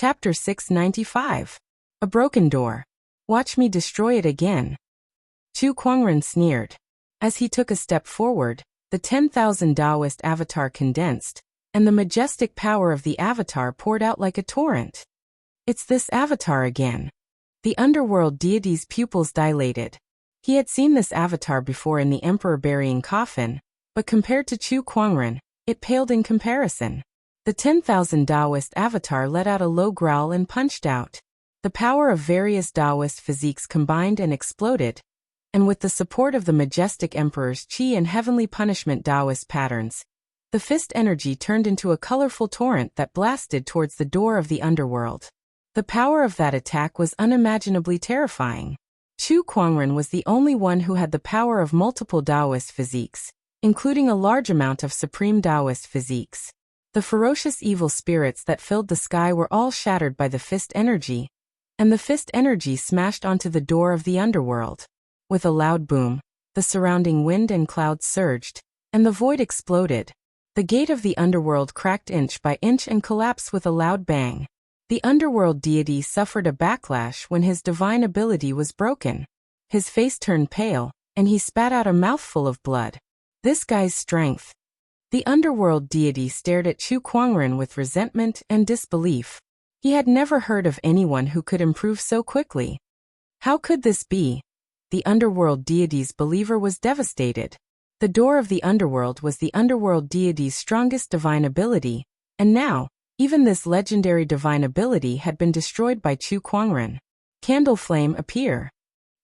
Chapter 695. A Broken Door. Watch me destroy it again. Chu Kuangren sneered. As he took a step forward, the 10,000 Taoist avatar condensed, and the majestic power of the avatar poured out like a torrent. It's this avatar again. The underworld deity's pupils dilated. He had seen this avatar before in the emperor burying coffin, but compared to Chu Kuangren, it paled in comparison. The 10,000 Taoist avatar let out a low growl and punched out. The power of various Taoist physiques combined and exploded, and with the support of the majestic emperor's qi and heavenly punishment Taoist patterns, the fist energy turned into a colorful torrent that blasted towards the door of the underworld. The power of that attack was unimaginably terrifying. Chu Kuangren was the only one who had the power of multiple Taoist physiques, including a large amount of supreme Taoist physiques. The ferocious evil spirits that filled the sky were all shattered by the fist energy, and the fist energy smashed onto the door of the underworld. With a loud boom, the surrounding wind and clouds surged, and the void exploded. The gate of the underworld cracked inch by inch and collapsed with a loud bang. The underworld deity suffered a backlash when his divine ability was broken. His face turned pale, and he spat out a mouthful of blood. This guy's strength. The underworld deity stared at Chu Kuangren with resentment and disbelief. He had never heard of anyone who could improve so quickly. How could this be? The underworld deity's believer was devastated. The door of the underworld was the underworld deity's strongest divine ability, and now, even this legendary divine ability had been destroyed by Chu Kuangren. Candle flame appear.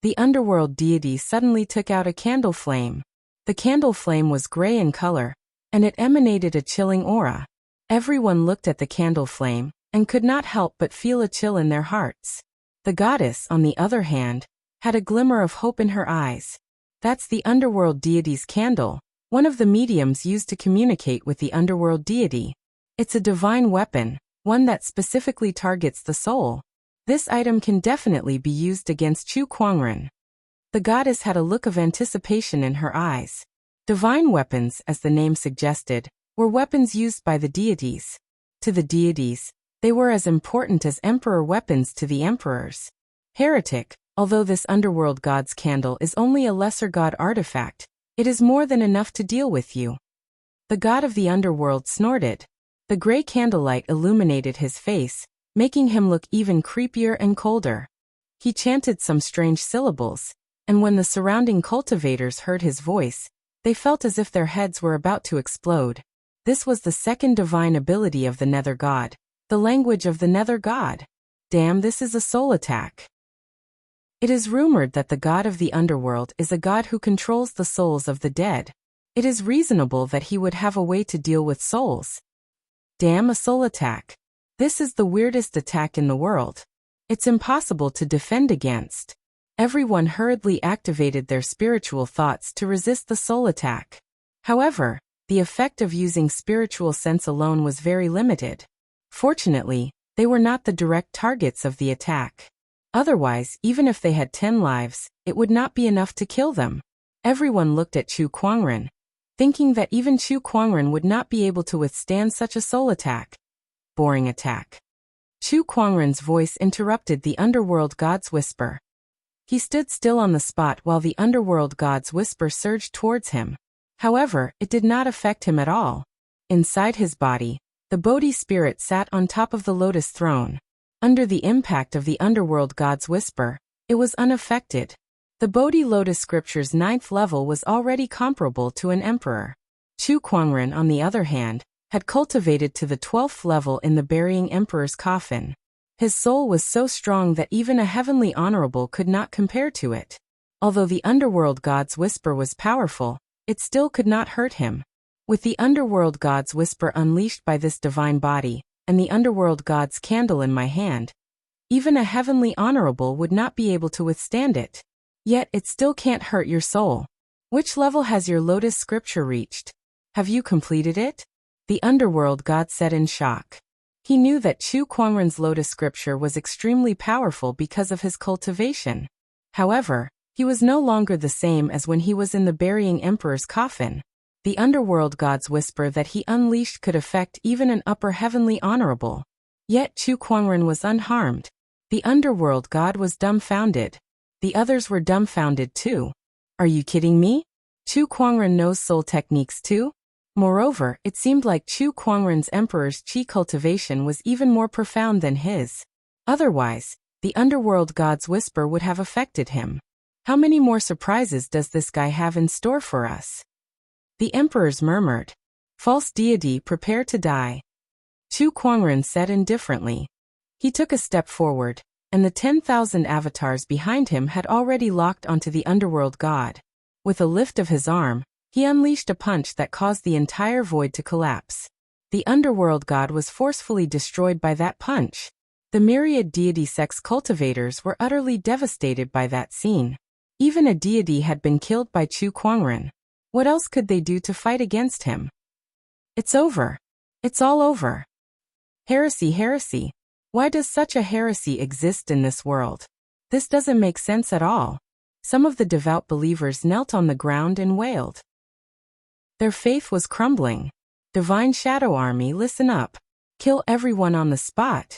The underworld deity suddenly took out a candle flame. The candle flame was gray in color, and it emanated a chilling aura. Everyone looked at the candle flame, and could not help but feel a chill in their hearts. The goddess, on the other hand, had a glimmer of hope in her eyes. That's the underworld deity's candle, one of the mediums used to communicate with the underworld deity. It's a divine weapon, one that specifically targets the soul. This item can definitely be used against Chu Kuangren. The goddess had a look of anticipation in her eyes. Divine weapons, as the name suggested, were weapons used by the deities. To the deities, they were as important as emperor weapons to the emperors. Heretic, although this underworld god's candle is only a lesser god artifact, it is more than enough to deal with you. The god of the underworld snorted. The gray candlelight illuminated his face, making him look even creepier and colder. He chanted some strange syllables, and when the surrounding cultivators heard his voice, they felt as if their heads were about to explode. This was the second divine ability of the Nether God, the language of the Nether God. Damn, this is a soul attack. It is rumored that the god of the underworld is a god who controls the souls of the dead. It is reasonable that he would have a way to deal with souls. Damn, a soul attack. This is the weirdest attack in the world. It's impossible to defend against. Everyone hurriedly activated their spiritual thoughts to resist the soul attack. However, the effect of using spiritual sense alone was very limited. Fortunately, they were not the direct targets of the attack. Otherwise, even if they had 10 lives, it would not be enough to kill them. Everyone looked at Chu Kuangren, thinking that even Chu Kuangren would not be able to withstand such a soul attack. Boring attack. Chu Kuangren's voice interrupted the underworld god's whisper. He stood still on the spot while the underworld god's whisper surged towards him. However, it did not affect him at all. Inside his body, the Bodhi spirit sat on top of the lotus throne. Under the impact of the underworld god's whisper, it was unaffected. The Bodhi lotus scripture's 9th level was already comparable to an emperor. Chu Kuangren, on the other hand, had cultivated to the 12th level in the burying emperor's coffin. His soul was so strong that even a heavenly honorable could not compare to it. Although the underworld god's whisper was powerful, it still could not hurt him. With the underworld god's whisper unleashed by this divine body, and the underworld god's candle in my hand, even a heavenly honorable would not be able to withstand it. Yet it still can't hurt your soul. Which level has your lotus scripture reached? Have you completed it? The underworld god said in shock. He knew that Chu Kuangren's lotus scripture was extremely powerful because of his cultivation. However, he was no longer the same as when he was in the burying emperor's coffin. The underworld god's whisper that he unleashed could affect even an upper heavenly honorable. Yet Chu Kuangren was unharmed. The underworld god was dumbfounded. The others were dumbfounded too. Are you kidding me? Chu Kuangren knows soul techniques too? Moreover, it seemed like Chu Kuangren's emperor's chi cultivation was even more profound than his. Otherwise, the underworld god's whisper would have affected him. How many more surprises does this guy have in store for us? The emperors murmured. False deity, prepare to die. Chu Kuangren said indifferently. He took a step forward, and the 10,000 avatars behind him had already locked onto the underworld god. With a lift of his arm, he unleashed a punch that caused the entire void to collapse. The underworld god was forcefully destroyed by that punch. The myriad deity sex cultivators were utterly devastated by that scene. Even a deity had been killed by Chu Kuangren. What else could they do to fight against him? It's over. It's all over. Heresy, heresy. Why does such a heresy exist in this world? This doesn't make sense at all. Some of the devout believers knelt on the ground and wailed. Their faith was crumbling. Divine Shadow Army, listen up. Kill everyone on the spot.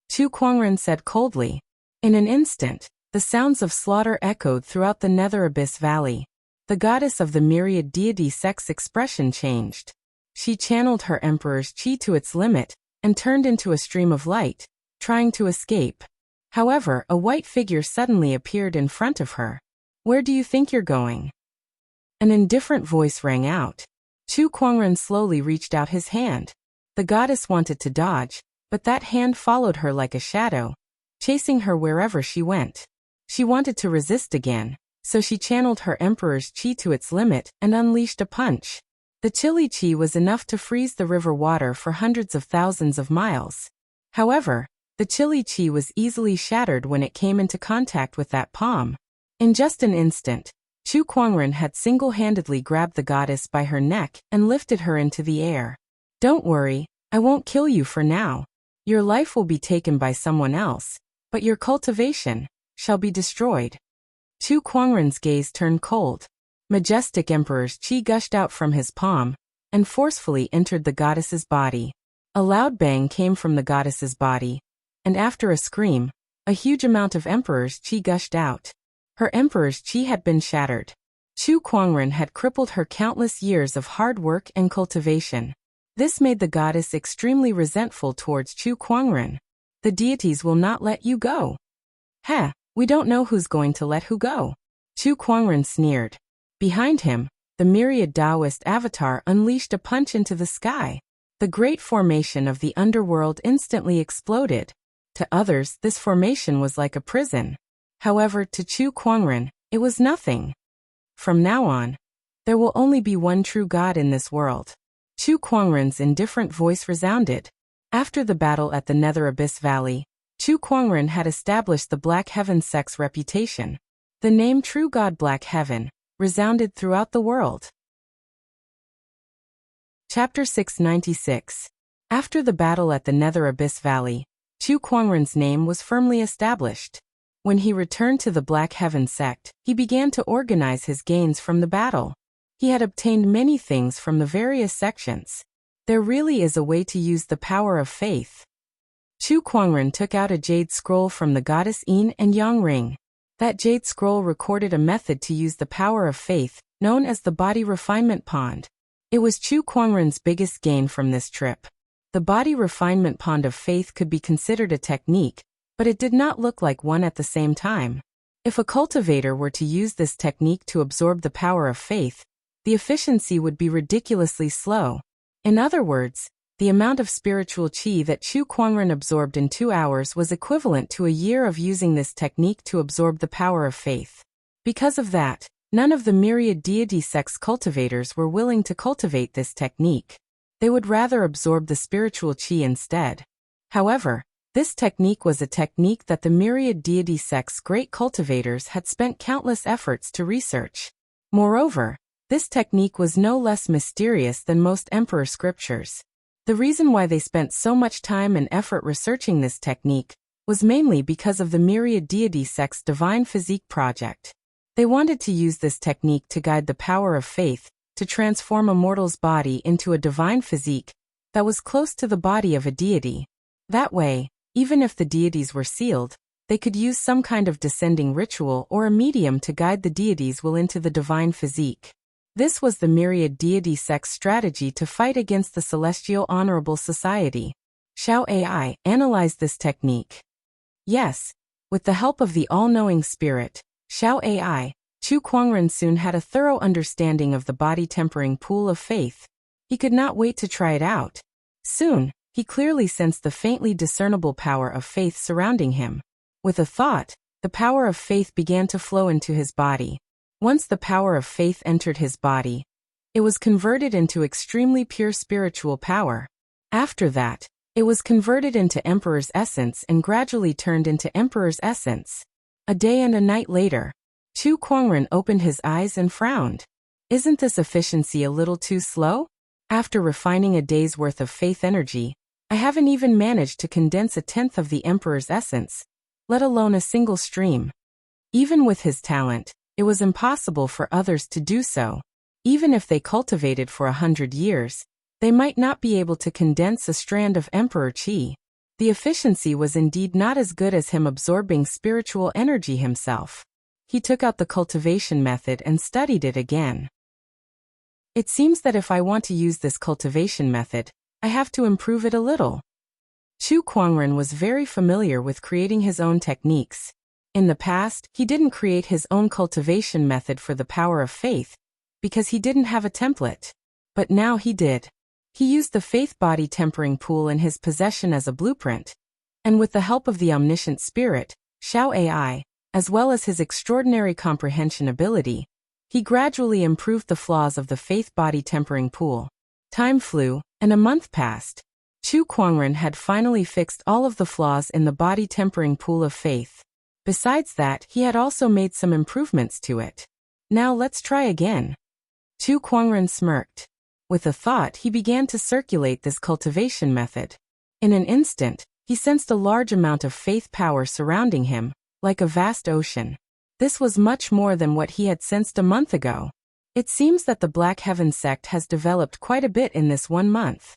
Chu Kuangren said coldly. In an instant, the sounds of slaughter echoed throughout the Nether Abyss Valley. The goddess of the myriad deity sex expression changed. She channeled her emperor's chi to its limit, and turned into a stream of light, trying to escape. However, a white figure suddenly appeared in front of her. Where do you think you're going? An indifferent voice rang out. Chu Kuangren slowly reached out his hand. The goddess wanted to dodge, but that hand followed her like a shadow, chasing her wherever she went. She wanted to resist again, so she channeled her emperor's chi to its limit and unleashed a punch. The chilly chi was enough to freeze the river water for hundreds of thousands of miles. However, the chilly chi was easily shattered when it came into contact with that palm. In just an instant, Chu Kuangren had single-handedly grabbed the goddess by her neck and lifted her into the air. Don't worry, I won't kill you for now. Your life will be taken by someone else, but your cultivation shall be destroyed. Chu Kuangren's gaze turned cold. Majestic Emperor's chi gushed out from his palm and forcefully entered the goddess's body. A loud bang came from the goddess's body, and after a scream, a huge amount of Emperor's chi gushed out. Her Emperor's chi had been shattered. Chu Kuangren had crippled her countless years of hard work and cultivation. This made the goddess extremely resentful towards Chu Kuangren. The deities will not let you go. Heh, we don't know who's going to let who go. Chu Kuangren sneered. Behind him, the myriad Taoist avatar unleashed a punch into the sky. The great formation of the underworld instantly exploded. To others, this formation was like a prison. However, to Chu Kuangren, it was nothing. From now on, there will only be one true God in this world. Chu Kuangren's indifferent voice resounded. After the battle at the Nether Abyss Valley, Chu Kuangren had established the Black Heaven sect's reputation. The name True God Black Heaven resounded throughout the world. Chapter 696. After the battle at the Nether Abyss Valley, Chu Kuangren's name was firmly established. When he returned to the Black Heaven sect, he began to organize his gains from the battle. He had obtained many things from the various sections. There really is a way to use the power of faith. Chu Kuangren took out a jade scroll from the goddess Yin and Yang ring. That jade scroll recorded a method to use the power of faith, known as the body refinement pond. It was Chu Kuangren's biggest gain from this trip. The body refinement pond of faith could be considered a technique, but it did not look like one at the same time. If a cultivator were to use this technique to absorb the power of faith, the efficiency would be ridiculously slow. In other words, the amount of spiritual chi that Chu Kuangren absorbed in 2 hours was equivalent to a year of using this technique to absorb the power of faith. Because of that, none of the myriad deity sect's cultivators were willing to cultivate this technique. They would rather absorb the spiritual chi instead. However, this technique was a technique that the myriad deity sect's great cultivators had spent countless efforts to research. Moreover, this technique was no less mysterious than most emperor scriptures. The reason why they spent so much time and effort researching this technique was mainly because of the myriad deity sect's divine physique project. They wanted to use this technique to guide the power of faith, to transform a mortal's body into a divine physique that was close to the body of a deity. That way, even if the deities were sealed, they could use some kind of descending ritual or a medium to guide the deity's will into the divine physique. This was the myriad deity sect's strategy to fight against the Celestial Honorable Society. Xiao AI analyzed this technique. Yes, with the help of the all-knowing spirit, Xiao AI, Chu Kuangren soon had a thorough understanding of the body-tempering pool of faith. He could not wait to try it out. Soon, he clearly sensed the faintly discernible power of faith surrounding him. With a thought, the power of faith began to flow into his body. Once the power of faith entered his body, it was converted into extremely pure spiritual power. After that, it was converted into Emperor's essence and gradually turned into Emperor's essence. A day and a night later, Chu Kuangren opened his eyes and frowned. Isn't this efficiency a little too slow? After refining a day's worth of faith energy, I haven't even managed to condense a tenth of the Emperor's essence, let alone a single stream. Even with his talent, it was impossible for others to do so. Even if they cultivated for 100 years, they might not be able to condense a strand of Emperor Qi. The efficiency was indeed not as good as him absorbing spiritual energy himself. He took out the cultivation method and studied it again. It seems that if I want to use this cultivation method, I have to improve it a little. Chu Kuangren was very familiar with creating his own techniques. In the past, he didn't create his own cultivation method for the power of faith, because he didn't have a template. But now he did. He used the faith body tempering pool in his possession as a blueprint, and with the help of the omniscient spirit, Xiao AI, as well as his extraordinary comprehension ability, he gradually improved the flaws of the faith body tempering pool. Time flew, and a month passed. Chu Kuangren had finally fixed all of the flaws in the body tempering pool of faith. Besides that, he had also made some improvements to it. Now let's try again. Chu Kuangren smirked. With a thought, he began to circulate this cultivation method. In an instant, he sensed a large amount of faith power surrounding him, like a vast ocean. This was much more than what he had sensed a month ago. It seems that the Black Heaven sect has developed quite a bit in this 1 month.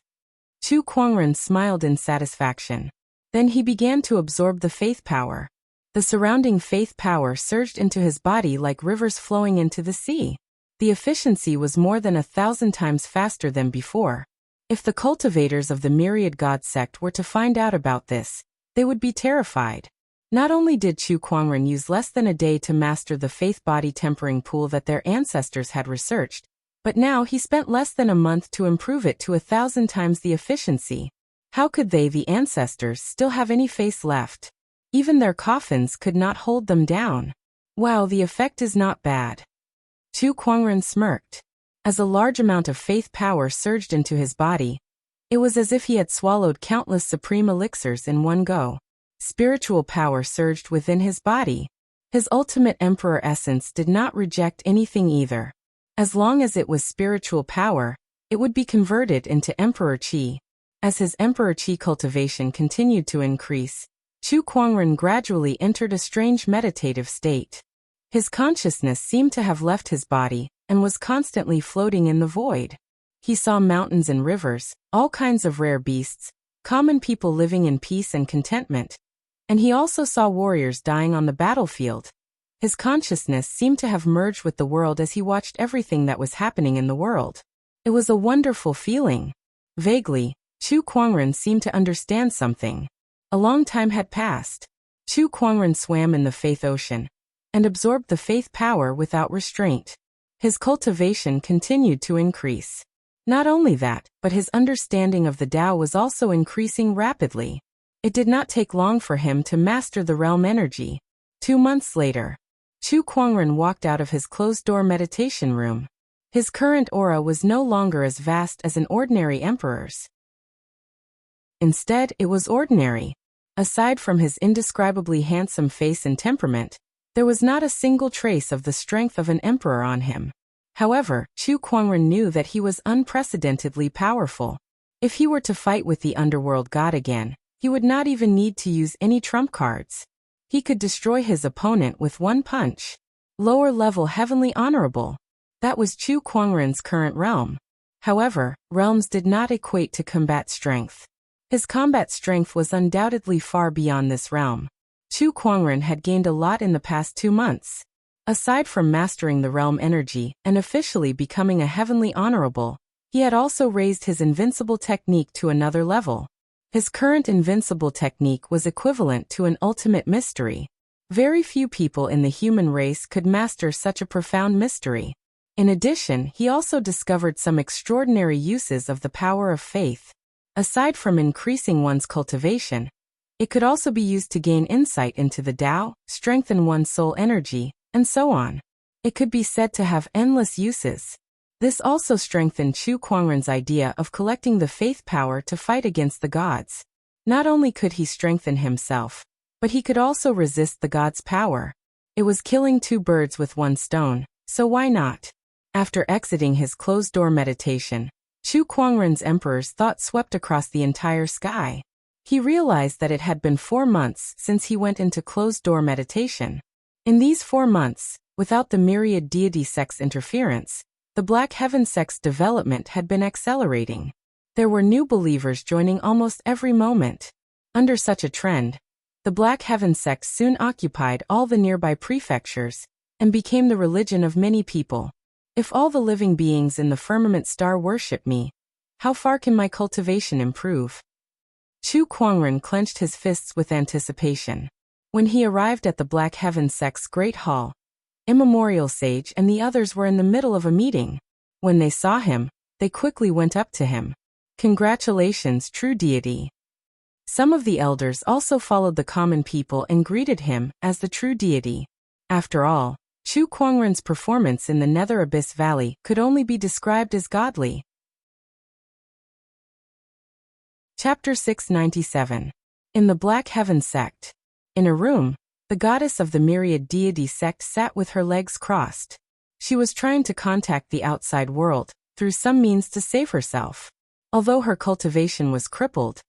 Chu Kuangren smiled in satisfaction. Then he began to absorb the faith power. The surrounding faith power surged into his body like rivers flowing into the sea. The efficiency was more than 1,000 times faster than before. If the cultivators of the Myriad God sect were to find out about this, they would be terrified. Not only did Chu Kuangren use less than a day to master the faith body tempering pool that their ancestors had researched, but now he spent less than a month to improve it to 1,000 times the efficiency. How could they, the ancestors, still have any faith left? Even their coffins could not hold them down. Wow, the effect is not bad. Chu Kuangren smirked. As a large amount of faith power surged into his body, it was as if he had swallowed countless supreme elixirs in one go. Spiritual power surged within his body. His ultimate emperor essence did not reject anything either. As long as it was spiritual power, it would be converted into Emperor Qi. As his Emperor Qi cultivation continued to increase, Chu Kuangren gradually entered a strange meditative state. His consciousness seemed to have left his body and was constantly floating in the void. He saw mountains and rivers, all kinds of rare beasts, common people living in peace and contentment, and he also saw warriors dying on the battlefield. His consciousness seemed to have merged with the world as he watched everything that was happening in the world. It was a wonderful feeling. Vaguely, Chu Kuangren seemed to understand something. A long time had passed. Chu Kuangren swam in the faith ocean and absorbed the faith power without restraint. His cultivation continued to increase. Not only that, but his understanding of the Tao was also increasing rapidly. It did not take long for him to master the realm energy. 2 months later, Chu Kuangren walked out of his closed-door meditation room. His current aura was no longer as vast as an ordinary emperor's. Instead, it was ordinary. Aside from his indescribably handsome face and temperament, there was not a single trace of the strength of an emperor on him. However, Chu Kuangren knew that he was unprecedentedly powerful. If he were to fight with the underworld god again, he would not even need to use any trump cards. He could destroy his opponent with one punch. Lower-level heavenly honorable. That was Chu Kuangren's current realm. However, realms did not equate to combat strength. His combat strength was undoubtedly far beyond this realm. Chu Kuangren had gained a lot in the past 2 months. Aside from mastering the realm energy and officially becoming a heavenly honorable, he had also raised his invincible technique to another level. His current invincible technique was equivalent to an ultimate mystery. Very few people in the human race could master such a profound mystery. In addition, he also discovered some extraordinary uses of the power of faith. Aside from increasing one's cultivation, it could also be used to gain insight into the Tao, strengthen one's soul energy, and so on. It could be said to have endless uses. This also strengthened Chu Kuangren's idea of collecting the faith power to fight against the gods. Not only could he strengthen himself, but he could also resist the gods' power. It was killing 2 birds with 1 stone, so why not? After exiting his closed-door meditation, Chu Kuangren's emperor's thought swept across the entire sky. He realized that it had been 4 months since he went into closed-door meditation. In these 4 months, without the myriad deity sect's interference, the Black Heaven sect's development had been accelerating. There were new believers joining almost every moment. Under such a trend, the Black Heaven sect soon occupied all the nearby prefectures and became the religion of many people. If all the living beings in the firmament star worship me, how far can my cultivation improve? Chu Kuangren clenched his fists with anticipation. When he arrived at the Black Heaven sect's great hall, Immemorial Sage and the others were in the middle of a meeting. When they saw him, they quickly went up to him. Congratulations, true deity. Some of the elders also followed the common people and greeted him as the true deity. After all, Chu Kuangren's performance in the Nether Abyss Valley could only be described as godly. Chapter 697. In the Black Heaven sect. In a room, the goddess of the myriad deity sect sat with her legs crossed. She was trying to contact the outside world through some means to save herself. Although her cultivation was crippled,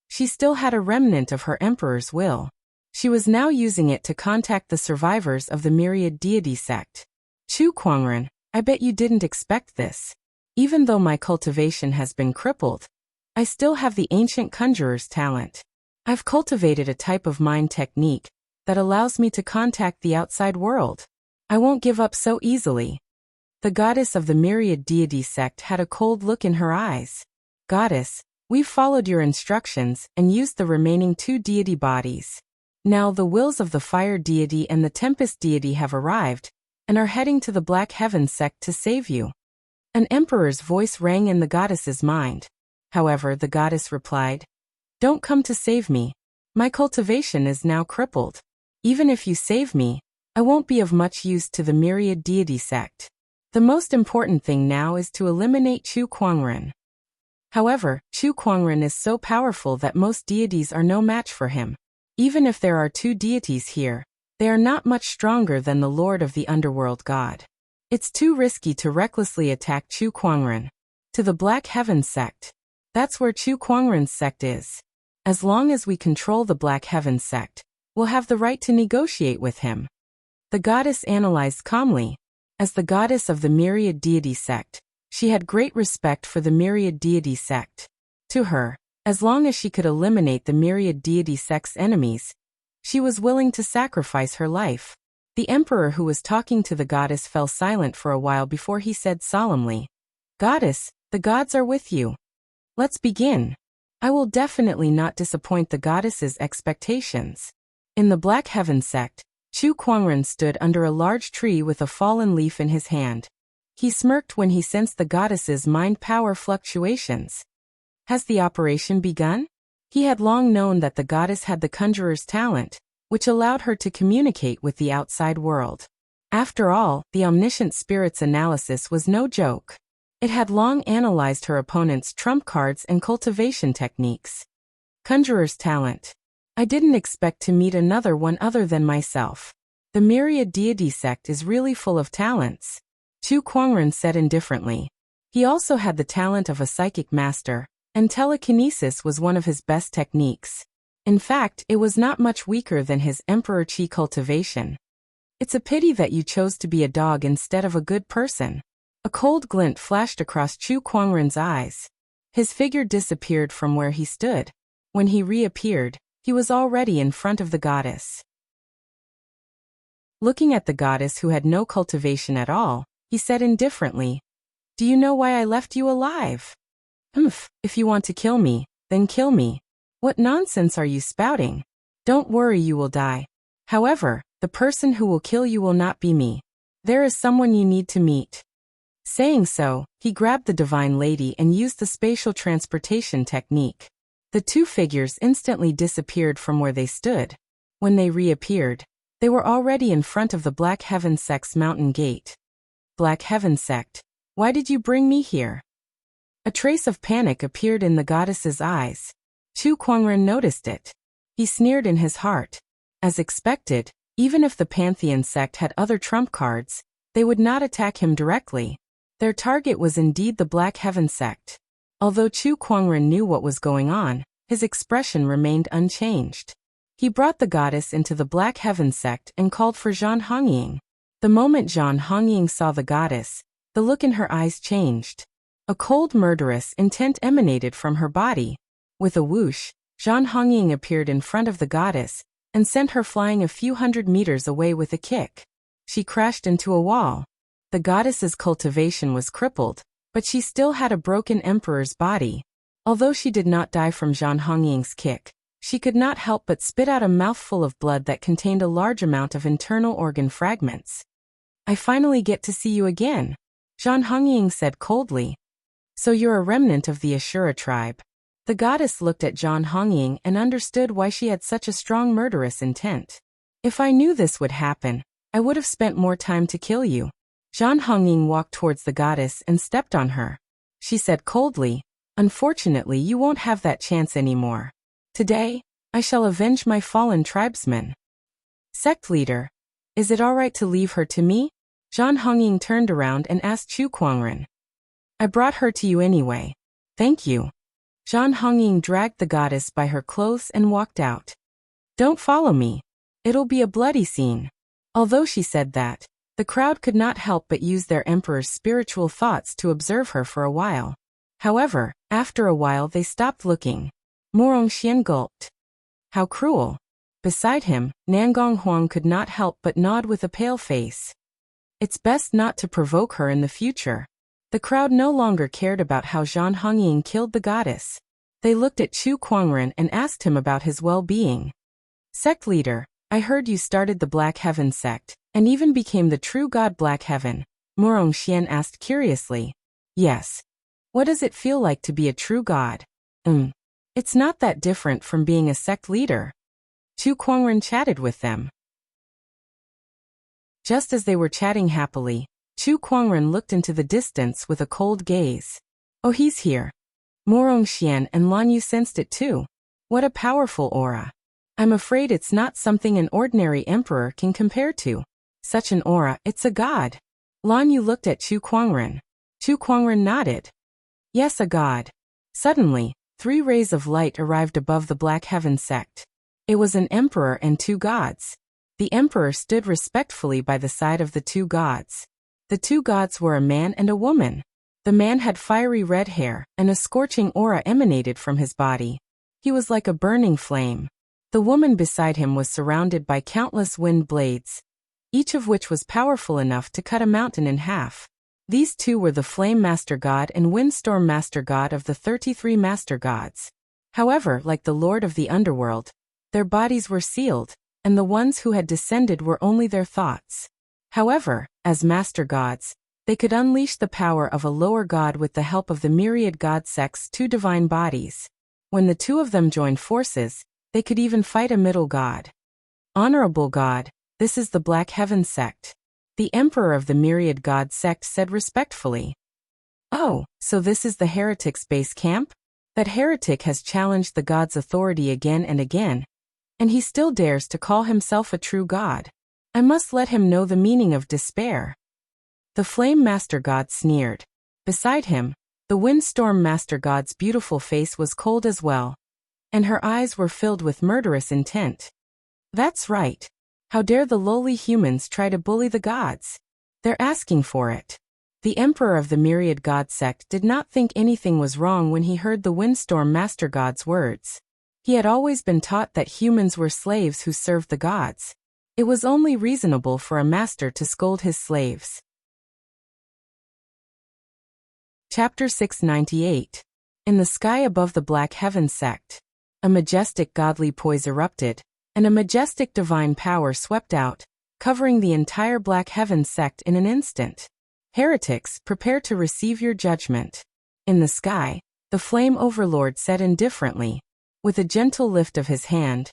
she still had a remnant of her emperor's will. She was now using it to contact the survivors of the myriad deity sect. Chu Kuangren, I bet you didn't expect this. Even though my cultivation has been crippled, I still have the ancient conjurer's talent. I've cultivated a type of mind technique that allows me to contact the outside world. I won't give up so easily. The goddess of the myriad deity sect had a cold look in her eyes. Goddess, we've followed your instructions and used the remaining 2 deity bodies. Now the wills of the fire deity and the tempest deity have arrived and are heading to the Black Heaven sect to save you. An emperor's voice rang in the goddess's mind. However, the goddess replied, Don't come to save me. My cultivation is now crippled. Even if you save me, I won't be of much use to the myriad deity sect. The most important thing now is to eliminate Chu Kuangren. However, Chu Kuangren is so powerful that most deities are no match for him. Even if there are 2 deities here, they are not much stronger than the Lord of the Underworld God. It's too risky to recklessly attack Chu Kuangren. To the Black Heaven sect. That's where Chu Kuangren's sect is. As long as we control the Black Heaven sect, we'll have the right to negotiate with him. The goddess analyzed calmly. As the goddess of the myriad deity sect, she had great respect for the myriad deity sect. To her, as long as she could eliminate the myriad deity sect's enemies, she was willing to sacrifice her life. The emperor who was talking to the goddess fell silent for a while before he said solemnly, Goddess, the gods are with you. Let's begin. I will definitely not disappoint the goddess's expectations. In the Black Heaven sect, Chu Kuangren stood under a large tree with a fallen leaf in his hand. He smirked when he sensed the goddess's mind power fluctuations. Has the operation begun? He had long known that the goddess had the conjurer's talent, which allowed her to communicate with the outside world. After all, the omniscient spirit's analysis was no joke. It had long analyzed her opponent's trump cards and cultivation techniques. Conjurer's talent. I didn't expect to meet another one other than myself. The myriad deity sect is really full of talents. Chu Kuangren said indifferently. He also had the talent of a psychic master, and telekinesis was one of his best techniques. In fact, it was not much weaker than his Emperor Chi cultivation. It's a pity that you chose to be a dog instead of a good person. A cold glint flashed across Chu Kuangren's eyes. His figure disappeared from where he stood. When he reappeared, he was already in front of the goddess. Looking at the goddess who had no cultivation at all, he said indifferently, "Do you know why I left you alive?" If you want to kill me, then kill me. What nonsense are you spouting? Don't worry, you will die. However, the person who will kill you will not be me. There is someone you need to meet." Saying so, he grabbed the divine lady and used the spatial transportation technique. The two figures instantly disappeared from where they stood. When they reappeared, they were already in front of the Black Heaven Sect's mountain gate. "Black Heaven Sect, why did you bring me here?" A trace of panic appeared in the goddess's eyes. Chu Kuangren noticed it. He sneered in his heart. As expected, even if the Pantheon sect had other trump cards, they would not attack him directly. Their target was indeed the Black Heaven sect. Although Chu Kuangren knew what was going on, his expression remained unchanged. He brought the goddess into the Black Heaven sect and called for Zhan Hongying. The moment Zhan Hongying saw the goddess, the look in her eyes changed. A cold murderous intent emanated from her body. With a whoosh, Zhan Hongying appeared in front of the goddess and sent her flying a few hundred meters away with a kick. She crashed into a wall. The goddess's cultivation was crippled, but she still had a broken emperor's body. Although she did not die from Zhan Hongying's kick, she could not help but spit out a mouthful of blood that contained a large amount of internal organ fragments. "I finally get to see you again," Zhan Hongying said coldly. "So you're a remnant of the Ashura tribe." The goddess looked at Zhan Hongying and understood why she had such a strong murderous intent. "If I knew this would happen, I would have spent more time to kill you." Zhan Hongying walked towards the goddess and stepped on her. She said coldly, "Unfortunately, you won't have that chance anymore. Today, I shall avenge my fallen tribesmen." "Sect leader, is it all right to leave her to me?" Zhan Hongying turned around and asked Chu Kuangren. "I brought her to you anyway. Thank you." Zhan Hongying dragged the goddess by her clothes and walked out. "Don't follow me. It'll be a bloody scene." Although she said that, the crowd could not help but use their emperor's spiritual thoughts to observe her for a while. However, after a while they stopped looking. Morong Xian gulped. "How cruel." Beside him, Nangong Huang could not help but nod with a pale face. It's best not to provoke her in the future. The crowd no longer cared about how Zhan Hongying killed the goddess. They looked at Chu Kuangren and asked him about his well-being. "Sect leader, I heard you started the Black Heaven sect, and even became the true god Black Heaven," Morong Xian asked curiously. "Yes. What does it feel like to be a true god?" It's not that different from being a sect leader." Chu Kuangren chatted with them. Just as they were chatting happily, Chu Kuangren looked into the distance with a cold gaze. "Oh, he's here." Morong Xian and Lan Yu sensed it too. What a powerful aura. I'm afraid it's not something an ordinary emperor can compare to. Such an aura, it's a god. Lan Yu looked at Chu Kuangren. Chu Kuangren nodded. "Yes, a god." Suddenly, 3 rays of light arrived above the Black Heaven sect. It was an emperor and 2 gods. The emperor stood respectfully by the side of the 2 gods. The 2 gods were a man and a woman. The man had fiery red hair, and a scorching aura emanated from his body. He was like a burning flame. The woman beside him was surrounded by countless wind blades, each of which was powerful enough to cut a mountain in half. These 2 were the Flame Master God and Windstorm Master God of the 33 Master Gods. However, like the Lord of the Underworld, their bodies were sealed, and the ones who had descended were only their thoughts. However, as Master Gods, they could unleash the power of a lower god with the help of the myriad god sect's 2 divine bodies. When the 2 of them joined forces, they could even fight a middle god. "Honorable God, this is the Black Heaven sect," the emperor of the myriad god sect said respectfully. "Oh, so this is the heretic's base camp? That heretic has challenged the god's authority again and again, and he still dares to call himself a true god. I must let him know the meaning of despair." The Flame Master God sneered. Beside him, the Windstorm Master God's beautiful face was cold as well, and her eyes were filled with murderous intent. "That's right. How dare the lowly humans try to bully the gods? They're asking for it." The emperor of the myriad god sect did not think anything was wrong when he heard the Windstorm Master God's words. He had always been taught that humans were slaves who served the gods. It was only reasonable for a master to scold his slaves. Chapter 698. In the sky above the black heaven sect, a majestic godly poise erupted, and a majestic divine power swept out, covering the entire black heaven sect in an instant. Heretics, prepare to receive your judgment. In the sky, the flame overlord said indifferently. With a gentle lift of his hand,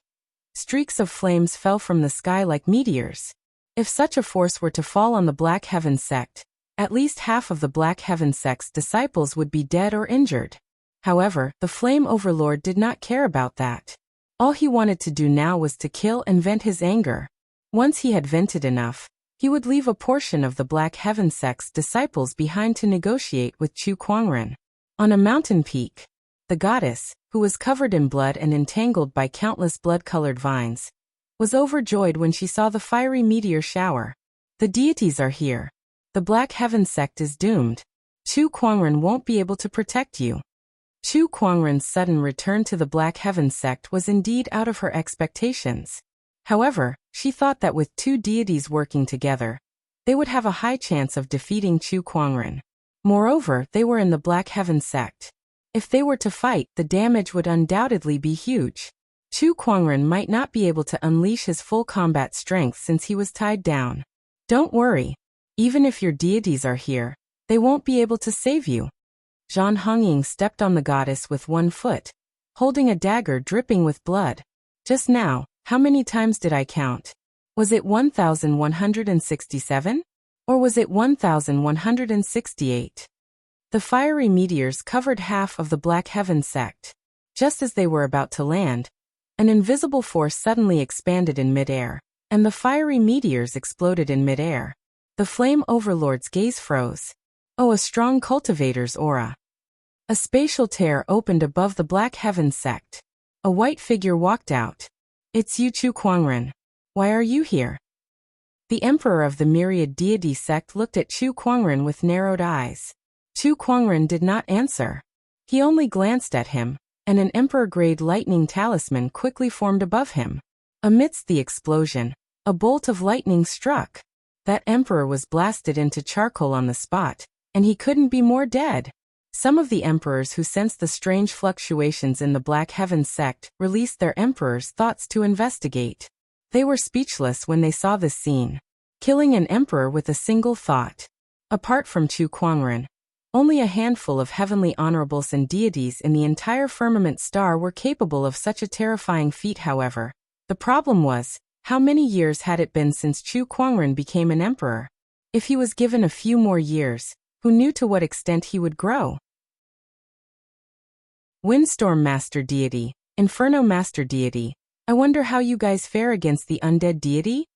streaks of flames fell from the sky like meteors. If such a force were to fall on the black heaven sect, at least half of the black heaven sect's disciples would be dead or injured. However, the flame overlord did not care about that. All he wanted to do now was to kill and vent his anger. Once he had vented enough, he would leave a portion of the black heaven sect's disciples behind to negotiate with Chu Kuangren. On a mountain peak, the goddess, who was covered in blood and entangled by countless blood-colored vines, was overjoyed when she saw the fiery meteor shower. The deities are here. The black heaven sect is doomed. Chu Kuangren won't be able to protect you. Chu Kuangren's sudden return to the black heaven sect was indeed out of her expectations. However, she thought that with two deities working together, they would have a high chance of defeating Chu Kuangren. Moreover, they were in the black heaven sect. If they were to fight, the damage would undoubtedly be huge. Chu Kuangren might not be able to unleash his full combat strength since he was tied down. Don't worry. Even if your deities are here, they won't be able to save you. Zhang Hongying stepped on the goddess with one foot, holding a dagger dripping with blood. Just now, how many times did I count? Was it 1,167? Or was it 1,168? The fiery meteors covered half of the black heaven sect. Just as they were about to land, an invisible force suddenly expanded in midair, and the fiery meteors exploded in midair. The flame overlord's gaze froze. Oh, a strong cultivator's aura. A spatial tear opened above the black heaven sect. A white figure walked out. It's you, Chu Kuangren. Why are you here? The emperor of the myriad deity sect looked at Chu Kuangren with narrowed eyes. Chu Kuangren did not answer. He only glanced at him, and an emperor-grade lightning talisman quickly formed above him. Amidst the explosion, a bolt of lightning struck. That emperor was blasted into charcoal on the spot, and he couldn't be more dead. Some of the emperors who sensed the strange fluctuations in the Black Heaven sect released their emperor's thoughts to investigate. They were speechless when they saw this scene. Killing an emperor with a single thought. Apart from Chu Kuangren, only a handful of heavenly honorables and deities in the entire firmament star were capable of such a terrifying feat. However, the problem was, how many years had it been since Chu Kuangren became an emperor? If he was given a few more years, who knew to what extent he would grow? Windstorm Master Deity, Inferno Master Deity, I wonder how you guys fare against the undead deity?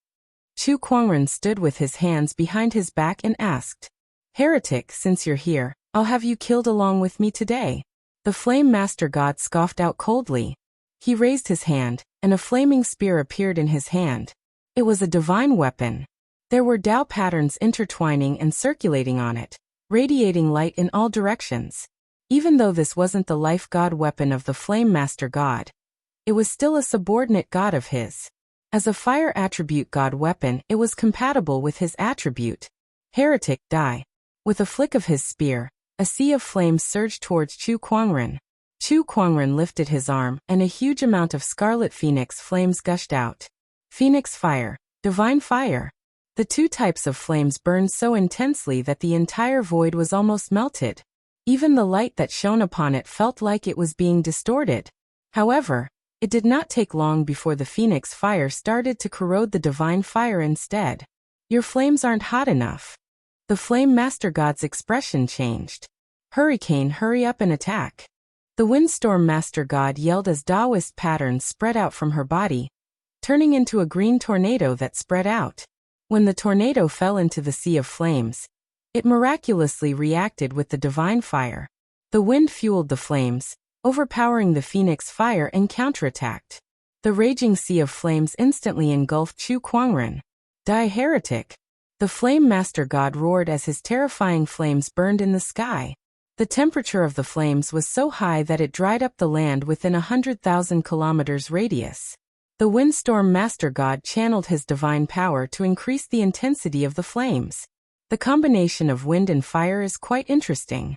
Chu Kuangren stood with his hands behind his back and asked. Heretic, since you're here, I'll have you killed along with me today. The Flame Master God scoffed out coldly. He raised his hand, and a flaming spear appeared in his hand. It was a divine weapon. There were Tao patterns intertwining and circulating on it, radiating light in all directions. Even though this wasn't the life god weapon of the Flame Master God, it was still a subordinate god of his. As a fire attribute god weapon, it was compatible with his attribute. Heretic, die. With a flick of his spear, a sea of flames surged towards Chu Kuangren. Chu Kuangren lifted his arm, and a huge amount of scarlet phoenix flames gushed out. Phoenix fire, divine fire. The two types of flames burned so intensely that the entire void was almost melted. Even the light that shone upon it felt like it was being distorted. However, it did not take long before the phoenix fire started to corrode the divine fire instead. Your flames aren't hot enough. The Flame Master God's expression changed. Hurricane, hurry up and attack. The Windstorm Master God yelled as Taoist patterns spread out from her body, turning into a green tornado that spread out. When the tornado fell into the sea of flames, it miraculously reacted with the divine fire. The wind fueled the flames, overpowering the phoenix fire and counterattacked. The raging sea of flames instantly engulfed Chu Kuangren. Die, heretic! The Flame Master God roared as his terrifying flames burned in the sky. The temperature of the flames was so high that it dried up the land within 100,000 kilometers radius. The windstorm master god channeled his divine power to increase the intensity of the flames. The combination of wind and fire is quite interesting.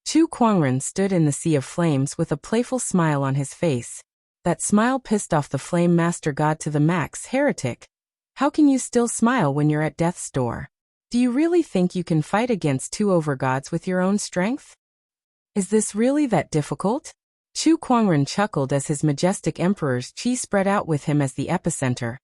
Chu Kuangren stood in the sea of flames with a playful smile on his face. That smile pissed off the flame master god to the max. Heretic, how can you still smile when you're at death's door? Do you really think you can fight against two overgods with your own strength? Is this really that difficult? Chu Kuangren chuckled as his majestic emperor's chi spread out with him as the epicenter,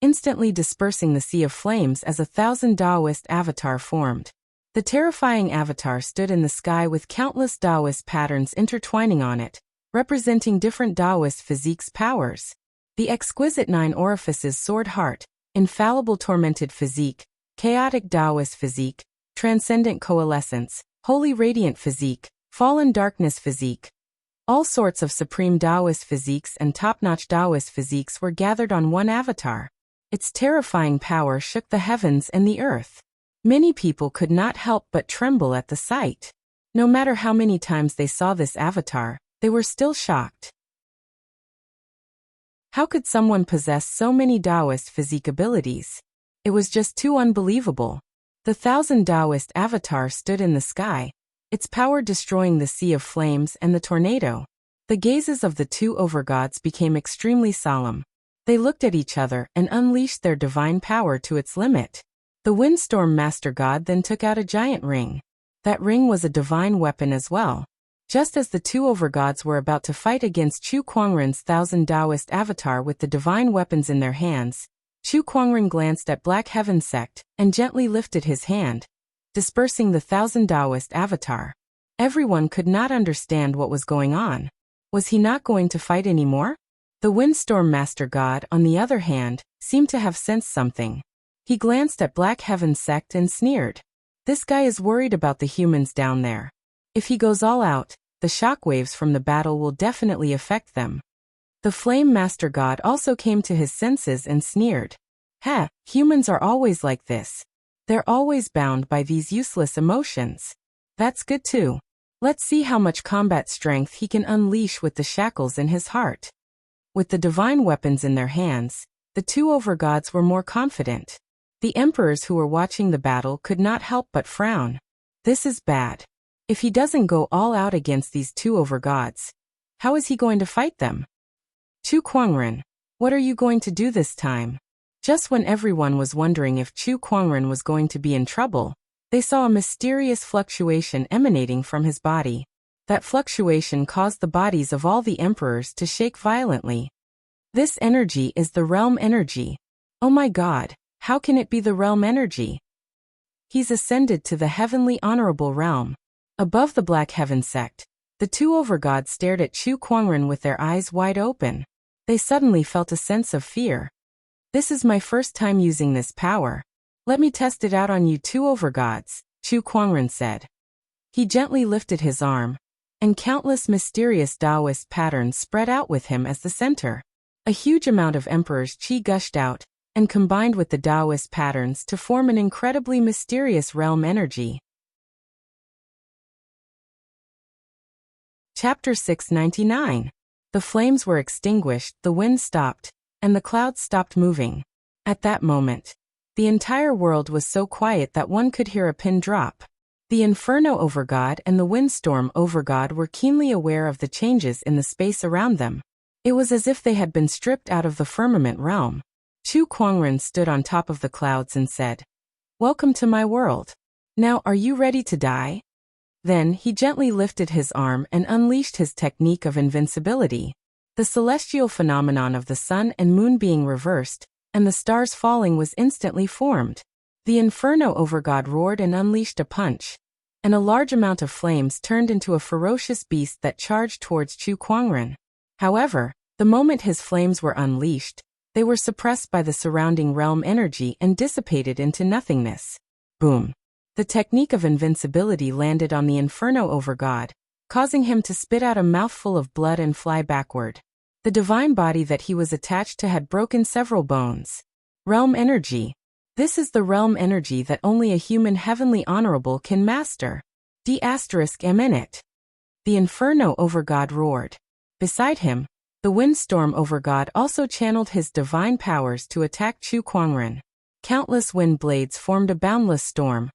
instantly dispersing the sea of flames as 1,000 Taoist avatar formed. The terrifying avatar stood in the sky with countless Taoist patterns intertwining on it, representing different Taoist physiques powers. The exquisite 9 orifices sword heart, infallible tormented physique, chaotic Taoist physique, transcendent coalescence, holy radiant physique, fallen darkness physique. All sorts of supreme Taoist physiques and top-notch Taoist physiques were gathered on one avatar. Its terrifying power shook the heavens and the earth. Many people could not help but tremble at the sight. No matter how many times they saw this avatar, they were still shocked. How could someone possess so many Taoist physique abilities? It was just too unbelievable. The 1,000 Taoist avatar stood in the sky, its power destroying the sea of flames and the tornado. The gazes of the two overgods became extremely solemn. They looked at each other and unleashed their divine power to its limit. The windstorm master god then took out a giant ring. That ring was a divine weapon as well. Just as the two overgods were about to fight against Chu Kuangren's 1,000 Taoist avatar with the divine weapons in their hands, Chu Kuangren glanced at Black Heaven Sect and gently lifted his hand, dispersing the 1,000 Taoist avatar. Everyone could not understand what was going on. Was he not going to fight anymore? The windstorm master god, on the other hand, seemed to have sensed something. He glanced at Black Heaven Sect and sneered. This guy is worried about the humans down there. If he goes all out, the shockwaves from the battle will definitely affect them. The flame master god also came to his senses and sneered. Heh, humans are always like this. They're always bound by these useless emotions. That's good too. Let's see how much combat strength he can unleash with the shackles in his heart. With the divine weapons in their hands, the two overgods were more confident. The emperors who were watching the battle could not help but frown. This is bad. If he doesn't go all out against these two overgods, how is he going to fight them? Chu Kuangren, what are you going to do this time? Just when everyone was wondering if Chu Kuangren was going to be in trouble, they saw a mysterious fluctuation emanating from his body. That fluctuation caused the bodies of all the emperors to shake violently. This energy is the realm energy. Oh my god, how can it be the realm energy? He's ascended to the heavenly honorable realm. Above the Black Heaven Sect, the two overgods stared at Chu Kuangren with their eyes wide open. They suddenly felt a sense of fear. This is my first time using this power. Let me test it out on you two overgods, Chu Kuangren said. He gently lifted his arm, and countless mysterious Taoist patterns spread out with him as the center. A huge amount of Emperor's Qi gushed out, and combined with the Taoist patterns to form an incredibly mysterious realm energy. Chapter 699. The flames were extinguished, the wind stopped, and the clouds stopped moving. At that moment, the entire world was so quiet that one could hear a pin drop. The Inferno Overgod and the Windstorm Overgod were keenly aware of the changes in the space around them. It was as if they had been stripped out of the firmament realm. Chu Kuangren stood on top of the clouds and said, "Welcome to my world. Now are you ready to die?" Then he gently lifted his arm and unleashed his technique of invincibility. The celestial phenomenon of the sun and moon being reversed, and the stars falling was instantly formed. The Inferno Overgod roared and unleashed a punch, and a large amount of flames turned into a ferocious beast that charged towards Chu Kuangren. However, the moment his flames were unleashed, they were suppressed by the surrounding realm energy and dissipated into nothingness. Boom! The technique of invincibility landed on the Inferno Overgod, causing him to spit out a mouthful of blood and fly backward. The divine body that he was attached to had broken several bones. Realm energy. This is the realm energy that only a human heavenly honorable can master. *M in it. The Inferno Overgod roared. Beside him, the Windstorm Overgod also channeled his divine powers to attack Chu Kuangren. Countless wind blades formed a boundless storm,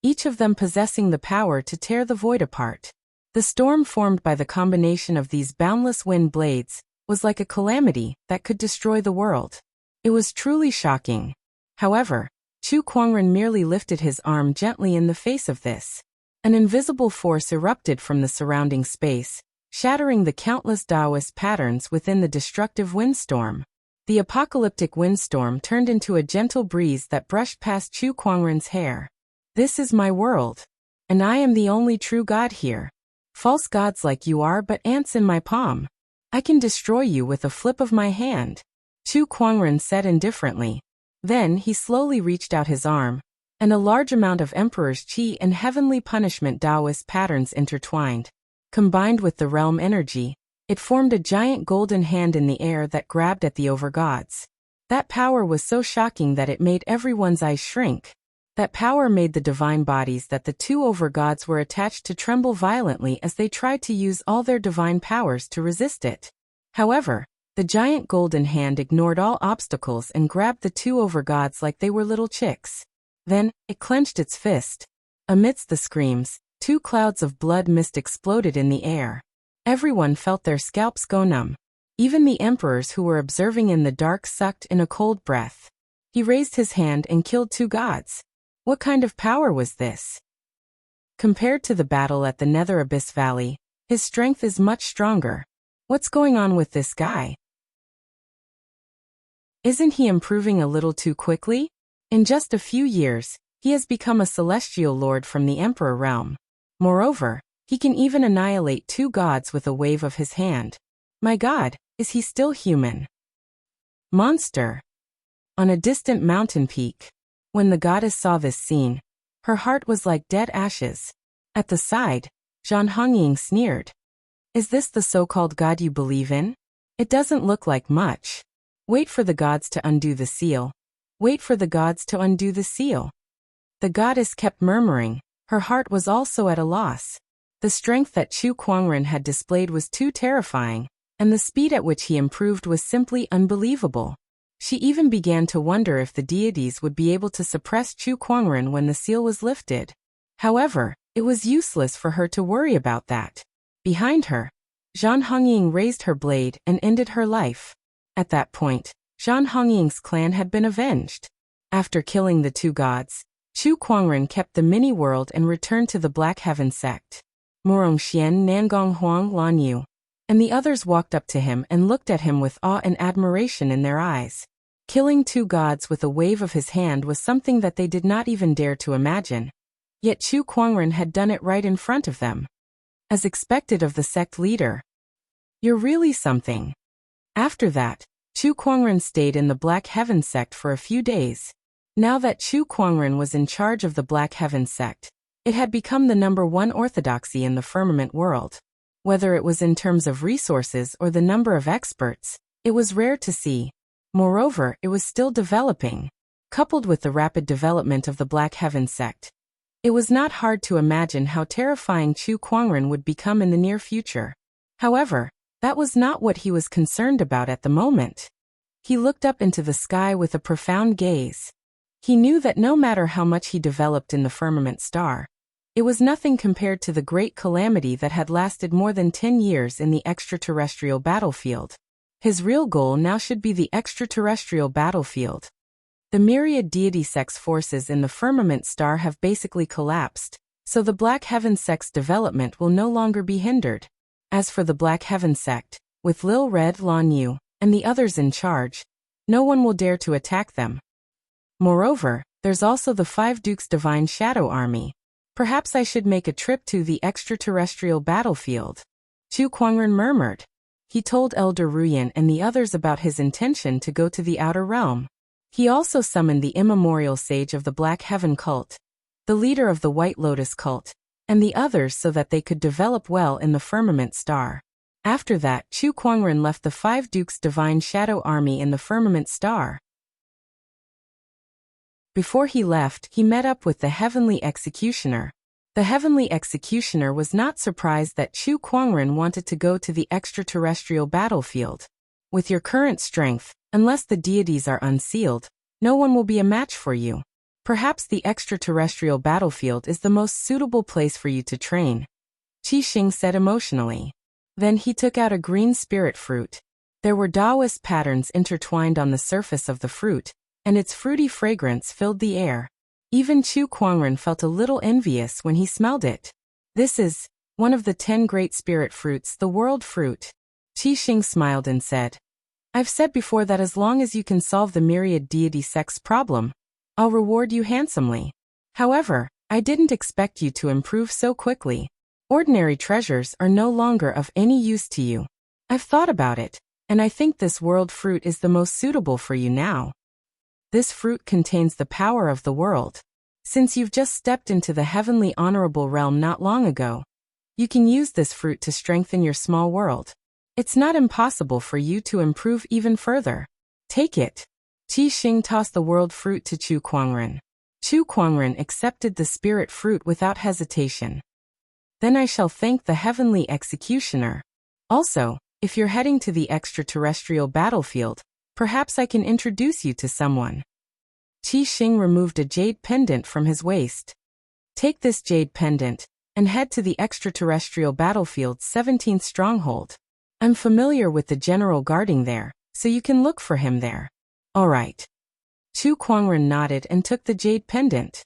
each of them possessing the power to tear the void apart. The storm formed by the combination of these boundless wind blades was like a calamity that could destroy the world. It was truly shocking. However, Chu Kuangren merely lifted his arm gently in the face of this. An invisible force erupted from the surrounding space, shattering the countless Taoist patterns within the destructive windstorm. The apocalyptic windstorm turned into a gentle breeze that brushed past Chu Kuangren's hair. This is my world. And I am the only true God here. False gods like you are but ants in my palm. I can destroy you with a flip of my hand, Chu Kuangren said indifferently. Then he slowly reached out his arm, and a large amount of Emperor's Qi and heavenly punishment Taoist patterns intertwined. Combined with the realm energy, it formed a giant golden hand in the air that grabbed at the overgods. That power was so shocking that it made everyone's eyes shrink. That power made the divine bodies that the two overgods were attached to tremble violently as they tried to use all their divine powers to resist it. However, the giant golden hand ignored all obstacles and grabbed the two overgods like they were little chicks. Then, it clenched its fist. Amidst the screams, two clouds of blood mist exploded in the air. Everyone felt their scalps go numb. Even the emperors who were observing in the dark sucked in a cold breath. He raised his hand and killed two gods. What kind of power was this? Compared to the battle at the Nether Abyss Valley, his strength is much stronger. What's going on with this guy? Isn't he improving a little too quickly? In just a few years, he has become a celestial lord from the Emperor realm. Moreover, he can even annihilate two gods with a wave of his hand. My God, is he still human? Monster. On a distant mountain peak. When the goddess saw this scene, her heart was like dead ashes. At the side, Zhan Hongying sneered. Is this the so-called god you believe in? It doesn't look like much. Wait for the gods to undo the seal. Wait for the gods to undo the seal. The goddess kept murmuring. Her heart was also at a loss. The strength that Chu Kuangren had displayed was too terrifying, and the speed at which he improved was simply unbelievable. She even began to wonder if the deities would be able to suppress Chu Kuangren when the seal was lifted. However, it was useless for her to worry about that. Behind her, Zhan Hongying raised her blade and ended her life. At that point, Zhan Hongying's clan had been avenged. After killing the two gods, Chu Kuangren kept the mini-world and returned to the Black Heaven sect. Morong Xian, Nangong Huang, Lan Yu, and the others walked up to him and looked at him with awe and admiration in their eyes. Killing two gods with a wave of his hand was something that they did not even dare to imagine. Yet Chu Kuangren had done it right in front of them. As expected of the sect leader. You're really something. After that, Chu Kuangren stayed in the Black Heaven sect for a few days. Now that Chu Kuangren was in charge of the Black Heaven sect, it had become the #1 orthodoxy in the firmament world. Whether it was in terms of resources or the number of experts, it was rare to see. Moreover, it was still developing. Coupled with the rapid development of the Black Heaven sect, it was not hard to imagine how terrifying Chu Kuangren would become in the near future. However, that was not what he was concerned about at the moment. He looked up into the sky with a profound gaze. He knew that no matter how much he developed in the firmament star, it was nothing compared to the great calamity that had lasted more than 10 years in the extraterrestrial battlefield. His real goal now should be the extraterrestrial battlefield. The myriad deity sect's forces in the firmament star have basically collapsed, so the Black Heaven sect's development will no longer be hindered. As for the Black Heaven sect, with Lil Red, Lan Yu, and the others in charge, no one will dare to attack them. Moreover, there's also the Five Dukes Divine Shadow Army. Perhaps I should make a trip to the extraterrestrial battlefield. Chu Kuangren murmured. He told Elder Ruyan and the others about his intention to go to the outer realm. He also summoned the immemorial sage of the Black Heaven cult, the leader of the White Lotus cult, and the others so that they could develop well in the firmament star. After that, Chu Kuangren left the Five Dukes Divine Shadow Army in the firmament star. Before he left, he met up with the Heavenly Executioner. The heavenly executioner was not surprised that Chu Kuangren wanted to go to the extraterrestrial battlefield. With your current strength, unless the deities are unsealed, no one will be a match for you. Perhaps the extraterrestrial battlefield is the most suitable place for you to train, Qi Xing said emotionally. Then he took out a green spirit fruit. There were Taoist patterns intertwined on the surface of the fruit, and its fruity fragrance filled the air. Even Chu Kuangren felt a little envious when he smelled it. This is one of the 10 great spirit fruits, the world fruit. Qi Xing smiled and said, I've said before that as long as you can solve the myriad deity sex problem, I'll reward you handsomely. However, I didn't expect you to improve so quickly. Ordinary treasures are no longer of any use to you. I've thought about it, and I think this world fruit is the most suitable for you now. This fruit contains the power of the world. Since you've just stepped into the heavenly honorable realm not long ago, you can use this fruit to strengthen your small world. It's not impossible for you to improve even further. Take it. Qi Xing tossed the world fruit to Chu Kuangren. Chu Kuangren accepted the spirit fruit without hesitation. Then I shall thank the heavenly executioner. Also, if you're heading to the extraterrestrial battlefield, perhaps I can introduce you to someone. Qi Xing removed a jade pendant from his waist. Take this jade pendant, and head to the extraterrestrial battlefield's 17th stronghold. I'm familiar with the general guarding there, so you can look for him there. All right. Chu Kuangren nodded and took the jade pendant.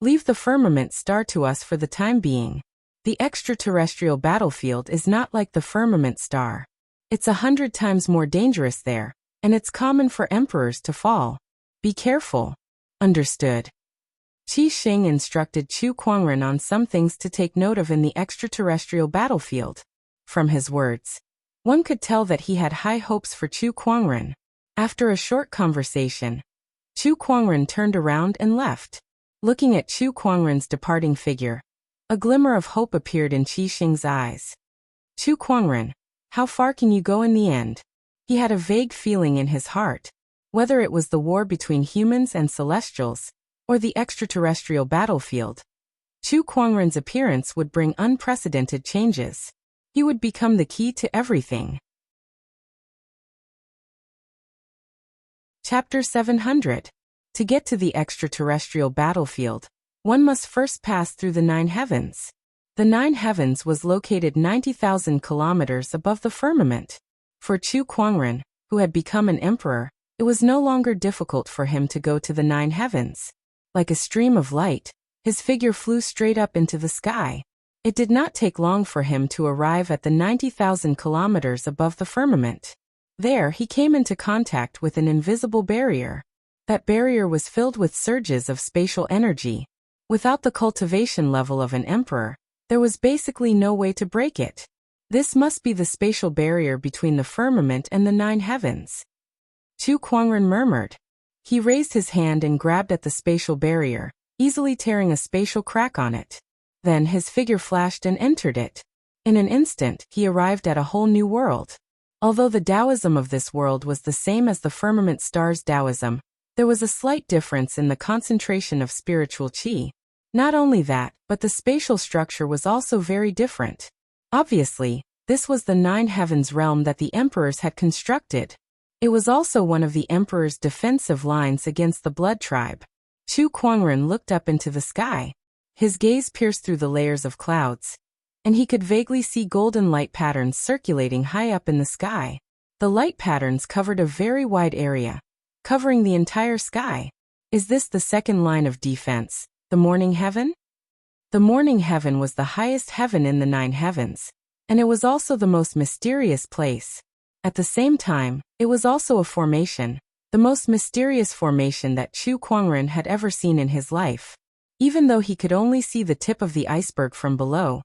Leave the firmament star to us for the time being. The extraterrestrial battlefield is not like the firmament star. It's 100 times more dangerous there, and it's common for emperors to fall. Be careful. Understood. Qi Xing instructed Chu Kuangren on some things to take note of in the extraterrestrial battlefield. From his words, one could tell that he had high hopes for Chu Kuangren. After a short conversation, Chu Kuangren turned around and left. Looking at Chu Kuangren's departing figure, a glimmer of hope appeared in Qi Xing's eyes. Chu Kuangren, how far can you go in the end? He had a vague feeling in his heart. Whether it was the war between humans and celestials, or the extraterrestrial battlefield, Chu Kuangren's appearance would bring unprecedented changes. He would become the key to everything. Chapter 700. To get to the extraterrestrial battlefield, one must first pass through the 9 heavens. The 9 heavens was located 90,000 kilometers above the firmament. For Chu Kuangren, who had become an emperor, it was no longer difficult for him to go to the 9 heavens. Like a stream of light, his figure flew straight up into the sky. It did not take long for him to arrive at the 90,000 kilometers above the firmament. There he came into contact with an invisible barrier. That barrier was filled with surges of spatial energy. Without the cultivation level of an emperor, there was basically no way to break it. This must be the spatial barrier between the firmament and the 9 heavens. Chu Kuangren murmured. He raised his hand and grabbed at the spatial barrier, easily tearing a spatial crack on it. Then his figure flashed and entered it. In an instant, he arrived at a whole new world. Although the Taoism of this world was the same as the firmament star's Taoism, there was a slight difference in the concentration of spiritual qi. Not only that, but the spatial structure was also very different. Obviously, this was the 9 heavens realm that the emperors had constructed. It was also one of the emperor's defensive lines against the blood tribe. Chu Kuangren looked up into the sky. His gaze pierced through the layers of clouds, and he could vaguely see golden light patterns circulating high up in the sky. The light patterns covered a very wide area, covering the entire sky. Is this the second line of defense, the morning heaven? The morning heaven was the highest heaven in the 9 heavens, and it was also the most mysterious place. At the same time, it was also a formation, the most mysterious formation that Chu Kuangren had ever seen in his life. Even though he could only see the tip of the iceberg from below,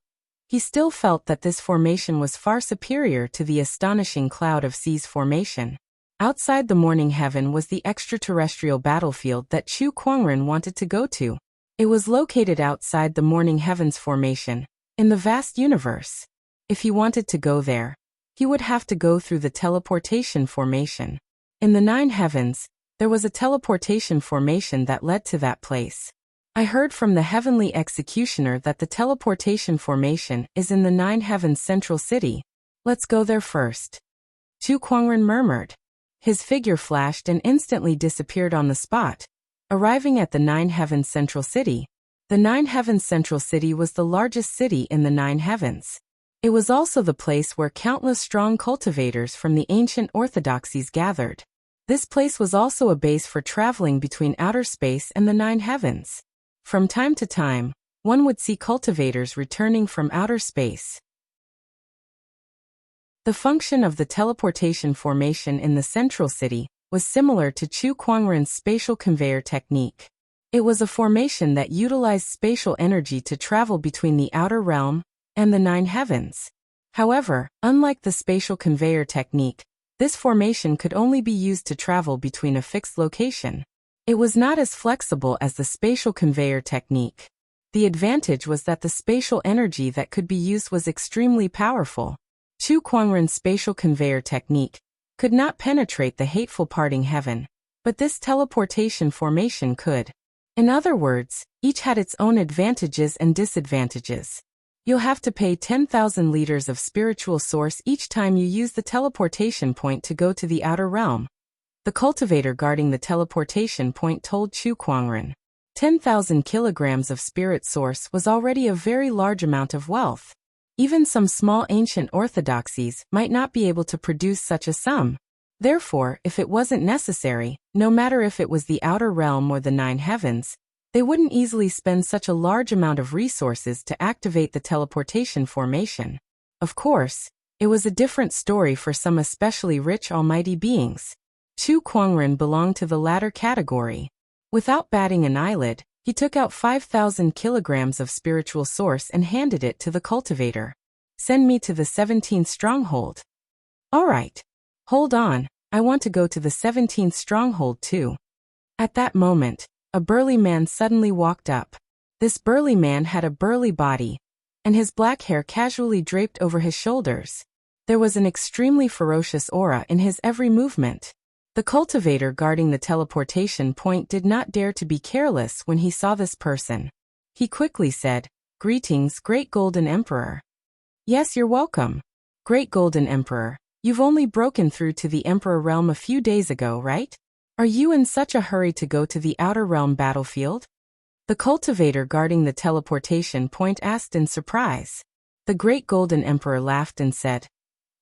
he still felt that this formation was far superior to the astonishing Cloud of Seas formation. Outside the morning heaven was the extraterrestrial battlefield that Chu Kuangren wanted to go to. It was located outside the morning heavens formation, in the vast universe. If he wanted to go there, he would have to go through the teleportation formation. In the 9 heavens, there was a teleportation formation that led to that place. I heard from the heavenly executioner that the teleportation formation is in the 9 heavens central city. Let's go there first. Chu Kuangren murmured. His figure flashed and instantly disappeared on the spot, arriving at the 9 heavens central city. The 9 heavens central city was the largest city in the 9 heavens. It was also the place where countless strong cultivators from the ancient orthodoxies gathered. This place was also a base for traveling between outer space and the 9 heavens. From time to time, one would see cultivators returning from outer space. The function of the teleportation formation in the central city was similar to Chu Kuangren's spatial conveyor technique. It was a formation that utilized spatial energy to travel between the outer realm and the 9 heavens. However, unlike the spatial conveyor technique, this formation could only be used to travel between a fixed location. It was not as flexible as the spatial conveyor technique. The advantage was that the spatial energy that could be used was extremely powerful. Chu Kuangren's spatial conveyor technique could not penetrate the hateful parting heaven, but this teleportation formation could. In other words, each had its own advantages and disadvantages. You'll have to pay 10,000 liters of spiritual source each time you use the teleportation point to go to the outer realm. The cultivator guarding the teleportation point told Chu Kuangren. 10,000 kilograms of spirit source was already a very large amount of wealth. Even some small ancient orthodoxies might not be able to produce such a sum. Therefore, if it wasn't necessary, no matter if it was the outer realm or the 9 heavens, they wouldn't easily spend such a large amount of resources to activate the teleportation formation. Of course, it was a different story for some especially rich almighty beings. Chu Kuangren belonged to the latter category. Without batting an eyelid, he took out 5,000 kilograms of spiritual source and handed it to the cultivator. Send me to the 17th stronghold. All right. Hold on, I want to go to the 17th stronghold too. At that moment, a burly man suddenly walked up. This burly man had a burly body, and his black hair casually draped over his shoulders. There was an extremely ferocious aura in his every movement. The cultivator guarding the teleportation point did not dare to be careless when he saw this person. He quickly said, "Greetings, Great Golden Emperor." "Yes, you're welcome. Great Golden Emperor, you've only broken through to the Emperor realm a few days ago, right? Are you in such a hurry to go to the outer realm battlefield?" The cultivator guarding the teleportation point asked in surprise. The Great Golden Emperor laughed and said,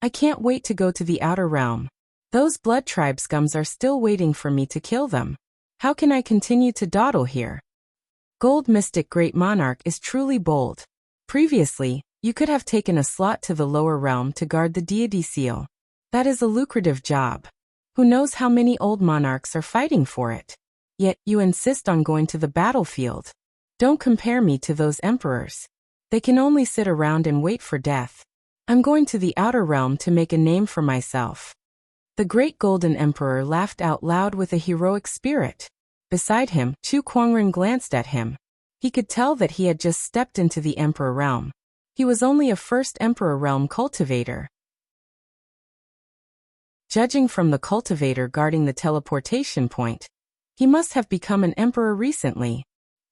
"I can't wait to go to the outer realm. Those blood tribe scums are still waiting for me to kill them. How can I continue to dawdle here?" Gold Mystic Great Monarch is truly bold. Previously, you could have taken a slot to the lower realm to guard the deity seal. That is a lucrative job. Who knows how many old monarchs are fighting for it? Yet, you insist on going to the battlefield. Don't compare me to those emperors. They can only sit around and wait for death. I'm going to the outer realm to make a name for myself. The Great Golden Emperor laughed out loud with a heroic spirit. Beside him, Chu Kuangren glanced at him. He could tell that he had just stepped into the Emperor realm. He was only a first Emperor realm cultivator. Judging from the cultivator guarding the teleportation point, he must have become an emperor recently.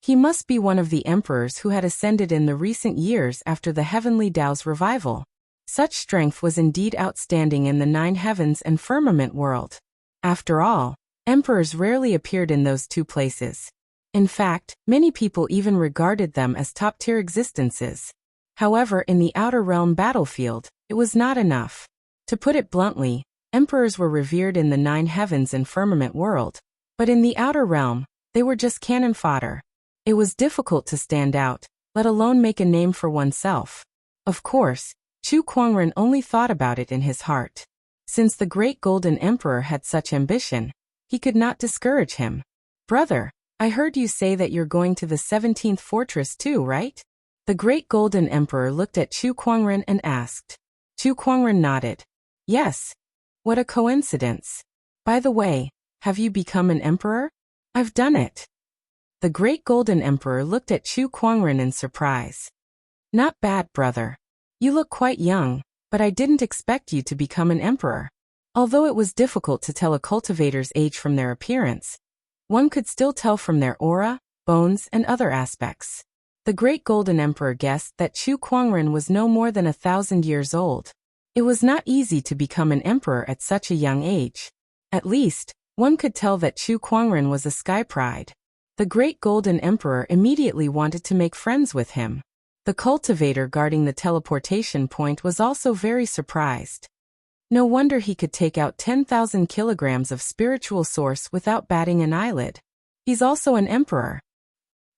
He must be one of the emperors who had ascended in the recent years after the heavenly Tao's revival. Such strength was indeed outstanding in the 9 heavens and firmament world. After all, emperors rarely appeared in those two places. In fact, many people even regarded them as top-tier existences. However, in the outer realm battlefield, it was not enough. To put it bluntly, emperors were revered in the 9 heavens and firmament world, but in the outer realm, they were just cannon fodder. It was difficult to stand out, let alone make a name for oneself. Of course, Chu Kuangren only thought about it in his heart. Since the Great Golden Emperor had such ambition, he could not discourage him. "Brother, I heard you say that you're going to the 17th fortress too, right?" The Great Golden Emperor looked at Chu Kuangren and asked. Chu Kuangren nodded. "Yes. What a coincidence. By the way, have you become an emperor?" "I've done it." The Great Golden Emperor looked at Chu Kuangren in surprise. "Not bad, brother. You look quite young, but I didn't expect you to become an emperor." Although it was difficult to tell a cultivator's age from their appearance, one could still tell from their aura, bones, and other aspects. The great Golden Emperor guessed that Chu Kuangren was no more than 1,000 years old. It was not easy to become an emperor at such a young age. At least, one could tell that Chu Kuangren was a sky pride. The great Golden Emperor immediately wanted to make friends with him. The cultivator guarding the teleportation point was also very surprised. No wonder he could take out 10,000 kilograms of spiritual source without batting an eyelid. He's also an emperor.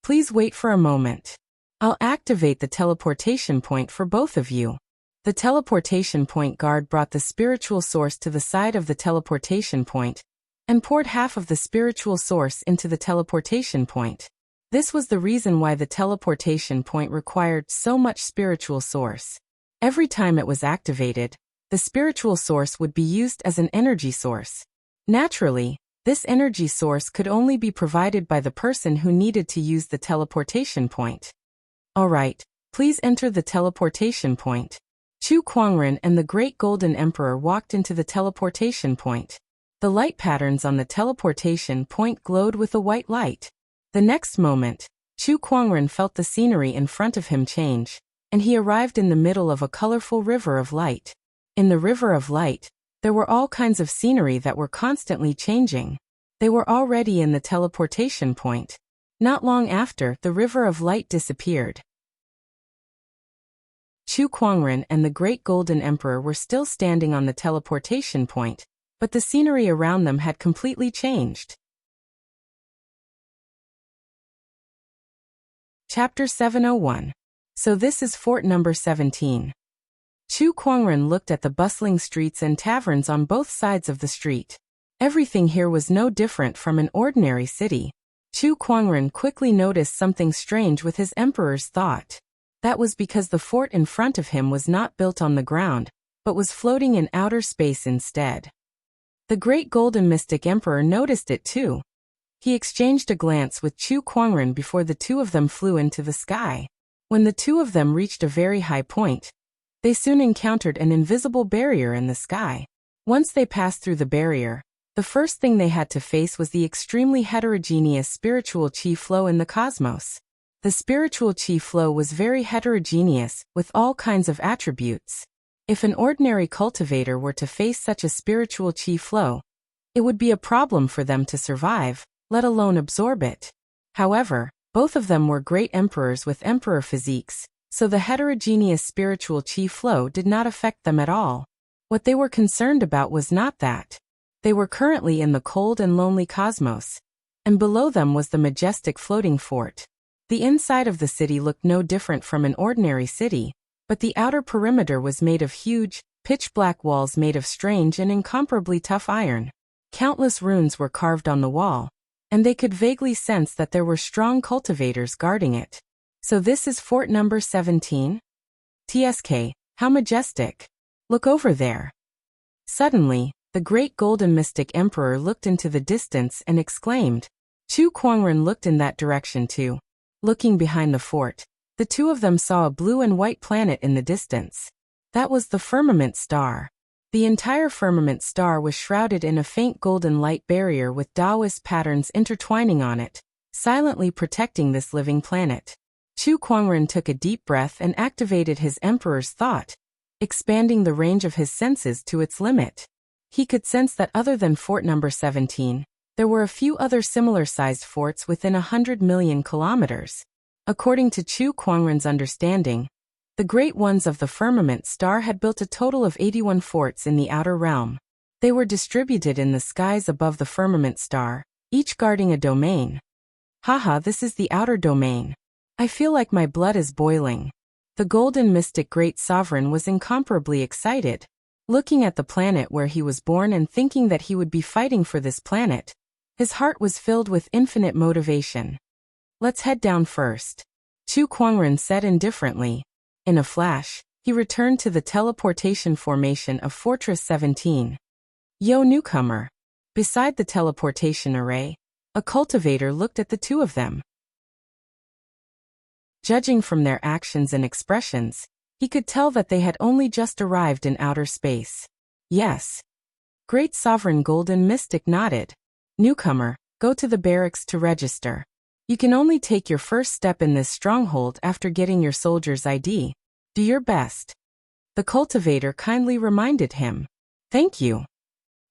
Please wait for a moment. I'll activate the teleportation point for both of you. The teleportation point guard brought the spiritual source to the side of the teleportation point and poured half of the spiritual source into the teleportation point. This was the reason why the teleportation point required so much spiritual source. Every time it was activated, the spiritual source would be used as an energy source. Naturally, this energy source could only be provided by the person who needed to use the teleportation point. Alright, please enter the teleportation point. Chu Kuangren and the Great Golden Emperor walked into the teleportation point. The light patterns on the teleportation point glowed with a white light. The next moment, Chu Kuangren felt the scenery in front of him change, and he arrived in the middle of a colorful river of light. In the river of light, there were all kinds of scenery that were constantly changing. They were already in the teleportation point. Not long after, the river of light disappeared. Chu Kuangren and the Great Golden Emperor were still standing on the teleportation point, but the scenery around them had completely changed. Chapter 701. So this is fort number 17. Chu Kuangren looked at the bustling streets and taverns on both sides of the street. Everything here was no different from an ordinary city. Chu Kuangren quickly noticed something strange with his emperor's thought. That was because the fort in front of him was not built on the ground, but was floating in outer space instead. The Great Golden Mystic Emperor noticed it too. He exchanged a glance with Chu Kuangren before the two of them flew into the sky. When the two of them reached a very high point, they soon encountered an invisible barrier in the sky. Once they passed through the barrier, the first thing they had to face was the extremely heterogeneous spiritual chi flow in the cosmos. The spiritual chi flow was very heterogeneous, with all kinds of attributes. If an ordinary cultivator were to face such a spiritual chi flow, it would be a problem for them to survive, let alone absorb it. However, both of them were great emperors with emperor physiques, so the heterogeneous spiritual chi flow did not affect them at all. What they were concerned about was not that. They were currently in the cold and lonely cosmos, and below them was the majestic floating fort. The inside of the city looked no different from an ordinary city, but the outer perimeter was made of huge, pitch-black walls made of strange and incomparably tough iron. Countless runes were carved on the wall, and they could vaguely sense that there were strong cultivators guarding it. So this is fort number 17? TSK, how majestic. Look over there. Suddenly, the Great Golden Mystic Emperor looked into the distance and exclaimed. Chu Kuangren looked in that direction too. Looking behind the fort, the two of them saw a blue and white planet in the distance. That was the firmament star. The entire firmament star was shrouded in a faint golden light barrier with Taoist patterns intertwining on it, silently protecting this living planet. Chu Kuangren took a deep breath and activated his emperor's thought, expanding the range of his senses to its limit. He could sense that other than fort number 17, there were a few other similar-sized forts within 100 million kilometers. According to Chu Kuangren's understanding, the great ones of the firmament star had built a total of 81 forts in the outer realm. They were distributed in the skies above the firmament star, each guarding a domain. Haha, this is the outer domain. I feel like my blood is boiling. The Golden Mystic Great Sovereign was incomparably excited. Looking at the planet where he was born and thinking that he would be fighting for this planet, his heart was filled with infinite motivation. Let's head down first. Chu Kuangren said indifferently. In a flash, he returned to the teleportation formation of Fortress 17. Yo, newcomer. Beside the teleportation array, a cultivator looked at the two of them. Judging from their actions and expressions, he could tell that they had only just arrived in outer space. Yes. Great Sovereign Golden Mystic nodded. Newcomer, go to the barracks to register. You can only take your first step in this stronghold after getting your soldier's ID. Do your best. The cultivator kindly reminded him. Thank you.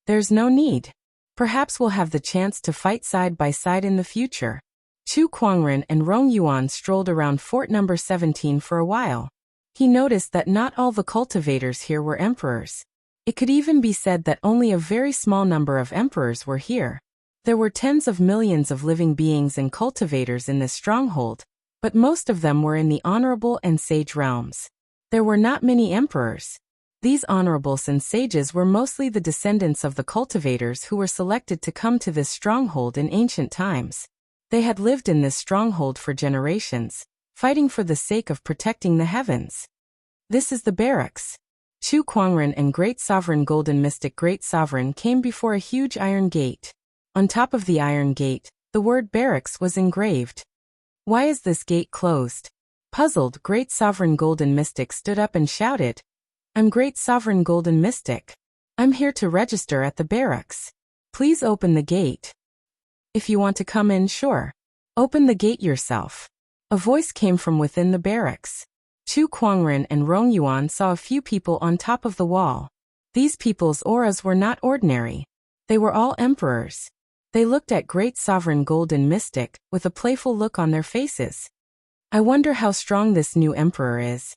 There's no need. Perhaps we'll have the chance to fight side by side in the future. Chu Kuangren and Rong Yuan strolled around Fort Number 17 for a while. He noticed that not all the cultivators here were emperors. It could even be said that only a very small number of emperors were here. There were tens of millions of living beings and cultivators in this stronghold, but most of them were in the honorable and sage realms. There were not many emperors. These honorables and sages were mostly the descendants of the cultivators who were selected to come to this stronghold in ancient times. They had lived in this stronghold for generations, fighting for the sake of protecting the heavens. This is the barracks. Chu Kuangren and Great Sovereign Golden Mystic Great Sovereign came before a huge iron gate. On top of the iron gate, the word barracks was engraved. Why is this gate closed? Puzzled, Great Sovereign Golden Mystic stood up and shouted, I'm Great Sovereign Golden Mystic. I'm here to register at the barracks. Please open the gate. If you want to come in, sure. Open the gate yourself. A voice came from within the barracks. Chu Kuangren and Rong Yuan saw a few people on top of the wall. These people's auras were not ordinary. They were all emperors. They looked at Great Sovereign Golden Mystic with a playful look on their faces. I wonder how strong this new emperor is.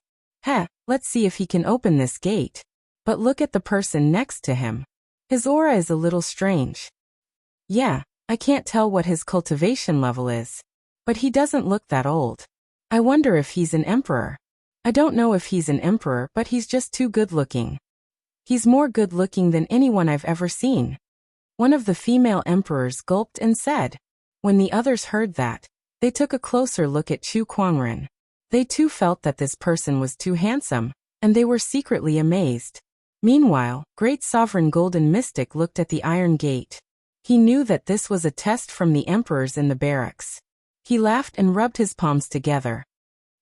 Let's see if he can open this gate. But look at the person next to him. His aura is a little strange. Yeah, I can't tell what his cultivation level is. But he doesn't look that old. I wonder if he's an emperor. I don't know if he's an emperor, but he's just too good-looking. He's more good-looking than anyone I've ever seen. One of the female emperors gulped and said. When the others heard that, they took a closer look at Chu Kuangren. They too felt that this person was too handsome, and they were secretly amazed. Meanwhile, Great Sovereign Golden Mystic looked at the iron gate. He knew that this was a test from the emperors in the barracks. He laughed and rubbed his palms together.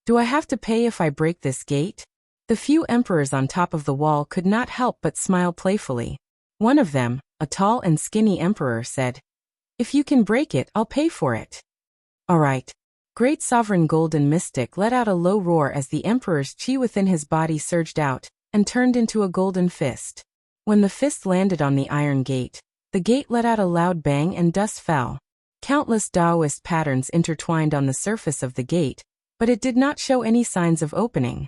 Do I have to pay if I break this gate? The few emperors on top of the wall could not help but smile playfully. One of them, a tall and skinny emperor, said, If you can break it, I'll pay for it. All right. Great Sovereign Golden Mystic let out a low roar as the emperor's chi within his body surged out and turned into a golden fist. When the fist landed on the iron gate, the gate let out a loud bang and dust fell. Countless Taoist patterns intertwined on the surface of the gate, but it did not show any signs of opening.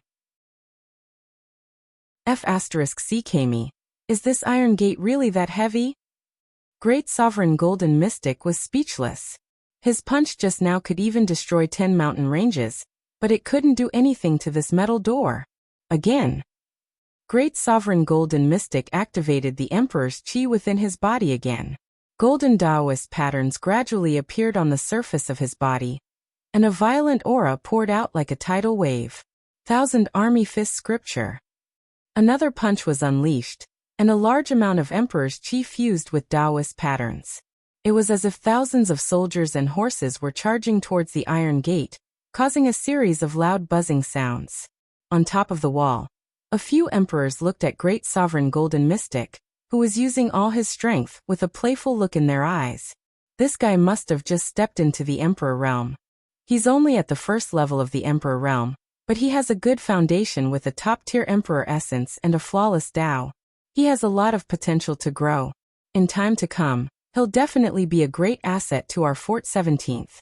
F***CKme. Is this iron gate really that heavy? Great Sovereign Golden Mystic was speechless. His punch just now could even destroy 10 mountain ranges, but it couldn't do anything to this metal door. Again. Great Sovereign Golden Mystic activated the Emperor's chi within his body again. Golden Taoist patterns gradually appeared on the surface of his body, and a violent aura poured out like a tidal wave. Thousand Army Fist Scripture. Another punch was unleashed, and a large amount of Emperor's chi fused with Taoist patterns. It was as if thousands of soldiers and horses were charging towards the iron gate, causing a series of loud buzzing sounds. On top of the wall, a few emperors looked at Great Sovereign Golden Mystic, who was using all his strength with a playful look in their eyes. This guy must have just stepped into the Emperor realm. He's only at the first level of the Emperor realm, but he has a good foundation with a top-tier Emperor essence and a flawless Tao. He has a lot of potential to grow. In time to come, he'll definitely be a great asset to our Fort 17th.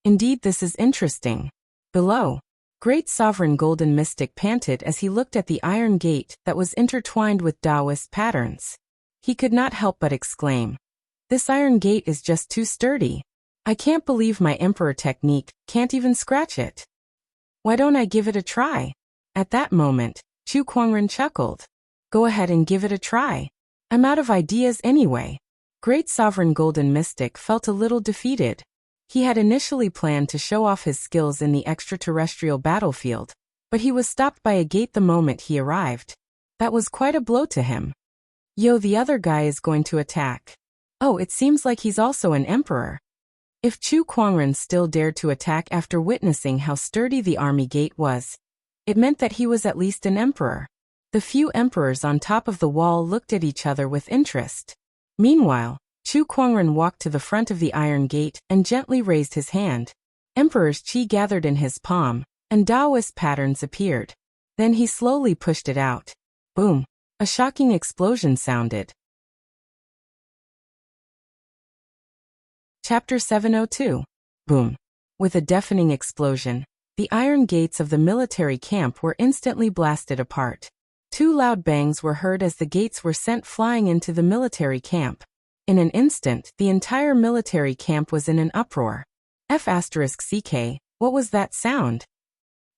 Indeed, this is interesting. Below, Great Sovereign Golden Mystic panted as he looked at the iron gate that was intertwined with Taoist patterns. He could not help but exclaim, "This iron gate is just too sturdy. I can't believe my Emperor technique can't even scratch it. Why don't I give it a try?" At that moment, Chu Kuangren chuckled. "Go ahead and give it a try. I'm out of ideas anyway." Great Sovereign Golden Mystic felt a little defeated. He had initially planned to show off his skills in the extraterrestrial battlefield, but he was stopped by a gate the moment he arrived. That was quite a blow to him. Yo, the other guy is going to attack. Oh, it seems like he's also an emperor. If Chu Kuangren still dared to attack after witnessing how sturdy the army gate was, it meant that he was at least an emperor. The few emperors on top of the wall looked at each other with interest. Meanwhile, Chu Kuangren walked to the front of the iron gate and gently raised his hand. Emperor's qi gathered in his palm, and Taoist patterns appeared. Then he slowly pushed it out. Boom! A shocking explosion sounded. Chapter 702. Boom! With a deafening explosion, the iron gates of the military camp were instantly blasted apart. 2 loud bangs were heard as the gates were sent flying into the military camp. In an instant, the entire military camp was in an uproar. F***CK, what was that sound?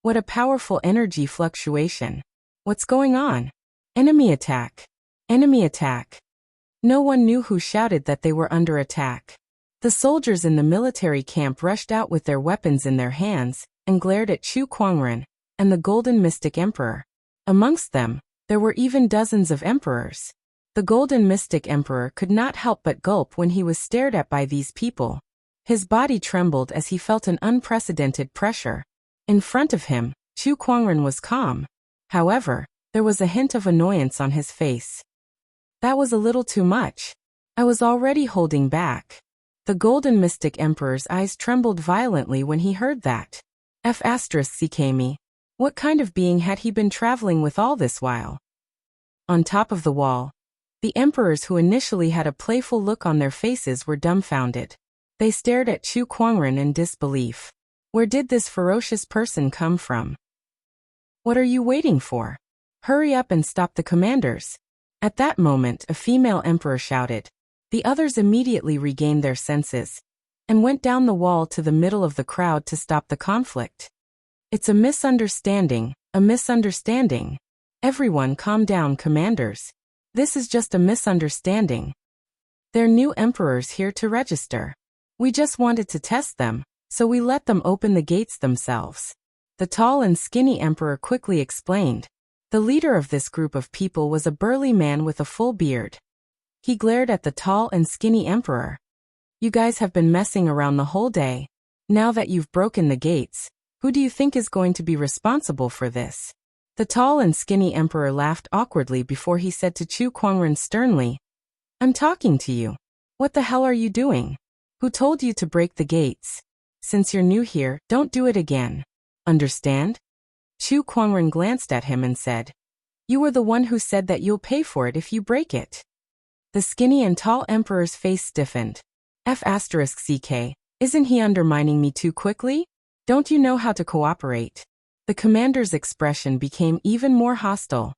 What a powerful energy fluctuation. What's going on? Enemy attack. Enemy attack. No one knew who shouted that they were under attack. The soldiers in the military camp rushed out with their weapons in their hands and glared at Chu Kuangren and the Golden Mystic Emperor. Amongst them, there were even dozens of emperors. The Golden Mystic Emperor could not help but gulp when he was stared at by these people. His body trembled as he felt an unprecedented pressure. In front of him, Chu Kuangren was calm. However, there was a hint of annoyance on his face. That was a little too much. I was already holding back. The Golden Mystic Emperor's eyes trembled violently when he heard that. F***ck me. What kind of being had he been traveling with all this while? On top of the wall, the emperors who initially had a playful look on their faces were dumbfounded. They stared at Chu Kuangren in disbelief. Where did this ferocious person come from? What are you waiting for? Hurry up and stop the commanders. At that moment, a female emperor shouted. The others immediately regained their senses and went down the wall to the middle of the crowd to stop the conflict. It's a misunderstanding, a misunderstanding. Everyone calm down, commanders. This is just a misunderstanding. They're new emperors here to register. We just wanted to test them, so we let them open the gates themselves. The tall and skinny emperor quickly explained. The leader of this group of people was a burly man with a full beard. He glared at the tall and skinny emperor. You guys have been messing around the whole day. Now that you've broken the gates, who do you think is going to be responsible for this? The tall and skinny emperor laughed awkwardly before he said to Chu Kuangren sternly, I'm talking to you. What the hell are you doing? Who told you to break the gates? Since you're new here, don't do it again. Understand? Chu Kuangren glanced at him and said, You were the one who said that you'll pay for it if you break it. The skinny and tall emperor's face stiffened. F***CK, isn't he undermining me too quickly? Don't you know how to cooperate? The commander's expression became even more hostile.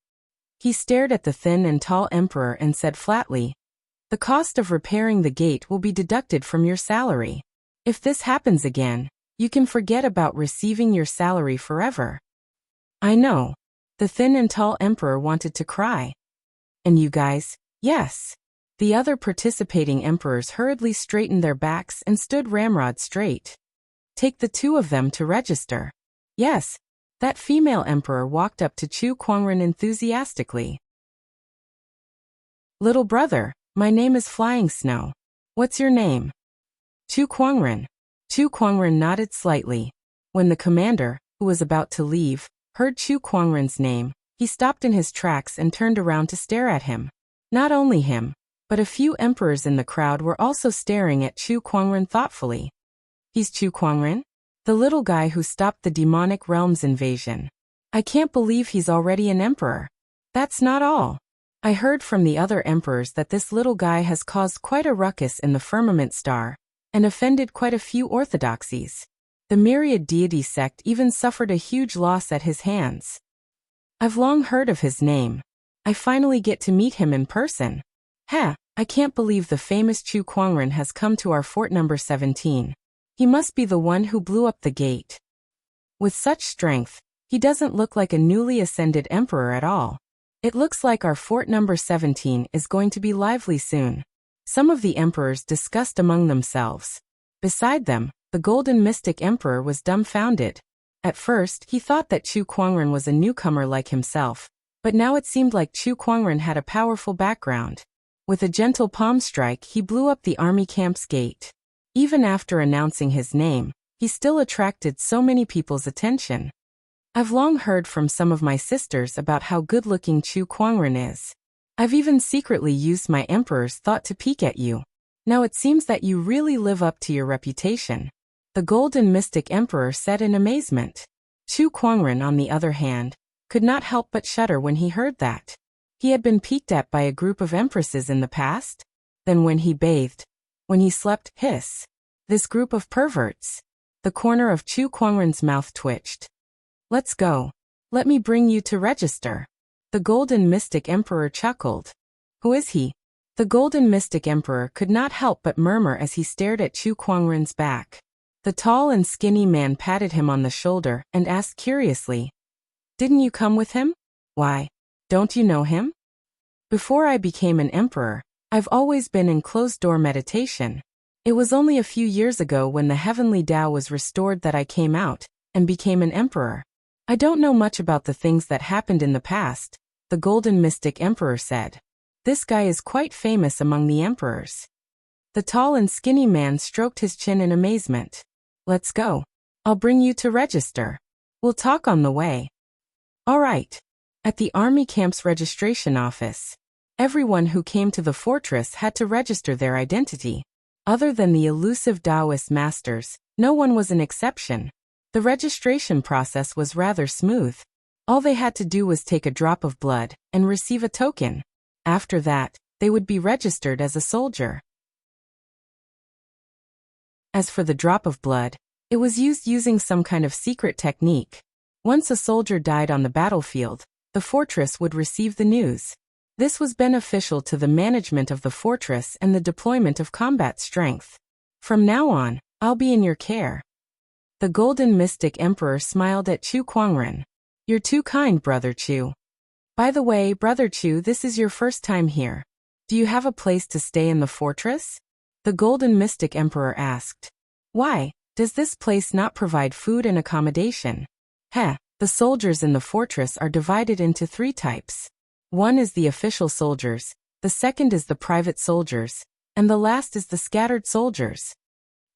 He stared at the thin and tall emperor and said flatly, The cost of repairing the gate will be deducted from your salary. If this happens again, you can forget about receiving your salary forever. I know. The thin and tall emperor wanted to cry. And you guys? Yes. The other participating emperors hurriedly straightened their backs and stood ramrod straight. Take the 2 of them to register. Yes. That female emperor walked up to Chu Kuangren enthusiastically. Little brother, my name is Flying Snow. What's your name? Chu Kuangren. Chu Kuangren nodded slightly. When the commander, who was about to leave, heard Chu Kuangren's name, he stopped in his tracks and turned around to stare at him. Not only him, but a few emperors in the crowd were also staring at Chu Kuangren thoughtfully. He's Chu Kuangren? The little guy who stopped the demonic realm's invasion. I can't believe he's already an emperor. That's not all. I heard from the other emperors that this little guy has caused quite a ruckus in the firmament star and offended quite a few orthodoxies. The myriad deity sect even suffered a huge loss at his hands. I've long heard of his name. I finally get to meet him in person. I can't believe the famous Chu Kuangren has come to our fort number 17. He must be the one who blew up the gate. With such strength, he doesn't look like a newly ascended emperor at all. It looks like our fort number 17 is going to be lively soon. Some of the emperors discussed among themselves. Beside them, the Golden Mystic Emperor was dumbfounded. At first, he thought that Chu Kuangren was a newcomer like himself, but now it seemed like Chu Kuangren had a powerful background. With a gentle palm strike, he blew up the army camp's gate. Even after announcing his name, he still attracted so many people's attention. I've long heard from some of my sisters about how good-looking Chu Kuangren is. I've even secretly used my emperor's thought to peek at you. Now it seems that you really live up to your reputation, the Golden Mystic Emperor said in amazement. Chu Kuangren, on the other hand, could not help but shudder when he heard that. He had been peeked at by a group of empresses in the past. Then when he bathed, when he slept, this group of perverts. The corner of Chu Kuangren's mouth twitched. Let's go. Let me bring you to register. The Golden Mystic Emperor chuckled. Who is he? The Golden Mystic Emperor could not help but murmur as he stared at Chu Kuangren's back. The tall and skinny man patted him on the shoulder and asked curiously, "Didn't you come with him? Why, don't you know him?" "Before I became an emperor, I've always been in closed-door meditation. It was only a few years ago when the heavenly Tao was restored that I came out and became an emperor. I don't know much about the things that happened in the past," the Golden Mystic Emperor said. "This guy is quite famous among the emperors." The tall and skinny man stroked his chin in amazement. "Let's go. I'll bring you to register. We'll talk on the way." All right. At the army camp's registration office, everyone who came to the fortress had to register their identity. Other than the elusive Taoist masters, no one was an exception. The registration process was rather smooth. All they had to do was take a drop of blood and receive a token. After that, they would be registered as a soldier. As for the drop of blood, it was used using some kind of secret technique. Once a soldier died on the battlefield, the fortress would receive the news. This was beneficial to the management of the fortress and the deployment of combat strength. "From now on, I'll be in your care." The Golden Mystic Emperor smiled at Chu Kuangren. "You're too kind, Brother Chu. By the way, Brother Chu, this is your first time here. Do you have a place to stay in the fortress?" The Golden Mystic Emperor asked. "Why, does this place not provide food and accommodation?" The soldiers in the fortress are divided into 3 types. One is the official soldiers, the second is the private soldiers, and the last is the scattered soldiers.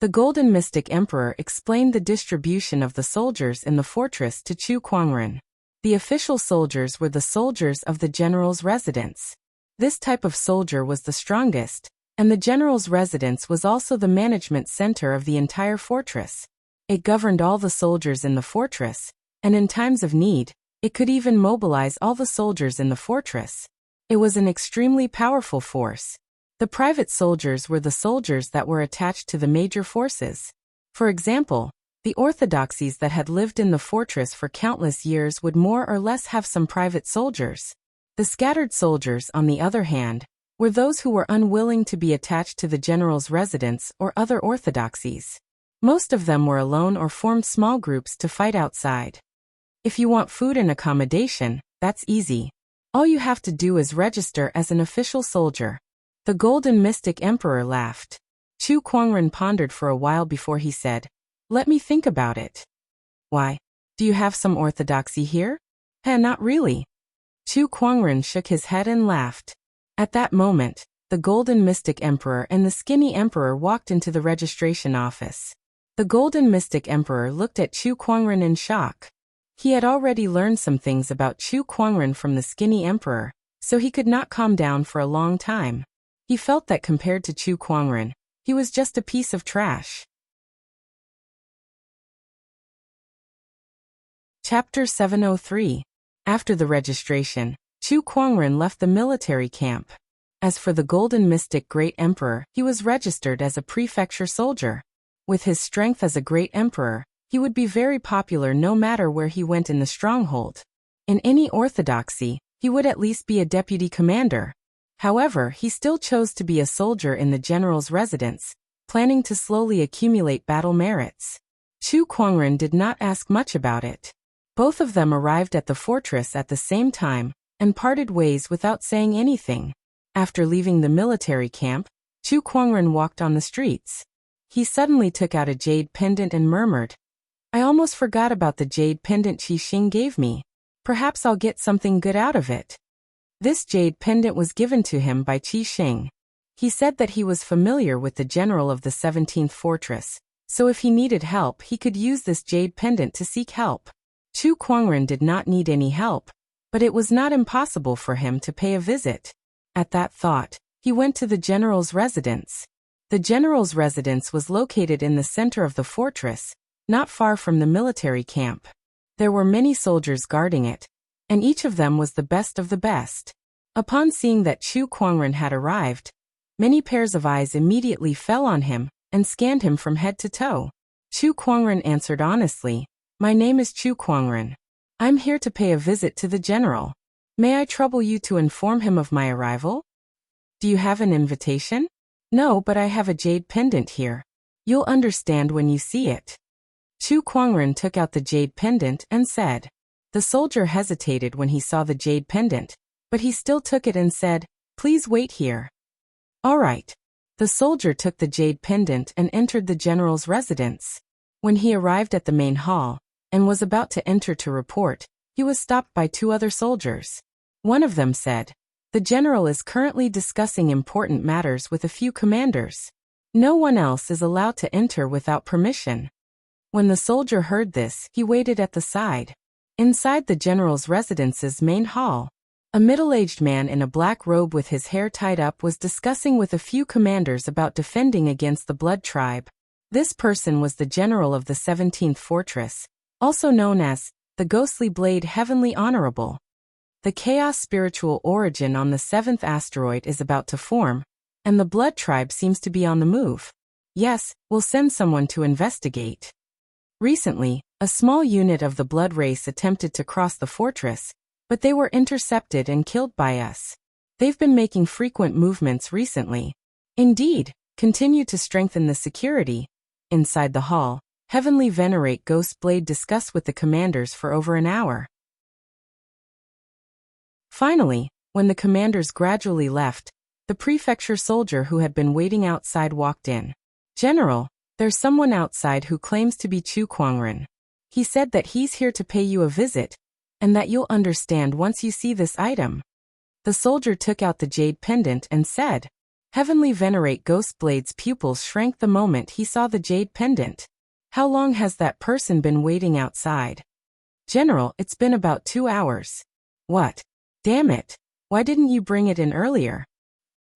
The Golden Mystic Emperor explained the distribution of the soldiers in the fortress to Chu Kuangren. The official soldiers were the soldiers of the general's residence. This type of soldier was the strongest, and the general's residence was also the management center of the entire fortress. It governed all the soldiers in the fortress, and in times of need, it could even mobilize all the soldiers in the fortress. It was an extremely powerful force. The private soldiers were the soldiers that were attached to the major forces. For example, the orthodoxies that had lived in the fortress for countless years would more or less have some private soldiers. The scattered soldiers, on the other hand, were those who were unwilling to be attached to the general's residence or other orthodoxies. Most of them were alone or formed small groups to fight outside. If you want food and accommodation, that's easy. All you have to do is register as an official soldier. The Golden Mystic Emperor laughed. Chu Kuangren pondered for a while before he said, "Let me think about it." "Why? Do you have some orthodoxy here?" Not really." Chu Kuangren shook his head and laughed. At that moment, the Golden Mystic Emperor and the Skinny Emperor walked into the registration office. The Golden Mystic Emperor looked at Chu Kuangren in shock. He had already learned some things about Chu Kuangren from the Skinny Emperor, so he could not calm down for a long time. He felt that compared to Chu Kuangren, he was just a piece of trash. Chapter 703. After the registration, Chu Kuangren left the military camp. As for the Golden Mystic Great Emperor, he was registered as a prefecture soldier. With his strength as a great emperor, he would be very popular no matter where he went in the stronghold. In any orthodoxy, he would at least be a deputy commander. However, he still chose to be a soldier in the general's residence, planning to slowly accumulate battle merits. Chu Kuangren did not ask much about it. Both of them arrived at the fortress at the same time, and parted ways without saying anything. After leaving the military camp, Chu Kuangren walked on the streets. He suddenly took out a jade pendant and murmured, "I almost forgot about the jade pendant Qi Xing gave me. Perhaps I'll get something good out of it." This jade pendant was given to him by Qi Xing. He said that he was familiar with the general of the 17th fortress, so if he needed help he could use this jade pendant to seek help. Chu Kuangren did not need any help, but it was not impossible for him to pay a visit. At that thought, he went to the general's residence. The general's residence was located in the center of the fortress, not far from the military camp. There were many soldiers guarding it, and each of them was the best of the best. Upon seeing that Chu Kuangren had arrived, many pairs of eyes immediately fell on him and scanned him from head to toe. Chu Kuangren answered honestly, "My name is Chu Kuangren. I'm here to pay a visit to the general. May I trouble you to inform him of my arrival? Do you have an invitation?" "No, but I have a jade pendant here. You'll understand when you see it." Chu Kuangren took out the jade pendant and said. The soldier hesitated when he saw the jade pendant, but he still took it and said, "Please wait here." "All right." The soldier took the jade pendant and entered the general's residence. When he arrived at the main hall and was about to enter to report, he was stopped by two other soldiers. One of them said, "The general is currently discussing important matters with a few commanders. No one else is allowed to enter without permission." When the soldier heard this, he waited at the side. Inside the general's residence's main hall, a middle-aged man in a black robe with his hair tied up was discussing with a few commanders about defending against the Blood Tribe. This person was the general of the 17th Fortress, also known as the Ghostly Blade Heavenly Honorable. The Chaos spiritual origin on the 7th asteroid is about to form, and the Blood Tribe seems to be on the move. Yes, we'll send someone to investigate. Recently, a small unit of the Blood Race attempted to cross the fortress, but they were intercepted and killed by us. They've been making frequent movements recently. Indeed, continue to strengthen the security. Inside the hall, Heavenly Venerate Ghostblade discussed with the commanders for over an hour. Finally, when the commanders gradually left, the prefecture soldier who had been waiting outside walked in. "General, there's someone outside who claims to be Chu Kuangren. He said that he's here to pay you a visit, and that you'll understand once you see this item." The soldier took out the jade pendant and said. Heavenly Venerate Ghostblade's pupils shrank the moment he saw the jade pendant. "How long has that person been waiting outside?" "General, it's been about 2 hours." "What? Damn it. Why didn't you bring it in earlier?"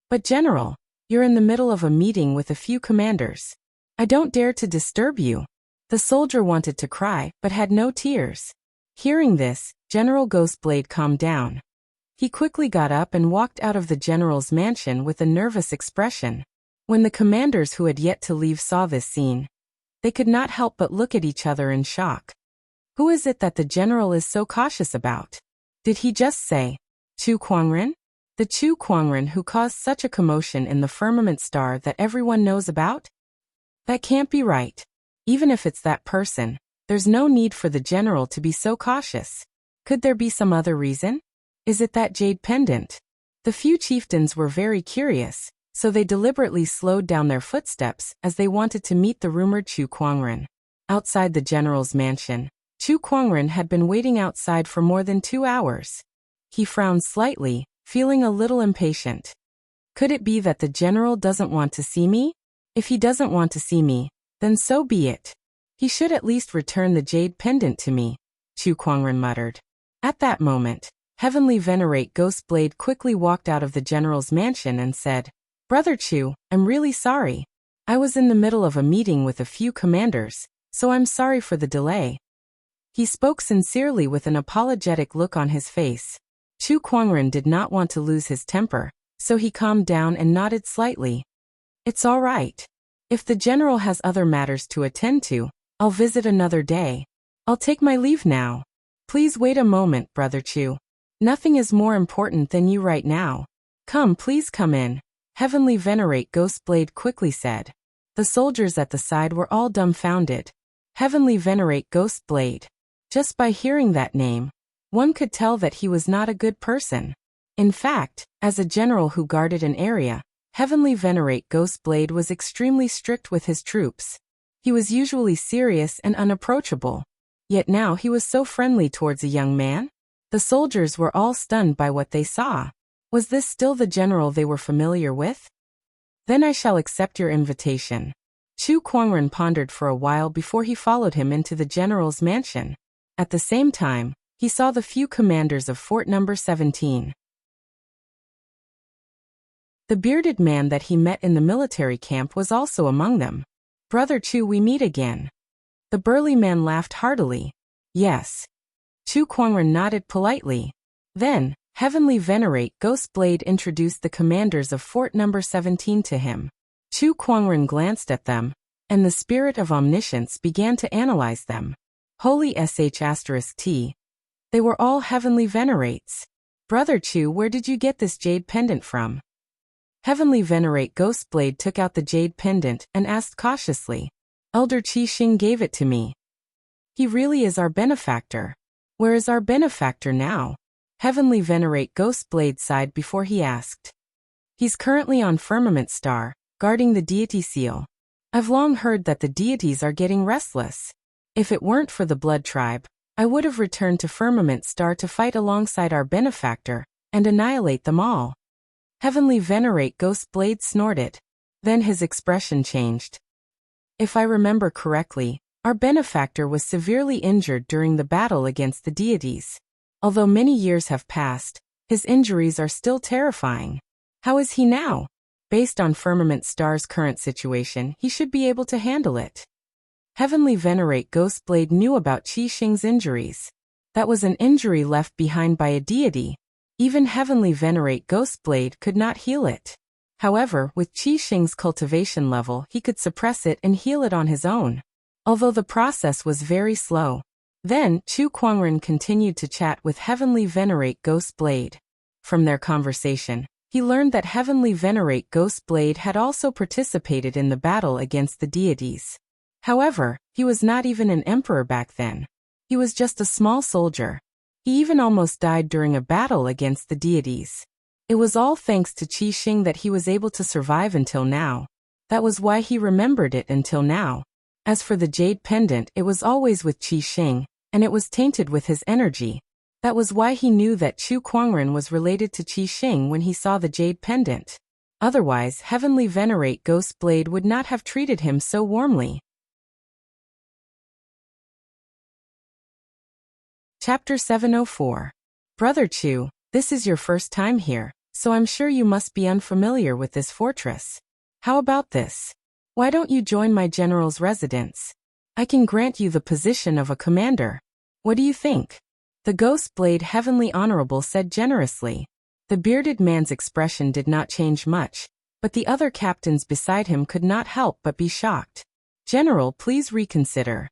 "But General, you're in the middle of a meeting with a few commanders. I don't dare to disturb you." The soldier wanted to cry, but had no tears. Hearing this, General Ghostblade calmed down. He quickly got up and walked out of the general's mansion with a nervous expression. When the commanders who had yet to leave saw this scene, they could not help but look at each other in shock. Who is it that the general is so cautious about? Did he just say, Chu Kuangren? The Chu Kuangren who caused such a commotion in the firmament star that everyone knows about? That can't be right. Even if it's that person, there's no need for the general to be so cautious. Could there be some other reason? Is it that jade pendant? The few chieftains were very curious, so they deliberately slowed down their footsteps as they wanted to meet the rumored Chu Kuangren. Outside the general's mansion, Chu Kuangren had been waiting outside for more than 2 hours. He frowned slightly, feeling a little impatient. Could it be that the general doesn't want to see me? If he doesn't want to see me, then so be it. He should at least return the jade pendant to me, Chu Kuangren muttered. At that moment, Heavenly Venerate Ghostblade quickly walked out of the general's mansion and said, "Brother Chu, I'm really sorry. I was in the middle of a meeting with a few commanders, so I'm sorry for the delay." He spoke sincerely with an apologetic look on his face. Chu Kuangren did not want to lose his temper, so he calmed down and nodded slightly. "It's all right. If the general has other matters to attend to, I'll visit another day. I'll take my leave now. Please wait a moment, Brother Chu. Nothing is more important than you right now. Please come in," Heavenly Venerate Ghostblade quickly said. The soldiers at the side were all dumbfounded. Heavenly Venerate Ghostblade. Just by hearing that name, one could tell that he was not a good person. In fact, as a general who guarded an area, Heavenly Venerate Ghostblade was extremely strict with his troops. He was usually serious and unapproachable. Yet now he was so friendly towards a young man? The soldiers were all stunned by what they saw. Was this still the general they were familiar with? "Then I shall accept your invitation." Chu Kuangren pondered for a while before he followed him into the general's mansion. At the same time, he saw the few commanders of Fort Number 17. The bearded man that he met in the military camp was also among them. Brother Chu, we meet again. The burly man laughed heartily. Yes. Chu Kuangren nodded politely. Then, Heavenly Venerate Ghostblade introduced the commanders of Fort Number 17 to him. Chu Kuangren glanced at them, and the spirit of omniscience began to analyze them. Holy sh*t. They were all Heavenly Venerates. Brother Chu, where did you get this jade pendant from? Heavenly Venerate Ghostblade took out the jade pendant and asked cautiously. Elder Qi Xing gave it to me. He really is our benefactor. Where is our benefactor now? Heavenly Venerate Ghostblade sighed before he asked. He's currently on Firmament Star, guarding the deity seal. I've long heard that the deities are getting restless. If it weren't for the Blood Tribe, I would have returned to Firmament Star to fight alongside our benefactor and annihilate them all. Heavenly Venerate Ghostblade snorted. Then his expression changed. If I remember correctly, our benefactor was severely injured during the battle against the deities. Although many years have passed, his injuries are still terrifying. How is he now? Based on Firmament Star's current situation, he should be able to handle it. Heavenly Venerate Ghostblade knew about Qi Xing's injuries. That was an injury left behind by a deity. Even Heavenly Venerate Ghostblade could not heal it. However, with Qi Xing's cultivation level, he could suppress it and heal it on his own. Although the process was very slow. Then, Chu Kuangren continued to chat with Heavenly Venerate Ghostblade. From their conversation, he learned that Heavenly Venerate Ghostblade had also participated in the battle against the deities. However, he was not even an emperor back then. He was just a small soldier. He even almost died during a battle against the deities. It was all thanks to Qi Xing that he was able to survive until now. That was why he remembered it until now. As for the jade pendant, it was always with Qi Xing, and it was tainted with his energy. That was why he knew that Chu Kuangren was related to Qi Xing when he saw the jade pendant. Otherwise, Heavenly Venerate Ghostblade would not have treated him so warmly. Chapter 704. Brother Chu, this is your first time here, so I'm sure you must be unfamiliar with this fortress. How about this? Why don't you join my general's residence? I can grant you the position of a commander. What do you think? The Ghostblade Heavenly Honorable said generously. The bearded man's expression did not change much, but the other captains beside him could not help but be shocked. General, please reconsider.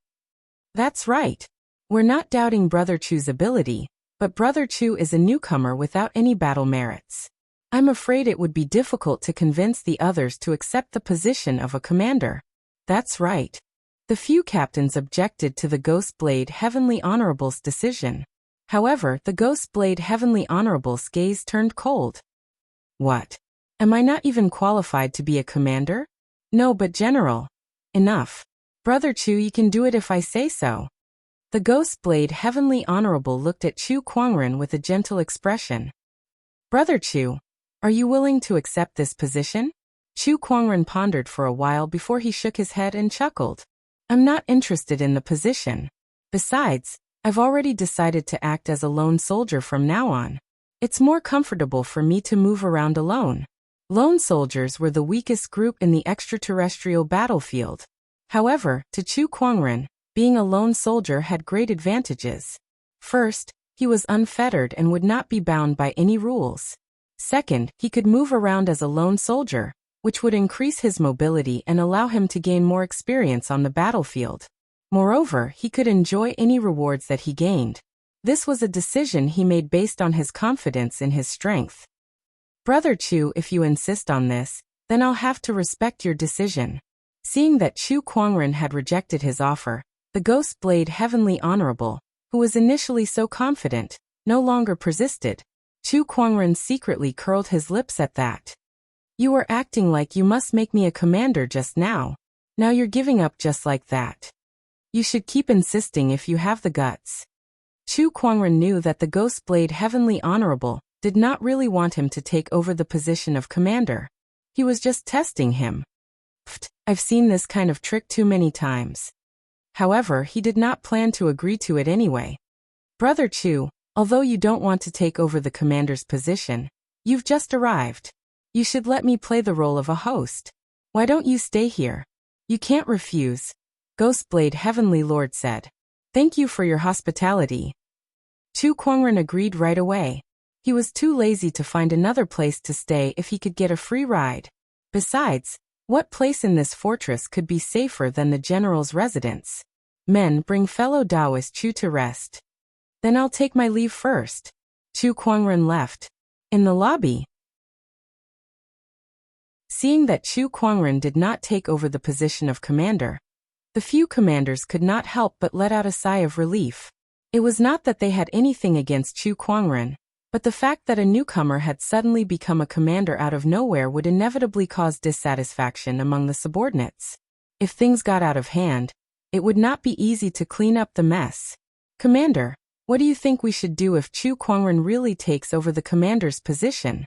That's right. We're not doubting Brother Chu's ability, but Brother Chu is a newcomer without any battle merits. I'm afraid it would be difficult to convince the others to accept the position of a commander. That's right. The few captains objected to the Ghostblade Heavenly Honorable's decision. However, the Ghostblade Heavenly Honorable's gaze turned cold. What? Am I not even qualified to be a commander? No, but General. Enough. Brother Chu, you can do it if I say so. The Ghostblade Heavenly Honorable looked at Chu Kuangren with a gentle expression. Brother Chu, are you willing to accept this position? Chu Kuangren pondered for a while before he shook his head and chuckled. I'm not interested in the position. Besides, I've already decided to act as a lone soldier from now on. It's more comfortable for me to move around alone. Lone soldiers were the weakest group in the extraterrestrial battlefield. However, to Chu Kuangren, being a lone soldier had great advantages. First, he was unfettered and would not be bound by any rules. Second, he could move around as a lone soldier, which would increase his mobility and allow him to gain more experience on the battlefield. Moreover, he could enjoy any rewards that he gained. This was a decision he made based on his confidence in his strength. Brother Chu, if you insist on this, then I'll have to respect your decision. Seeing that Chu Kuangren had rejected his offer, the Ghostblade Heavenly Honorable, who was initially so confident, no longer persisted. Chu Kuangren secretly curled his lips at that. You were acting like you must make me a commander just now. Now you're giving up just like that. You should keep insisting if you have the guts. Chu Kuangren knew that the Ghostblade Heavenly Honorable did not really want him to take over the position of commander. He was just testing him. Pfft, I've seen this kind of trick too many times. However, he did not plan to agree to it anyway. Brother Chu, although you don't want to take over the commander's position, you've just arrived. You should let me play the role of a host. Why don't you stay here? You can't refuse, Ghostblade Heavenly Lord said. Thank you for your hospitality. Chu Kwangren agreed right away. He was too lazy to find another place to stay if he could get a free ride. Besides, what place in this fortress could be safer than the general's residence? Men, bring fellow Taoist Chu to rest. Then I'll take my leave first. Chu Kwangren left. In the lobby, seeing that Chu Kwangren did not take over the position of commander, the few commanders could not help but let out a sigh of relief. It was not that they had anything against Chu Kwangren, but the fact that a newcomer had suddenly become a commander out of nowhere would inevitably cause dissatisfaction among the subordinates. If things got out of hand, it would not be easy to clean up the mess. Commander, what do you think we should do if Chu Kwangren really takes over the commander's position?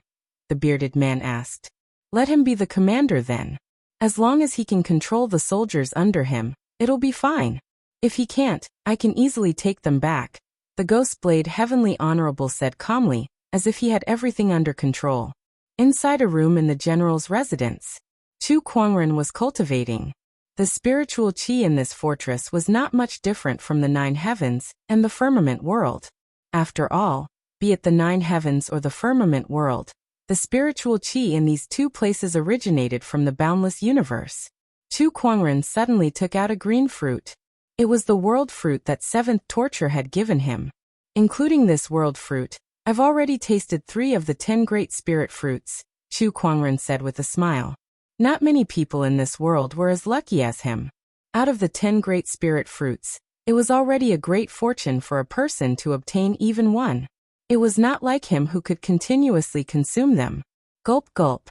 The bearded man asked. Let him be the commander then. As long as he can control the soldiers under him, it'll be fine. If he can't, I can easily take them back, the Ghostblade Heavenly Honorable said calmly, as if he had everything under control. Inside a room in the general's residence, Chu Kwangren was cultivating. The spiritual chi in this fortress was not much different from the 9 heavens and the firmament world. After all, be it the 9 heavens or the firmament world, the spiritual chi in these two places originated from the boundless universe. Chu Kwangren suddenly took out a green fruit. It was the world fruit that 7th Torture had given him. Including this world fruit, I've already tasted 3 of the 10 great spirit fruits, Chu Kwangren said with a smile. Not many people in this world were as lucky as him. Out of the 10 great spirit fruits, it was already a great fortune for a person to obtain even one. It was not like him who could continuously consume them. Gulp gulp.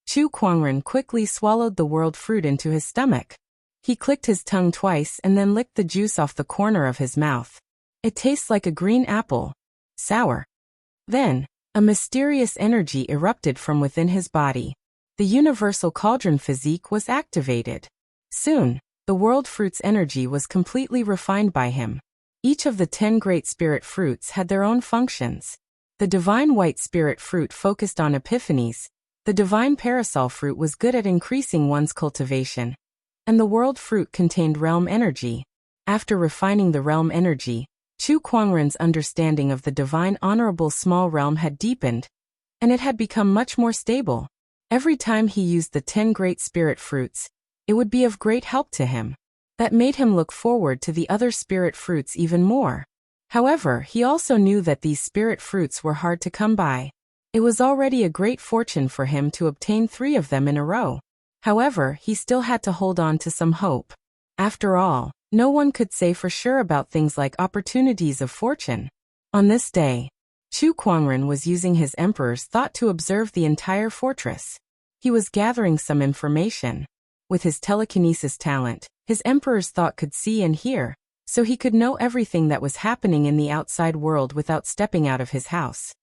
Chu Kwangren quickly swallowed the world fruit into his stomach. He clicked his tongue twice and then licked the juice off the corner of his mouth. It tastes like a green apple. Sour. Then, a mysterious energy erupted from within his body. The universal cauldron physique was activated. Soon, the world fruit's energy was completely refined by him. Each of the 10 great spirit fruits had their own functions. The divine white spirit fruit focused on epiphanies. The divine parasol fruit was good at increasing one's cultivation. And the world fruit contained realm energy. After refining the realm energy, Chu Kwangren's understanding of the divine honorable small realm had deepened, and it had become much more stable. Every time he used the 10 great spirit fruits, it would be of great help to him. That made him look forward to the other spirit fruits even more. However, he also knew that these spirit fruits were hard to come by. It was already a great fortune for him to obtain 3 of them in a row. However, he still had to hold on to some hope. After all, no one could say for sure about things like opportunities of fortune. On this day, Chu Kwangren was using his emperor's thought to observe the entire fortress. He was gathering some information. With his telekinesis talent, his emperor's thought could see and hear, so he could know everything that was happening in the outside world without stepping out of his house.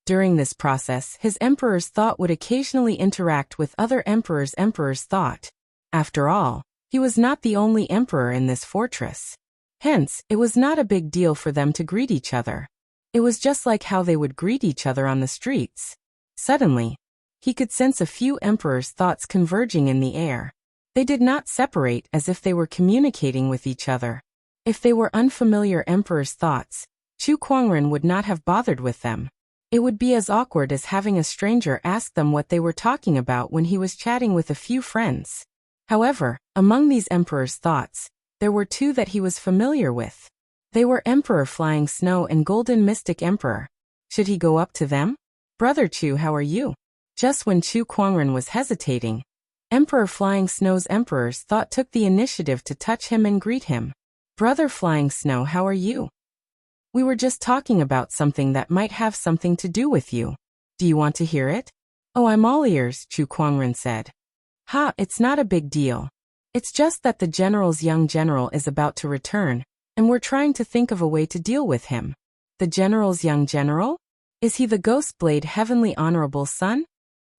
During this process, his emperor's thought would occasionally interact with other emperor's thought. After all, he was not the only emperor in this fortress. Hence, it was not a big deal for them to greet each other. It was just like how they would greet each other on the streets. Suddenly, he could sense a few emperor's thoughts converging in the air. They did not separate as if they were communicating with each other. If they were unfamiliar emperor's thoughts, Chu Kwangren would not have bothered with them. It would be as awkward as having a stranger ask them what they were talking about when he was chatting with a few friends. However, among these emperor's thoughts, there were 2 that he was familiar with. They were Emperor Flying Snow and Golden Mystic Emperor. Should he go up to them? Brother Chu, how are you? Just when Chu Kwangren was hesitating, Emperor Flying Snow's emperor's thought took the initiative to touch him and greet him. Brother Flying Snow, how are you? We were just talking about something that might have something to do with you. Do you want to hear it? Oh, I'm all ears, Chu Kwangren said. Ha, it's not a big deal. It's just that the general's young general is about to return, and we're trying to think of a way to deal with him. The general's young general? Is he the Ghostblade Heavenly Honorable son?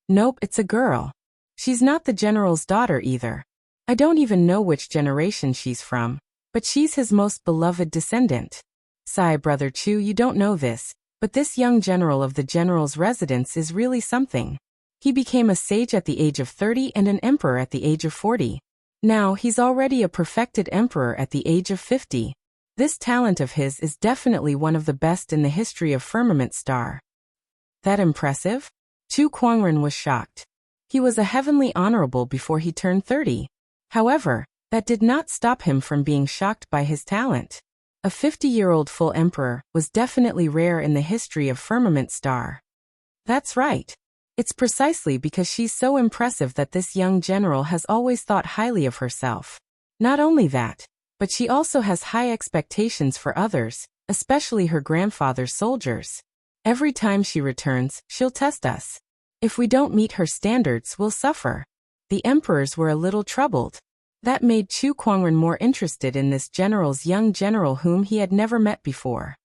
Nope, it's a girl. She's not the general's daughter either. I don't even know which generation she's from, but she's his most beloved descendant. Sigh, Brother Chu, you don't know this. But this young general of the general's residence is really something. He became a sage at the age of 30 and an emperor at the age of 40. Now he's already a perfected emperor at the age of 50. This talent of his is definitely one of the best in the history of Firmament Star. That impressive? Chu Kuangren was shocked. He was a heavenly honorable before he turned 30. However, that did not stop him from being shocked by his talent. A 50-year-old full emperor was definitely rare in the history of Firmament Star. That's right. It's precisely because she's so impressive that this young general has always thought highly of herself. Not only that, but she also has high expectations for others, especially her grandfather's soldiers. Every time she returns, she'll test us. If we don't meet her standards, we'll suffer. The emperors were a little troubled. That made Chu Kuangren more interested in this general's young general whom he had never met before.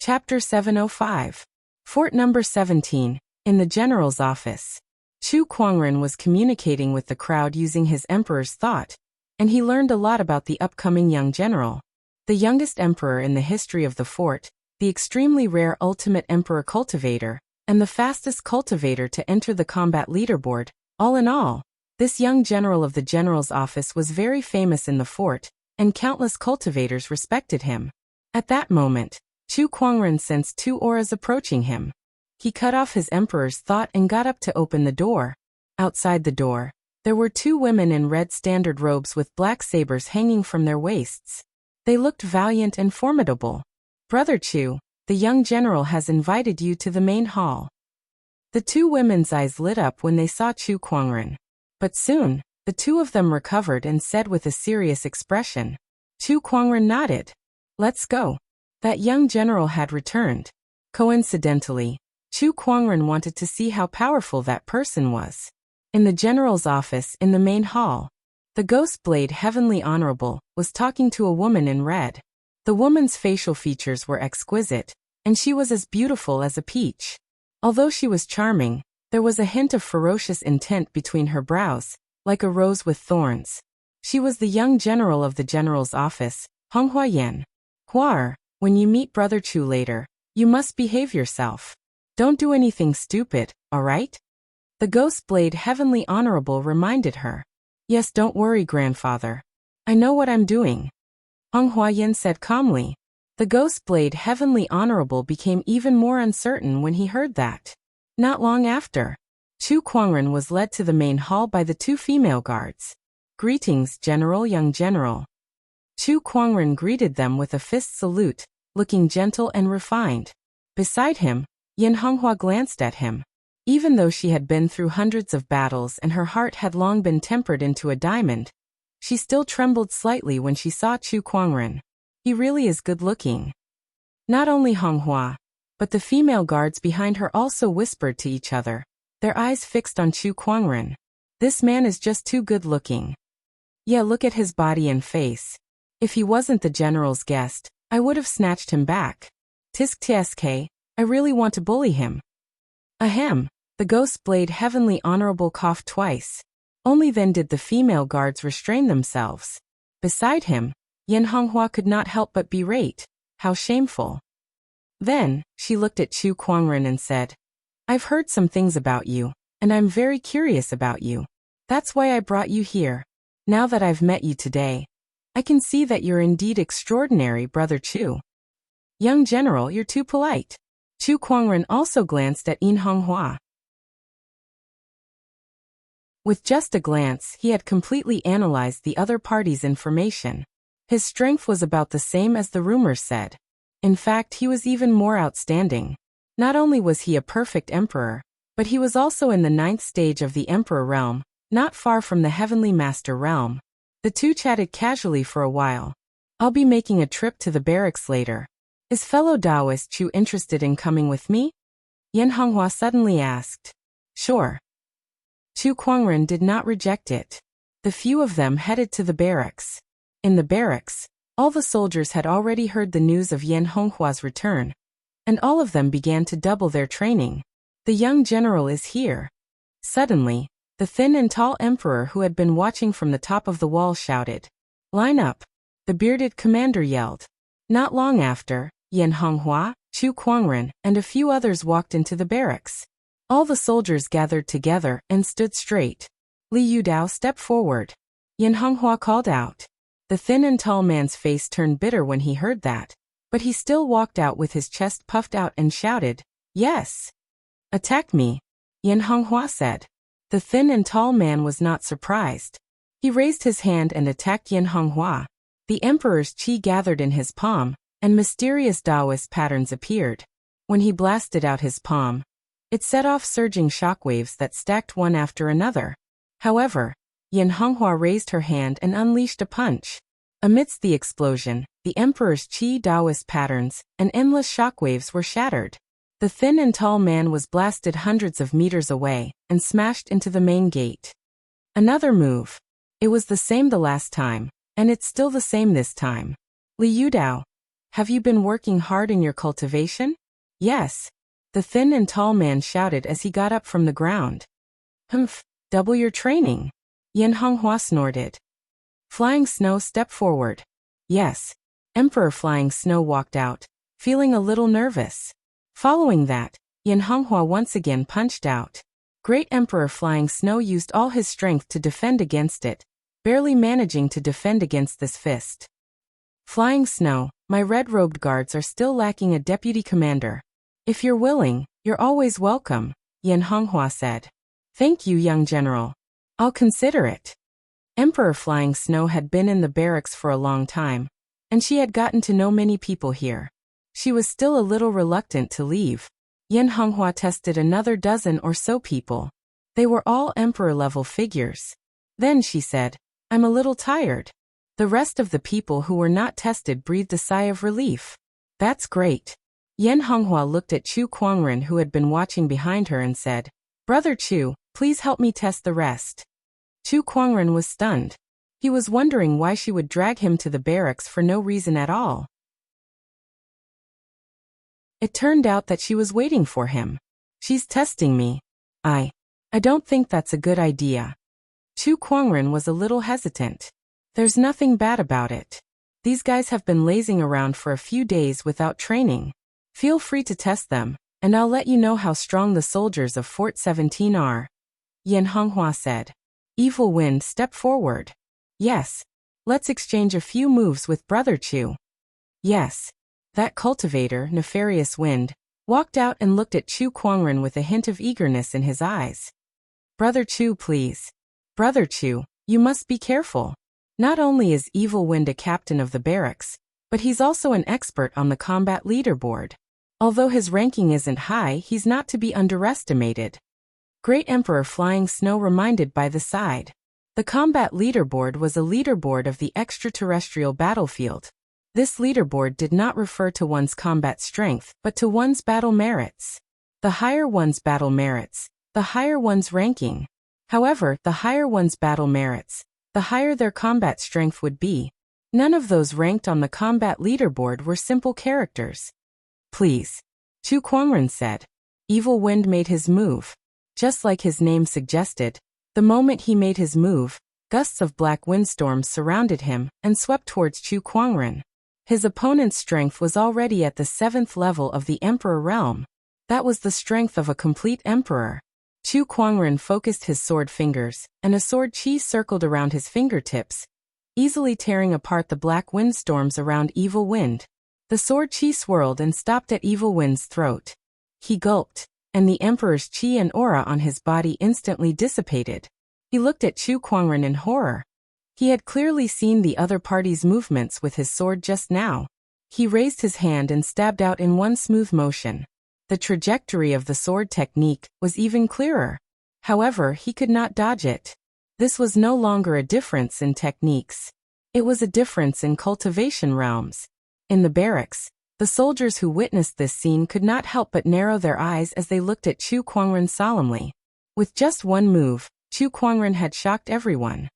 Chapter 705. Fort number 17. In the general's office. Chu Kuangren was communicating with the crowd using his emperor's thought, and he learned a lot about the upcoming young general. The youngest emperor in the history of the fort, the extremely rare ultimate emperor cultivator, and the fastest cultivator to enter the combat leaderboard. All in all, this young general of the general's office was very famous in the fort, and countless cultivators respected him. At that moment, Chu Kuangren sensed two auras approaching him. He cut off his emperor's thought and got up to open the door. Outside the door, there were two women in red standard robes with black sabers hanging from their waists. They looked valiant and formidable. "Brother Chu, the young general has invited you to the main hall." The two women's eyes lit up when they saw Chu Kuangren. But soon, the two of them recovered and said with a serious expression. Chu Kuangren nodded. "Let's go." That young general had returned. Coincidentally, Chu Kuangren wanted to see how powerful that person was. In the general's office in the main hall, the Ghost Blade Heavenly Honorable was talking to a woman in red. The woman's facial features were exquisite, and she was as beautiful as a peach. Although she was charming, there was a hint of ferocious intent between her brows, like a rose with thorns. She was the young general of the general's office, Honghua Yan. "Huar, when you meet Brother Chu later, you must behave yourself. Don't do anything stupid, alright?" The Ghost Blade Heavenly Honorable reminded her. "Yes, don't worry, grandfather. I know what I'm doing," Honghua Yan said calmly. The Ghost Blade Heavenly Honorable became even more uncertain when he heard that. Not long after, Chu Kuangren was led to the main hall by the two female guards. "Greetings, General, young general." Chu Kuangren greeted them with a fist salute, looking gentle and refined. Beside him, Yin Honghua glanced at him. Even though she had been through hundreds of battles and her heart had long been tempered into a diamond, she still trembled slightly when she saw Chu Kuangren. He really is good-looking. Not only Honghua, but the female guards behind her also whispered to each other, their eyes fixed on Chu Kuangren. "This man is just too good-looking. Yeah, look at his body and face. If he wasn't the general's guest, I would have snatched him back. Tisk tsk, I really want to bully him." Ahem, the Ghost Blade Heavenly Honorable coughed twice. Only then did the female guards restrain themselves. Beside him, Yin Honghua could not help but berate. How shameful. Then, she looked at Chu Kuangren and said, "I've heard some things about you, and I'm very curious about you. That's why I brought you here. Now that I've met you today, I can see that you're indeed extraordinary, Brother Chu." "Young general, you're too polite." Chu Kuangren also glanced at Yin Honghua. With just a glance, he had completely analyzed the other party's information. His strength was about the same as the rumors said. In fact, he was even more outstanding. Not only was he a perfect emperor, but he was also in the 9th stage of the emperor realm, not far from the heavenly master realm. The two chatted casually for a while. "I'll be making a trip to the barracks later. Is fellow Taoist Chu interested in coming with me?" Yin Honghua suddenly asked. "Sure." Chu Kuangren did not reject it. The few of them headed to the barracks. In the barracks, all the soldiers had already heard the news of Yin Honghua's return, and all of them began to double their training. "The young general is here." Suddenly, the thin and tall emperor who had been watching from the top of the wall shouted, "Line up." the bearded commander yelled. Not long after, Yan Honghua, Chu Kuangren, and a few others walked into the barracks. All the soldiers gathered together and stood straight. Li Yudao stepped forward. Yan Honghua called out. The thin and tall man's face turned bitter when he heard that, but he still walked out with his chest puffed out and shouted, "Yes! Attack me," Yan Honghua said. The thin and tall man was not surprised. He raised his hand and attacked Yan Honghua. The emperor's qi gathered in his palm, and mysterious Taoist patterns appeared. When he blasted out his palm, it set off surging shockwaves that stacked one after another. However, Yan Honghua raised her hand and unleashed a punch. Amidst the explosion, the emperor's qi Taoist patterns and endless shockwaves were shattered. The thin and tall man was blasted hundreds of meters away and smashed into the main gate. Another move. It was the same the last time, and it's still the same this time. Li Yudao, have you been working hard in your cultivation? Yes. The thin and tall man shouted as he got up from the ground. Humph, double your training. Yan Honghua snorted. Flying Snow stepped forward. Yes. Emperor Flying Snow walked out, feeling a little nervous. Following that, Yan Honghua once again punched out. Great Emperor Flying Snow used all his strength to defend against it, barely managing to defend against this fist. Flying Snow, my red-robed guards are still lacking a deputy commander. If you're willing, you're always welcome, Yan Honghua said. Thank you, young general. I'll consider it. Emperor Flying Snow had been in the barracks for a long time, and she had gotten to know many people here. She was still a little reluctant to leave. Yan Honghua tested another dozen or so people. They were all emperor-level figures. Then she said, I'm a little tired. The rest of the people who were not tested breathed a sigh of relief. That's great. Yan Honghua looked at Chu Kuangren, who had been watching behind her, and said, Brother Chu, please help me test the rest. Chu Kuangren was stunned. He was wondering why she would drag him to the barracks for no reason at all. It turned out that she was waiting for him. She's testing me. I don't think that's a good idea. Chu Kuangren was a little hesitant. There's nothing bad about it. These guys have been lazing around for a few days without training. Feel free to test them, and I'll let you know how strong the soldiers of Fort 17 are, Yan Honghua said. Evil Wind stepped forward. Yes. Let's exchange a few moves with Brother Chu. Yes. That cultivator, Nefarious Wind, walked out and looked at Chu Kuangren with a hint of eagerness in his eyes. Brother Chu, please. Brother Chu, you must be careful. Not only is Evil Wind a captain of the barracks, but he's also an expert on the combat leaderboard. Although his ranking isn't high, he's not to be underestimated. Great Emperor Flying Snow reminded by the side. The combat leaderboard was a leaderboard of the extraterrestrial battlefield. This leaderboard did not refer to one's combat strength, but to one's battle merits. The higher one's battle merits, the higher one's ranking. However, the higher one's battle merits, the higher their combat strength would be. None of those ranked on the combat leaderboard were simple characters. Please. Chu Kuangren said. Evil Wind made his move. Just like his name suggested, the moment he made his move, gusts of black windstorms surrounded him and swept towards Chu Kuangren. His opponent's strength was already at the 7th level of the Emperor realm. That was the strength of a complete emperor. Chu Kuangren focused his sword fingers, and a sword chi circled around his fingertips, easily tearing apart the black windstorms around Evil Wind. The sword chi swirled and stopped at Evil Wind's throat. He gulped, and the Emperor's chi and aura on his body instantly dissipated. He looked at Chu Kuangren in horror. He had clearly seen the other party's movements with his sword just now. He raised his hand and stabbed out in one smooth motion. The trajectory of the sword technique was even clearer. However, he could not dodge it. This was no longer a difference in techniques. It was a difference in cultivation realms. In the barracks, the soldiers who witnessed this scene could not help but narrow their eyes as they looked at Chu Kuangren solemnly. With just one move, Chu Kuangren had shocked everyone.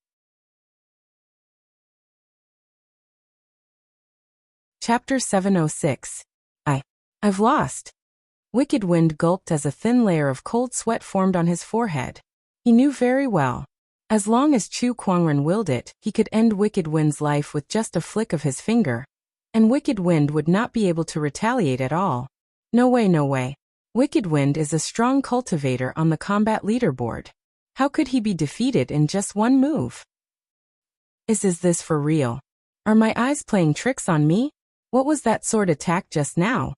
Chapter 706. I've lost. Wicked Wind gulped as a thin layer of cold sweat formed on his forehead. He knew very well. As long as Chu Kuangren willed it, he could end Wicked Wind's life with just a flick of his finger, and Wicked Wind would not be able to retaliate at all. No way, no way. Wicked Wind is a strong cultivator on the combat leaderboard. How could he be defeated in just one move? Is this for real? Are my eyes playing tricks on me? What was that sword attack just now?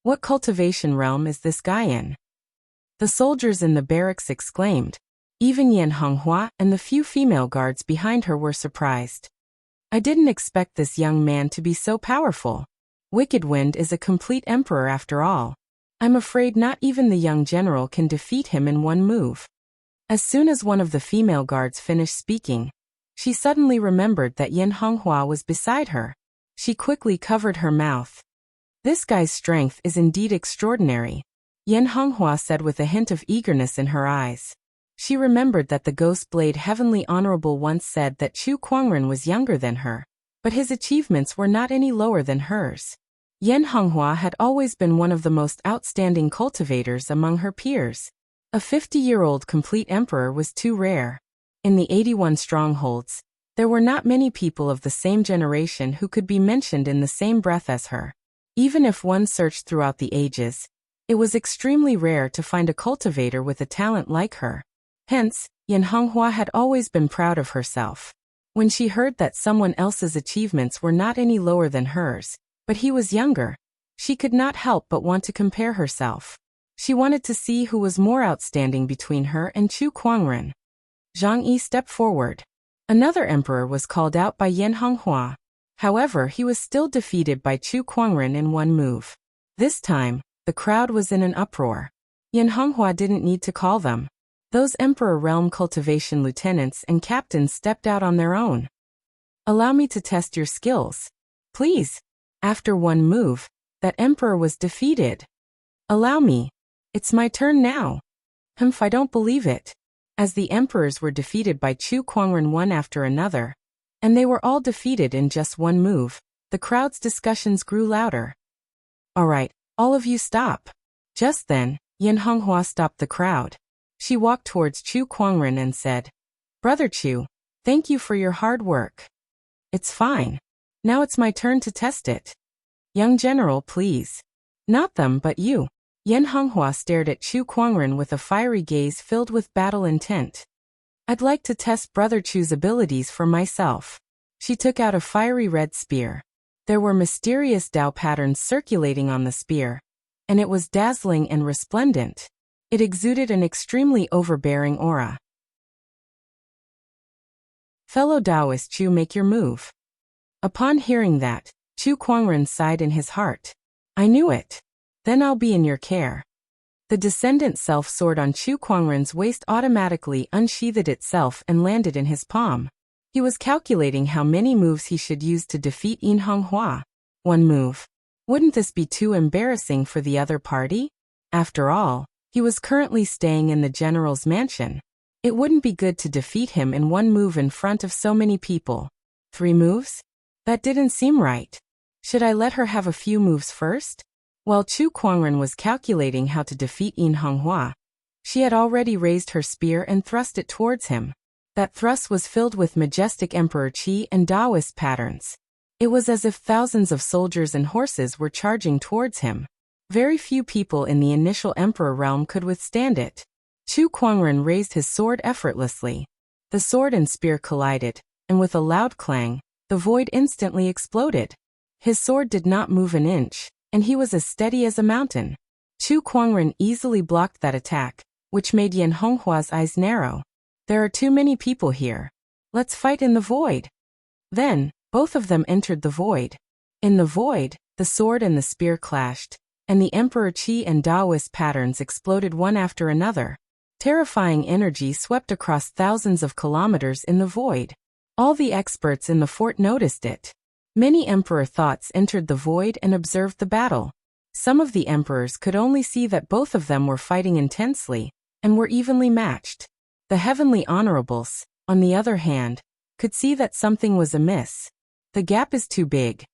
What cultivation realm is this guy in? The soldiers in the barracks exclaimed. Even Yan Honghua and the few female guards behind her were surprised. I didn't expect this young man to be so powerful. Wicked Wind is a complete emperor after all. I'm afraid not even the young general can defeat him in one move. As soon as one of the female guards finished speaking, she suddenly remembered that Yan Honghua was beside her. She quickly covered her mouth. This guy's strength is indeed extraordinary, Yan Honghua said with a hint of eagerness in her eyes. She remembered that the Ghost Blade Heavenly Honorable once said that Chu Kuangren was younger than her, but his achievements were not any lower than hers. Yan Honghua had always been one of the most outstanding cultivators among her peers. A 50-year-old complete emperor was too rare. In the 81 strongholds, there were not many people of the same generation who could be mentioned in the same breath as her. Even if one searched throughout the ages, it was extremely rare to find a cultivator with a talent like her. Hence, Yan Honghua had always been proud of herself. When she heard that someone else's achievements were not any lower than hers, but he was younger, she could not help but want to compare herself. She wanted to see who was more outstanding between her and Chu Kuangren. Zhang Yi stepped forward. Another emperor was called out by Yan Honghua. However, he was still defeated by Chu Kuangren in one move. This time, the crowd was in an uproar. Yan Honghua didn't need to call them. Those Emperor Realm cultivation lieutenants and captains stepped out on their own. Allow me to test your skills. Please. After one move, that emperor was defeated. Allow me. It's my turn now. I don't believe it. As the emperors were defeated by Chu Kuangren one after another, and they were all defeated in just one move, the crowd's discussions grew louder. All right, all of you stop. Just then, Yan Honghua stopped the crowd. She walked towards Chu Kuangren and said, Brother Chu, thank you for your hard work. It's fine. Now it's my turn to test it. Young General, please. Not them but you. Yan Honghua stared at Chu Kuangren with a fiery gaze filled with battle intent. I'd like to test Brother Chu's abilities for myself. She took out a fiery red spear. There were mysterious Dao patterns circulating on the spear, and it was dazzling and resplendent. It exuded an extremely overbearing aura. Fellow Taoist Chu, make your move. Upon hearing that, Chu Kuangren sighed in his heart. I knew it. Then I'll be in your care. The descendant self-sword on Chu Kuangren's waist automatically unsheathed itself and landed in his palm. He was calculating how many moves he should use to defeat Yan Honghua. One move. Wouldn't this be too embarrassing for the other party? After all, he was currently staying in the general's mansion. It wouldn't be good to defeat him in one move in front of so many people. 3 moves? That didn't seem right. Should I let her have a few moves first? While Chu Kuangren was calculating how to defeat Yan Honghua, she had already raised her spear and thrust it towards him. That thrust was filled with majestic Emperor Qi and Taoist patterns. It was as if thousands of soldiers and horses were charging towards him. Very few people in the initial Emperor realm could withstand it. Chu Kuangren raised his sword effortlessly. The sword and spear collided, and with a loud clang, the void instantly exploded. His sword did not move an inch, and he was as steady as a mountain. Chu Kuangren easily blocked that attack, which made Yan Honghua's eyes narrow. There are too many people here. Let's fight in the void. Then, both of them entered the void. In the void, the sword and the spear clashed, and the Emperor Qi and Taoist patterns exploded one after another. Terrifying energy swept across thousands of kilometers in the void. All the experts in the fort noticed it. Many emperor thoughts entered the void and observed the battle. Some of the emperors could only see that both of them were fighting intensely, and were evenly matched. The heavenly honorables, on the other hand, could see that something was amiss. The gap is too big.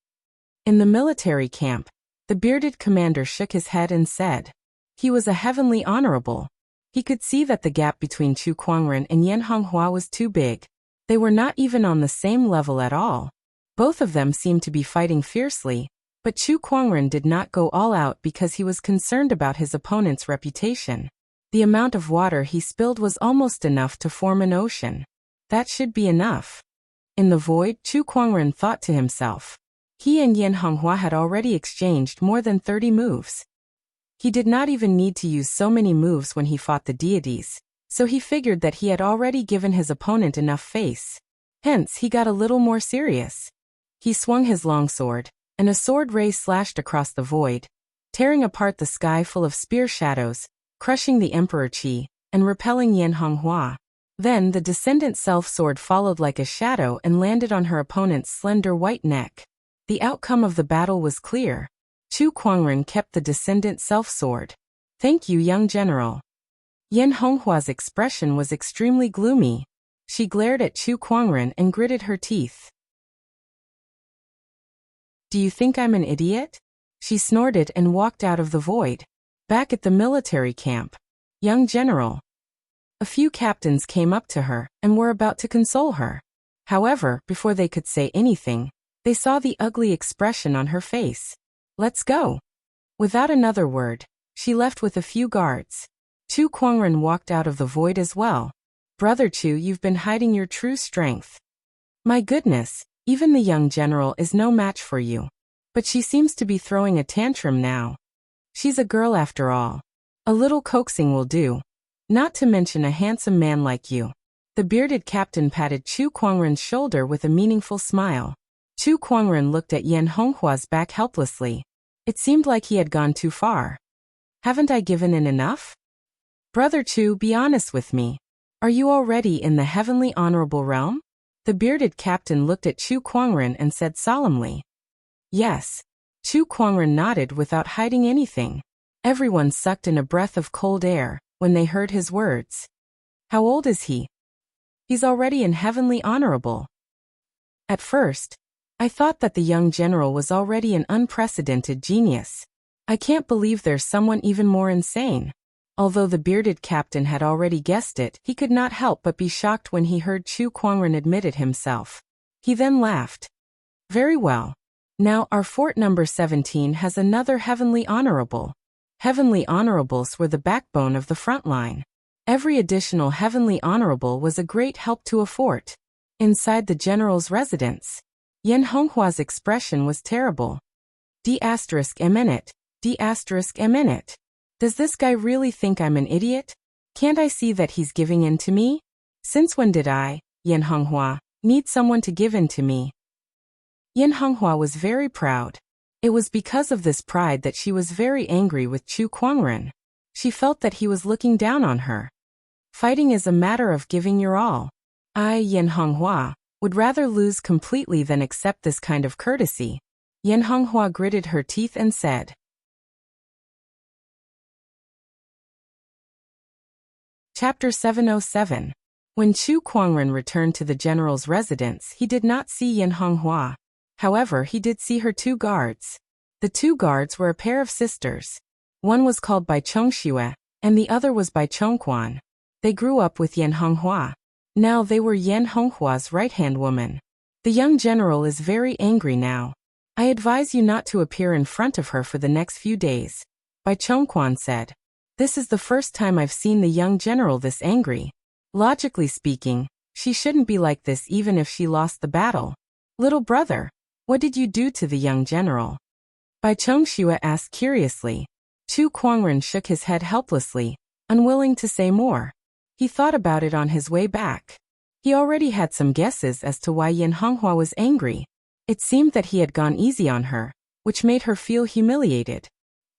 In the military camp, the bearded commander shook his head and said, he was a heavenly honorable. He could see that the gap between Chu Kuangren and Yan Honghua was too big. They were not even on the same level at all. Both of them seemed to be fighting fiercely, but Chu Kuangren did not go all out because he was concerned about his opponent's reputation. The amount of water he spilled was almost enough to form an ocean. That should be enough. In the void, Chu Kuangren thought to himself. He and Yan Honghua had already exchanged more than 30 moves. He did not even need to use so many moves when he fought the deities, so he figured that he had already given his opponent enough face. Hence, he got a little more serious. He swung his longsword, and a sword ray slashed across the void, tearing apart the sky full of spear shadows, crushing the Emperor Qi, and repelling Yan Honghua. Then the descendant self-sword followed like a shadow and landed on her opponent's slender white neck. The outcome of the battle was clear. Chu Kuangren kept the descendant self-sword. Thank you, young general. Yan Honghua's expression was extremely gloomy. She glared at Chu Kuangren and gritted her teeth. Do you think I'm an idiot? She snorted and walked out of the void. Back at the military camp. Young general. A few captains came up to her and were about to console her. However, before they could say anything, they saw the ugly expression on her face. Let's go. Without another word, she left with a few guards. Chu Kuangren walked out of the void as well. Brother Chu, you've been hiding your true strength. My goodness, even the young general is no match for you. But she seems to be throwing a tantrum now. She's a girl after all. A little coaxing will do. Not to mention a handsome man like you. The bearded captain patted Chu Kuangren's shoulder with a meaningful smile. Chu Kuangren looked at Yan Honghua's back helplessly. It seemed like he had gone too far. Haven't I given in enough? Brother Chu, be honest with me. Are you already in the heavenly honorable realm? The bearded captain looked at Chu Kuangren and said solemnly. Yes. Chu Kuangren nodded without hiding anything. Everyone sucked in a breath of cold air when they heard his words. How old is he? He's already in heavenly honorable. At first, I thought that the young general was already an unprecedented genius. I can't believe there's someone even more insane. Although the bearded captain had already guessed it, he could not help but be shocked when he heard Chu Kuangren admit it himself. He then laughed. Very well. Now our fort number 17 has another heavenly honorable. Heavenly honorables were the backbone of the front line. Every additional heavenly honorable was a great help to a fort. Inside the general's residence, Yan Honghua's expression was terrible. D****. Does this guy really think I'm an idiot? Can't I see that he's giving in to me? Since when did I, Yan Honghua, need someone to give in to me? Yan Honghua was very proud. It was because of this pride that she was very angry with Chu Kuangren. She felt that he was looking down on her. Fighting is a matter of giving your all. I, Yan Honghua, would rather lose completely than accept this kind of courtesy. Yan Honghua gritted her teeth and said. Chapter 707. When Chu Kuangren returned to the general's residence, he did not see Yan Honghua. However, he did see her two guards. The two guards were a pair of sisters. One was called Bai Chongxue, and the other was Bai Chongquan. They grew up with Yan Honghua. Now they were Yan Honghua's right-hand woman. The young general is very angry now. I advise you not to appear in front of her for the next few days. Bai Chongquan said. This is the first time I've seen the young general this angry. Logically speaking, she shouldn't be like this even if she lost the battle. Little brother, what did you do to the young general? Bai Chongxue asked curiously. Chu Kuangren shook his head helplessly, unwilling to say more. He thought about it on his way back. He already had some guesses as to why Yan Honghua was angry. It seemed that he had gone easy on her, which made her feel humiliated.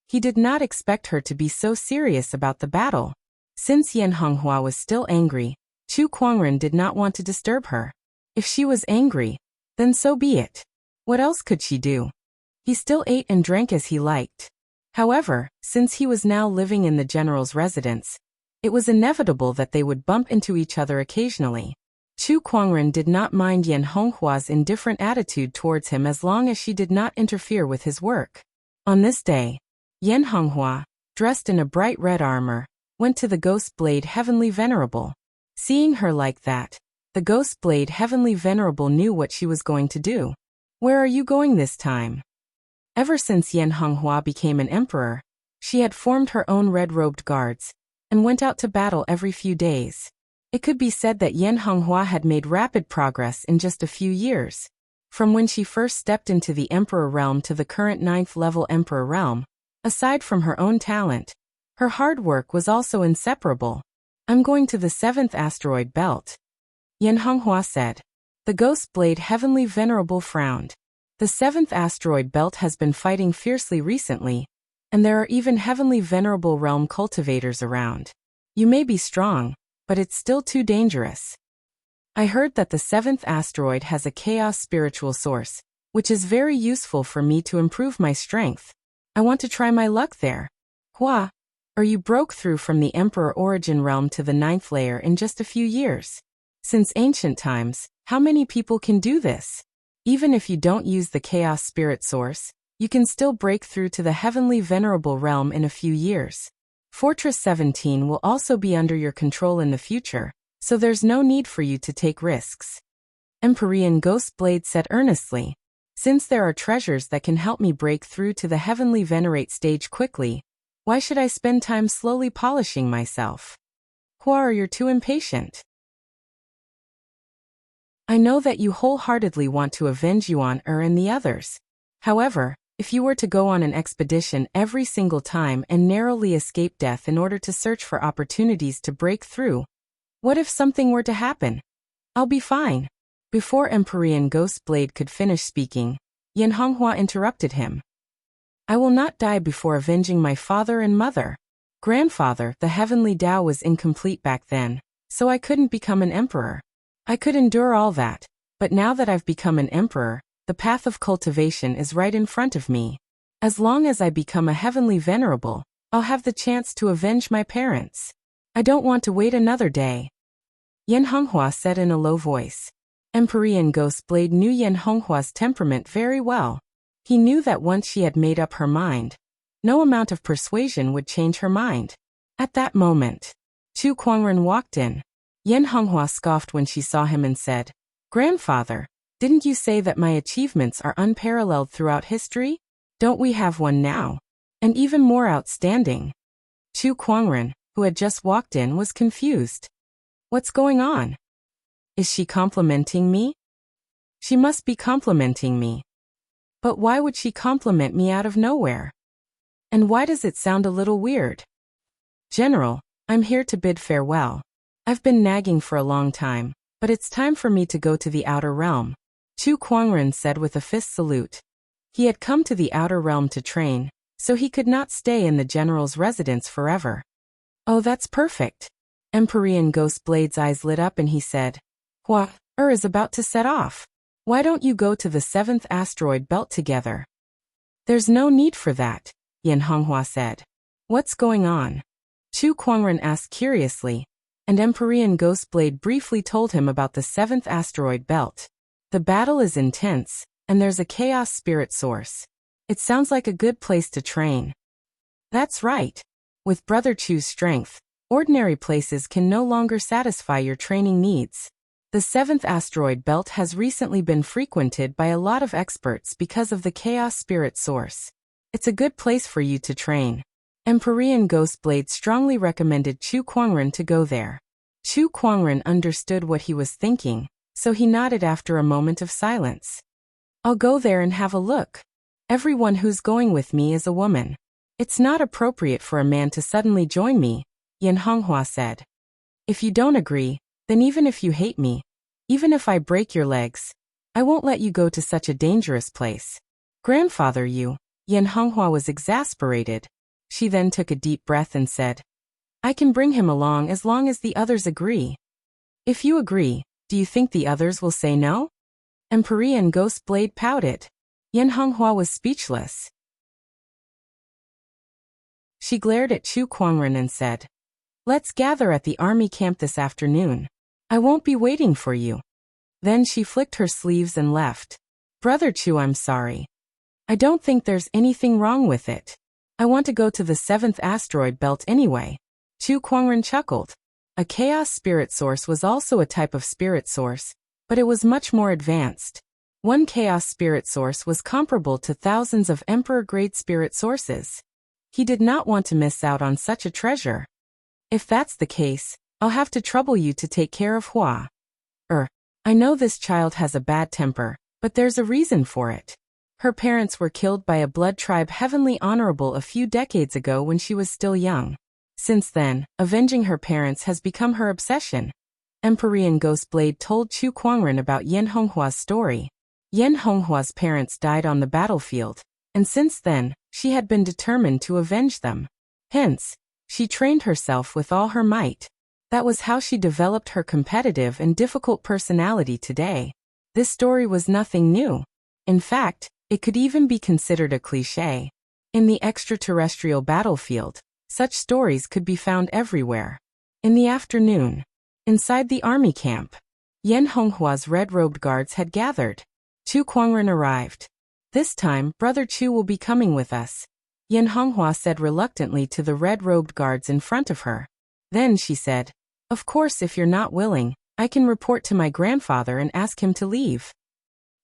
He did not expect her to be so serious about the battle. Since Yan Honghua was still angry, Chu Kuangren did not want to disturb her. If she was angry, then so be it. What else could she do? He still ate and drank as he liked. However, since he was now living in the general's residence, it was inevitable that they would bump into each other occasionally. Chu Kuangren did not mind Yan Honghua's indifferent attitude towards him as long as she did not interfere with his work. On this day, Yan Honghua, dressed in a bright red armor, went to the Ghost Blade Heavenly Venerable. Seeing her like that, the Ghost Blade Heavenly Venerable knew what she was going to do. Where are you going this time? Ever since Yan Honghua became an emperor, she had formed her own red-robed guards and went out to battle every few days. It could be said that Yan Honghua had made rapid progress in just a few years. From when she first stepped into the Emperor realm to the current 9th-level Emperor realm, aside from her own talent, her hard work was also inseparable. I'm going to the 7th asteroid belt, Yan Honghua said. The Ghost Blade Heavenly Venerable frowned. The 7th asteroid belt has been fighting fiercely recently, and there are even Heavenly Venerable realm cultivators around. You may be strong, but it's still too dangerous. I heard that the 7th asteroid has a chaos spiritual source, which is very useful for me to improve my strength. I want to try my luck there. Hua, or you broke through from the Emperor Origin realm to the 9th layer in just a few years. Since ancient times, how many people can do this? Even if you don't use the chaos spirit source, you can still break through to the Heavenly Venerable realm in a few years. Fortress 17 will also be under your control in the future, so there's no need for you to take risks. Empyrean Ghost Blade said earnestly. Since there are treasures that can help me break through to the Heavenly Venerate stage quickly, why should I spend time slowly polishing myself? Hua, you're too impatient. I know that you wholeheartedly want to avenge Yuan and the others. However, if you were to go on an expedition every single time and narrowly escape death in order to search for opportunities to break through, what if something were to happen? I'll be fine. Before Empyrean Ghost Blade could finish speaking, Yan Honghua interrupted him. I will not die before avenging my father and mother. Grandfather, the heavenly Tao was incomplete back then, so I couldn't become an emperor. I could endure all that, but now that I've become an emperor, the path of cultivation is right in front of me. As long as I become a heavenly venerable, I'll have the chance to avenge my parents. I don't want to wait another day. Yan Honghua said in a low voice. Empyrean Ghost Blade knew Yan Honghua's temperament very well. He knew that once she had made up her mind, no amount of persuasion would change her mind. At that moment, Chu Kuangren walked in. Yan Honghua scoffed when she saw him and said, Grandfather, didn't you say that my achievements are unparalleled throughout history? Don't we have one now? And even more outstanding. Chu Kuangren, who had just walked in, was confused. What's going on? Is she complimenting me? She must be complimenting me. But why would she compliment me out of nowhere? And why does it sound a little weird? General, I'm here to bid farewell. I've been nagging for a long time, but it's time for me to go to the outer realm, Chu Kuangren said with a fist salute. He had come to the outer realm to train, so he could not stay in the general's residence forever. Oh, that's perfect. Empyrean Ghost Blade's eyes lit up and he said, Hua, is about to set off. Why don't you go to the 7th asteroid belt together? There's no need for that, Yan Honghua said. What's going on? Chu Kuangren asked curiously, and Empyrean Ghost Blade briefly told him about the 7th asteroid belt. The battle is intense, and there's a chaos spirit source. It sounds like a good place to train. That's right. With Brother Chu's strength, ordinary places can no longer satisfy your training needs. The 7th asteroid belt has recently been frequented by a lot of experts because of the chaos spirit source. It's a good place for you to train. Empyrean Ghost Blade strongly recommended Chu Kuangren to go there. Chu Kuangren understood what he was thinking, so he nodded after a moment of silence. I'll go there and have a look. Everyone who's going with me is a woman. It's not appropriate for a man to suddenly join me, Yan Honghua said. If you don't agree, then even if you hate me, even if I break your legs, I won't let you go to such a dangerous place. Grandfather, Yan Honghua was exasperated. She then took a deep breath and said, I can bring him along as long as the others agree. If you agree, do you think the others will say no? Empyrean Ghost Blade pouted. Yan Honghua was speechless. She glared at Chu Kuangren and said, Let's gather at the army camp this afternoon. I won't be waiting for you. Then she flicked her sleeves and left. Brother Chu, I'm sorry. I don't think there's anything wrong with it. I want to go to the 7th asteroid belt anyway. Chu Kuangren chuckled. A chaos spirit source was also a type of spirit source, but it was much more advanced. One chaos spirit source was comparable to thousands of emperor-grade spirit sources. He did not want to miss out on such a treasure. If that's the case, I'll have to trouble you to take care of Hua. I know this child has a bad temper, but there's a reason for it. Her parents were killed by a blood tribe heavenly honorable a few decades ago when she was still young. Since then, avenging her parents has become her obsession. Empyrean Ghostblade told Chu Kuangren about Yen Honghua's story. Yen Honghua's parents died on the battlefield, and since then, she had been determined to avenge them. Hence, she trained herself with all her might. That was how she developed her competitive and difficult personality today. This story was nothing new. In fact, it could even be considered a cliché. In the extraterrestrial battlefield, such stories could be found everywhere. In the afternoon, inside the army camp, Yen Honghua's red-robed guards had gathered. Chu Kuangren arrived. This time, Brother Chu will be coming with us, Yen Honghua said reluctantly to the red-robed guards in front of her. Then she said, "Of course, if you're not willing, I can report to my grandfather and ask him to leave."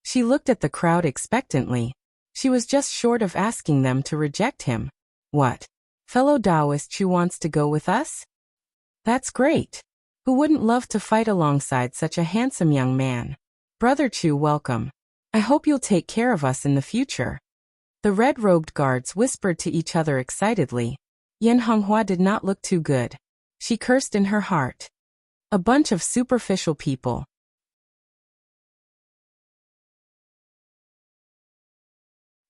She looked at the crowd expectantly. She was just short of asking them to reject him. What? Fellow Taoist Chu wants to go with us? That's great. Who wouldn't love to fight alongside such a handsome young man? Brother Chu, welcome. I hope you'll take care of us in the future. The red-robed guards whispered to each other excitedly. Yen Honghua did not look too good. She cursed in her heart. A bunch of superficial people.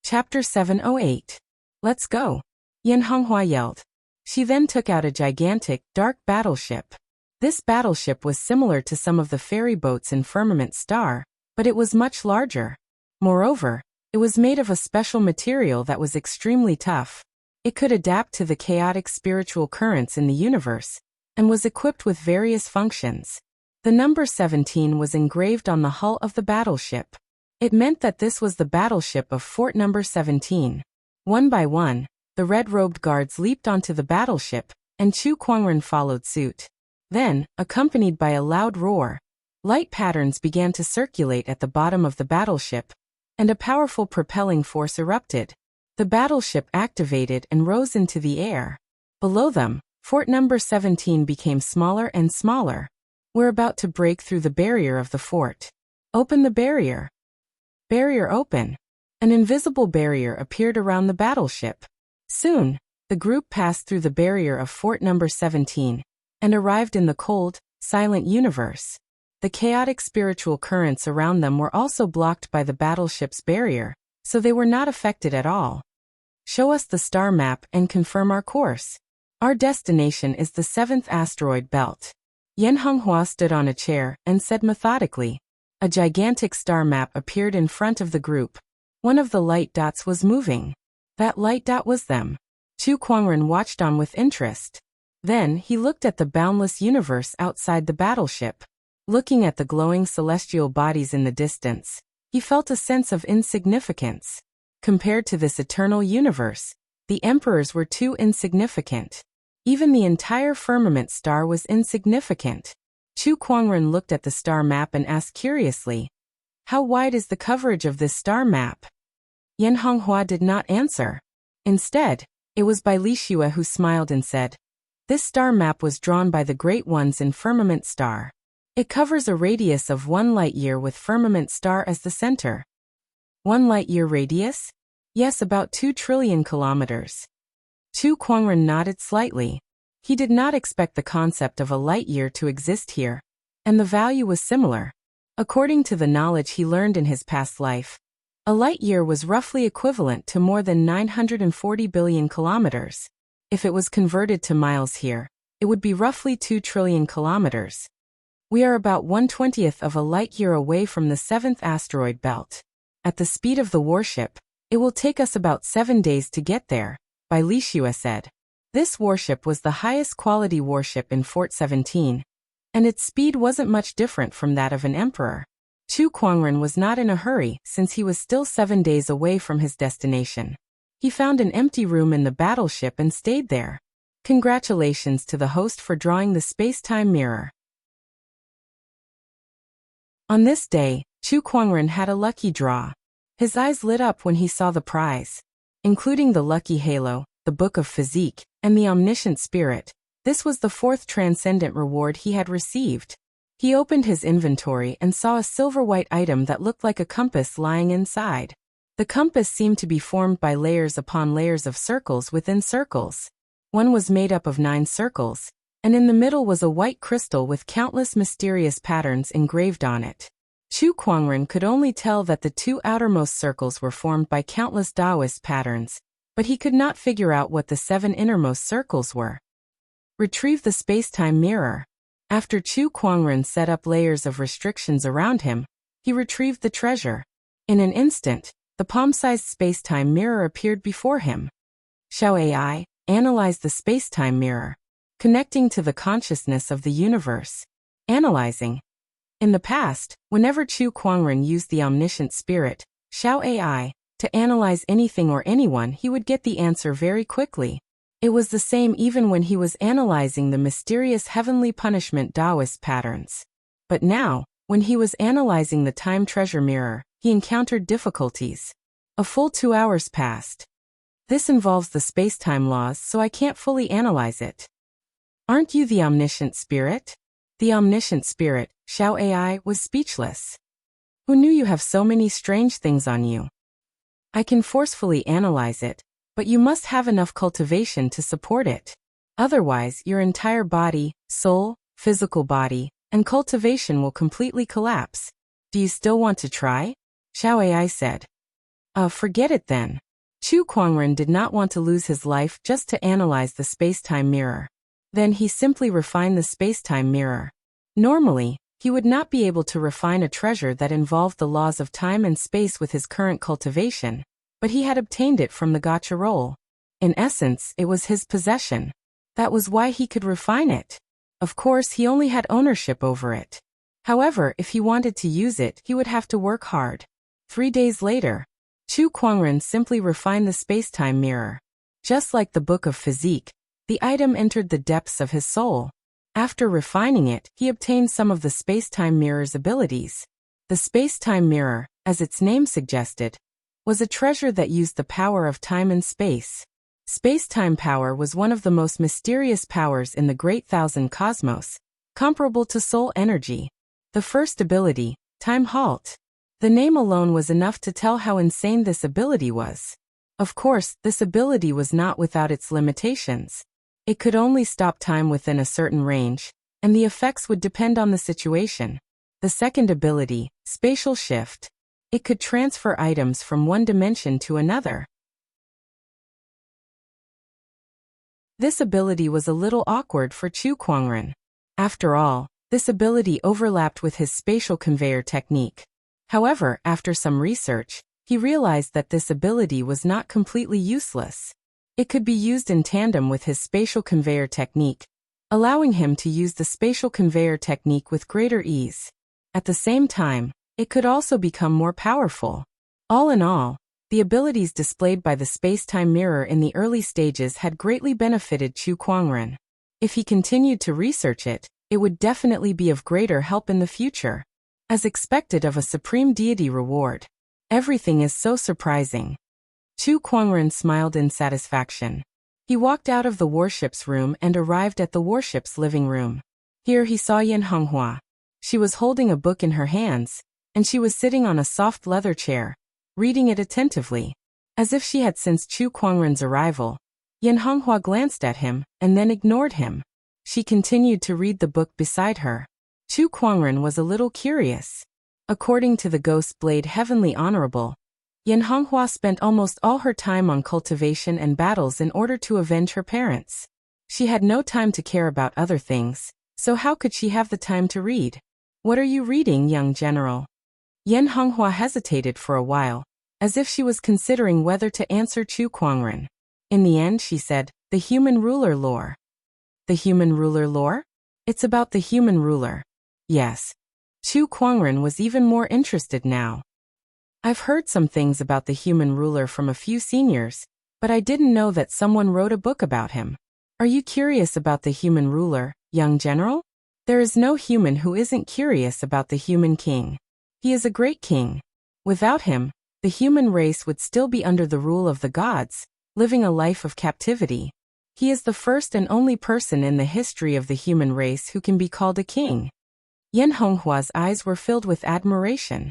Chapter 708. Let's go. Yen Honghua yelled. She then took out a gigantic, dark battleship. This battleship was similar to some of the ferry boats in Firmament Star, but it was much larger. Moreover, it was made of a special material that was extremely tough. It could adapt to the chaotic spiritual currents in the universe, and was equipped with various functions. The number 17 was engraved on the hull of the battleship. It meant that this was the battleship of Fort Number 17. One by one, the red-robed guards leaped onto the battleship, and Chu Kuangren followed suit. Then, accompanied by a loud roar, light patterns began to circulate at the bottom of the battleship, and a powerful propelling force erupted. The battleship activated and rose into the air. Below them, Fort Number 17 became smaller and smaller. We're about to break through the barrier of the fort. Open the barrier. Barrier open. An invisible barrier appeared around the battleship. Soon, the group passed through the barrier of Fort Number 17 and arrived in the cold, silent universe. The chaotic spiritual currents around them were also blocked by the battleship's barrier, so they were not affected at all. Show us the star map and confirm our course. Our destination is the 7th asteroid belt. Yen Honghua stood on a chair and said methodically. A gigantic star map appeared in front of the group. One of the light dots was moving. That light dot was them. Chu Kuangren watched on with interest. Then he looked at the boundless universe outside the battleship. Looking at the glowing celestial bodies in the distance, he felt a sense of insignificance. Compared to this eternal universe, the emperors were too insignificant. Even the entire firmament star was insignificant. Chu Kuangren looked at the star map and asked curiously, "How wide is the coverage of this star map?" Yen Honghua did not answer. Instead, it was by Li Xue who smiled and said, "This star map was drawn by the Great Ones in Firmament Star. It covers a radius of 1 light-year with Firmament Star as the center." 1 light-year radius? Yes, about 2 trillion kilometers. Chu Kuangren nodded slightly. He did not expect the concept of a light-year to exist here, and the value was similar. According to the knowledge he learned in his past life, a light-year was roughly equivalent to more than 940 billion kilometers. If it was converted to miles here, it would be roughly 2 trillion kilometers. We are about 1/20th of a light-year away from the 7th asteroid belt. At the speed of the warship, it will take us about 7 days to get there, Bai Li Xue said. This warship was the highest quality warship in Fort 17, and its speed wasn't much different from that of an emperor. Chu Kuangren was not in a hurry since he was still 7 days away from his destination. He found an empty room in the battleship and stayed there. Congratulations to the host for drawing the space-time mirror. On this day, Chu Kuangren had a lucky draw. His eyes lit up when he saw the prize. Including the lucky halo, the book of physique, and the omniscient spirit, this was the fourth transcendent reward he had received. He opened his inventory and saw a silver-white item that looked like a compass lying inside. The compass seemed to be formed by layers upon layers of circles within circles. One was made up of 9 circles, and in the middle was a white crystal with countless mysterious patterns engraved on it. Chu Kuangren could only tell that the 2 outermost circles were formed by countless Taoist patterns, but he could not figure out what the 7 innermost circles were. Retrieve the space-time mirror. After Chu Kuangren set up layers of restrictions around him, he retrieved the treasure. In an instant, the palm-sized space-time mirror appeared before him. Xiao AI, analyze the space-time mirror. Connecting to the consciousness of the universe. Analyzing. In the past, whenever Chu Kuangren used the omniscient spirit, Xiao AI, to analyze anything or anyone, he would get the answer very quickly. It was the same even when he was analyzing the mysterious heavenly punishment Taoist patterns. But now, when he was analyzing the time treasure mirror, he encountered difficulties. A full 2 hours passed. This involves the space-time laws, so I can't fully analyze it. Aren't you the omniscient spirit? The omniscient spirit, Xiao AI, was speechless. Who knew you have so many strange things on you? I can forcefully analyze it, but you must have enough cultivation to support it. Otherwise, your entire body, soul, physical body, and cultivation will completely collapse. Do you still want to try? Xiao AI said. Forget it then. Chu Kuangren did not want to lose his life just to analyze the space-time mirror. Then he simply refined the space-time mirror. Normally, he would not be able to refine a treasure that involved the laws of time and space with his current cultivation, but he had obtained it from the gacha roll. In essence, it was his possession. That was why he could refine it. Of course, he only had ownership over it. However, if he wanted to use it, he would have to work hard. 3 days later, Chu Kuangren simply refined the space-time mirror. Just like the book of physique, the item entered the depths of his soul. After refining it, he obtained some of the space-time mirror's abilities. The space-time mirror, as its name suggested, was a treasure that used the power of time and space. Space-time power was one of the most mysterious powers in the Great Thousand Cosmos, comparable to soul energy. The first ability, Time Halt. The name alone was enough to tell how insane this ability was. Of course, this ability was not without its limitations. It could only stop time within a certain range, and the effects would depend on the situation. The second ability, Spatial Shift. It could transfer items from one dimension to another. This ability was a little awkward for Chu Kuangren. After all, this ability overlapped with his spatial conveyor technique. However, after some research, he realized that this ability was not completely useless. It could be used in tandem with his spatial conveyor technique, allowing him to use the spatial conveyor technique with greater ease. At the same time, it could also become more powerful. All in all, the abilities displayed by the space-time mirror in the early stages had greatly benefited Chu Kuangren. If he continued to research it, it would definitely be of greater help in the future. As expected of a supreme deity reward. Everything is so surprising. Chu Kuangren smiled in satisfaction. He walked out of the warship's room and arrived at the warship's living room. Here he saw Yan Honghua. She was holding a book in her hands, and she was sitting on a soft leather chair, reading it attentively. As if she had sensed Chu Kuangren's arrival, Yan Honghua glanced at him, and then ignored him. She continued to read the book beside her. Chu Kuangren was a little curious. According to the Ghost Blade Heavenly Honorable, Yan Honghua spent almost all her time on cultivation and battles in order to avenge her parents. She had no time to care about other things, so how could she have the time to read? What are you reading, young general? Yan Honghua hesitated for a while, as if she was considering whether to answer Chu Kuangren. In the end she said, "The Human Ruler Lore." The Human Ruler Lore? It's about the human ruler. Yes. Chu Kuangren was even more interested now. I've heard some things about the human ruler from a few seniors, but I didn't know that someone wrote a book about him. Are you curious about the human ruler, young general? There is no human who isn't curious about the human king. He is a great king. Without him, the human race would still be under the rule of the gods, living a life of captivity. He is the first and only person in the history of the human race who can be called a king. Yan Honghua's eyes were filled with admiration.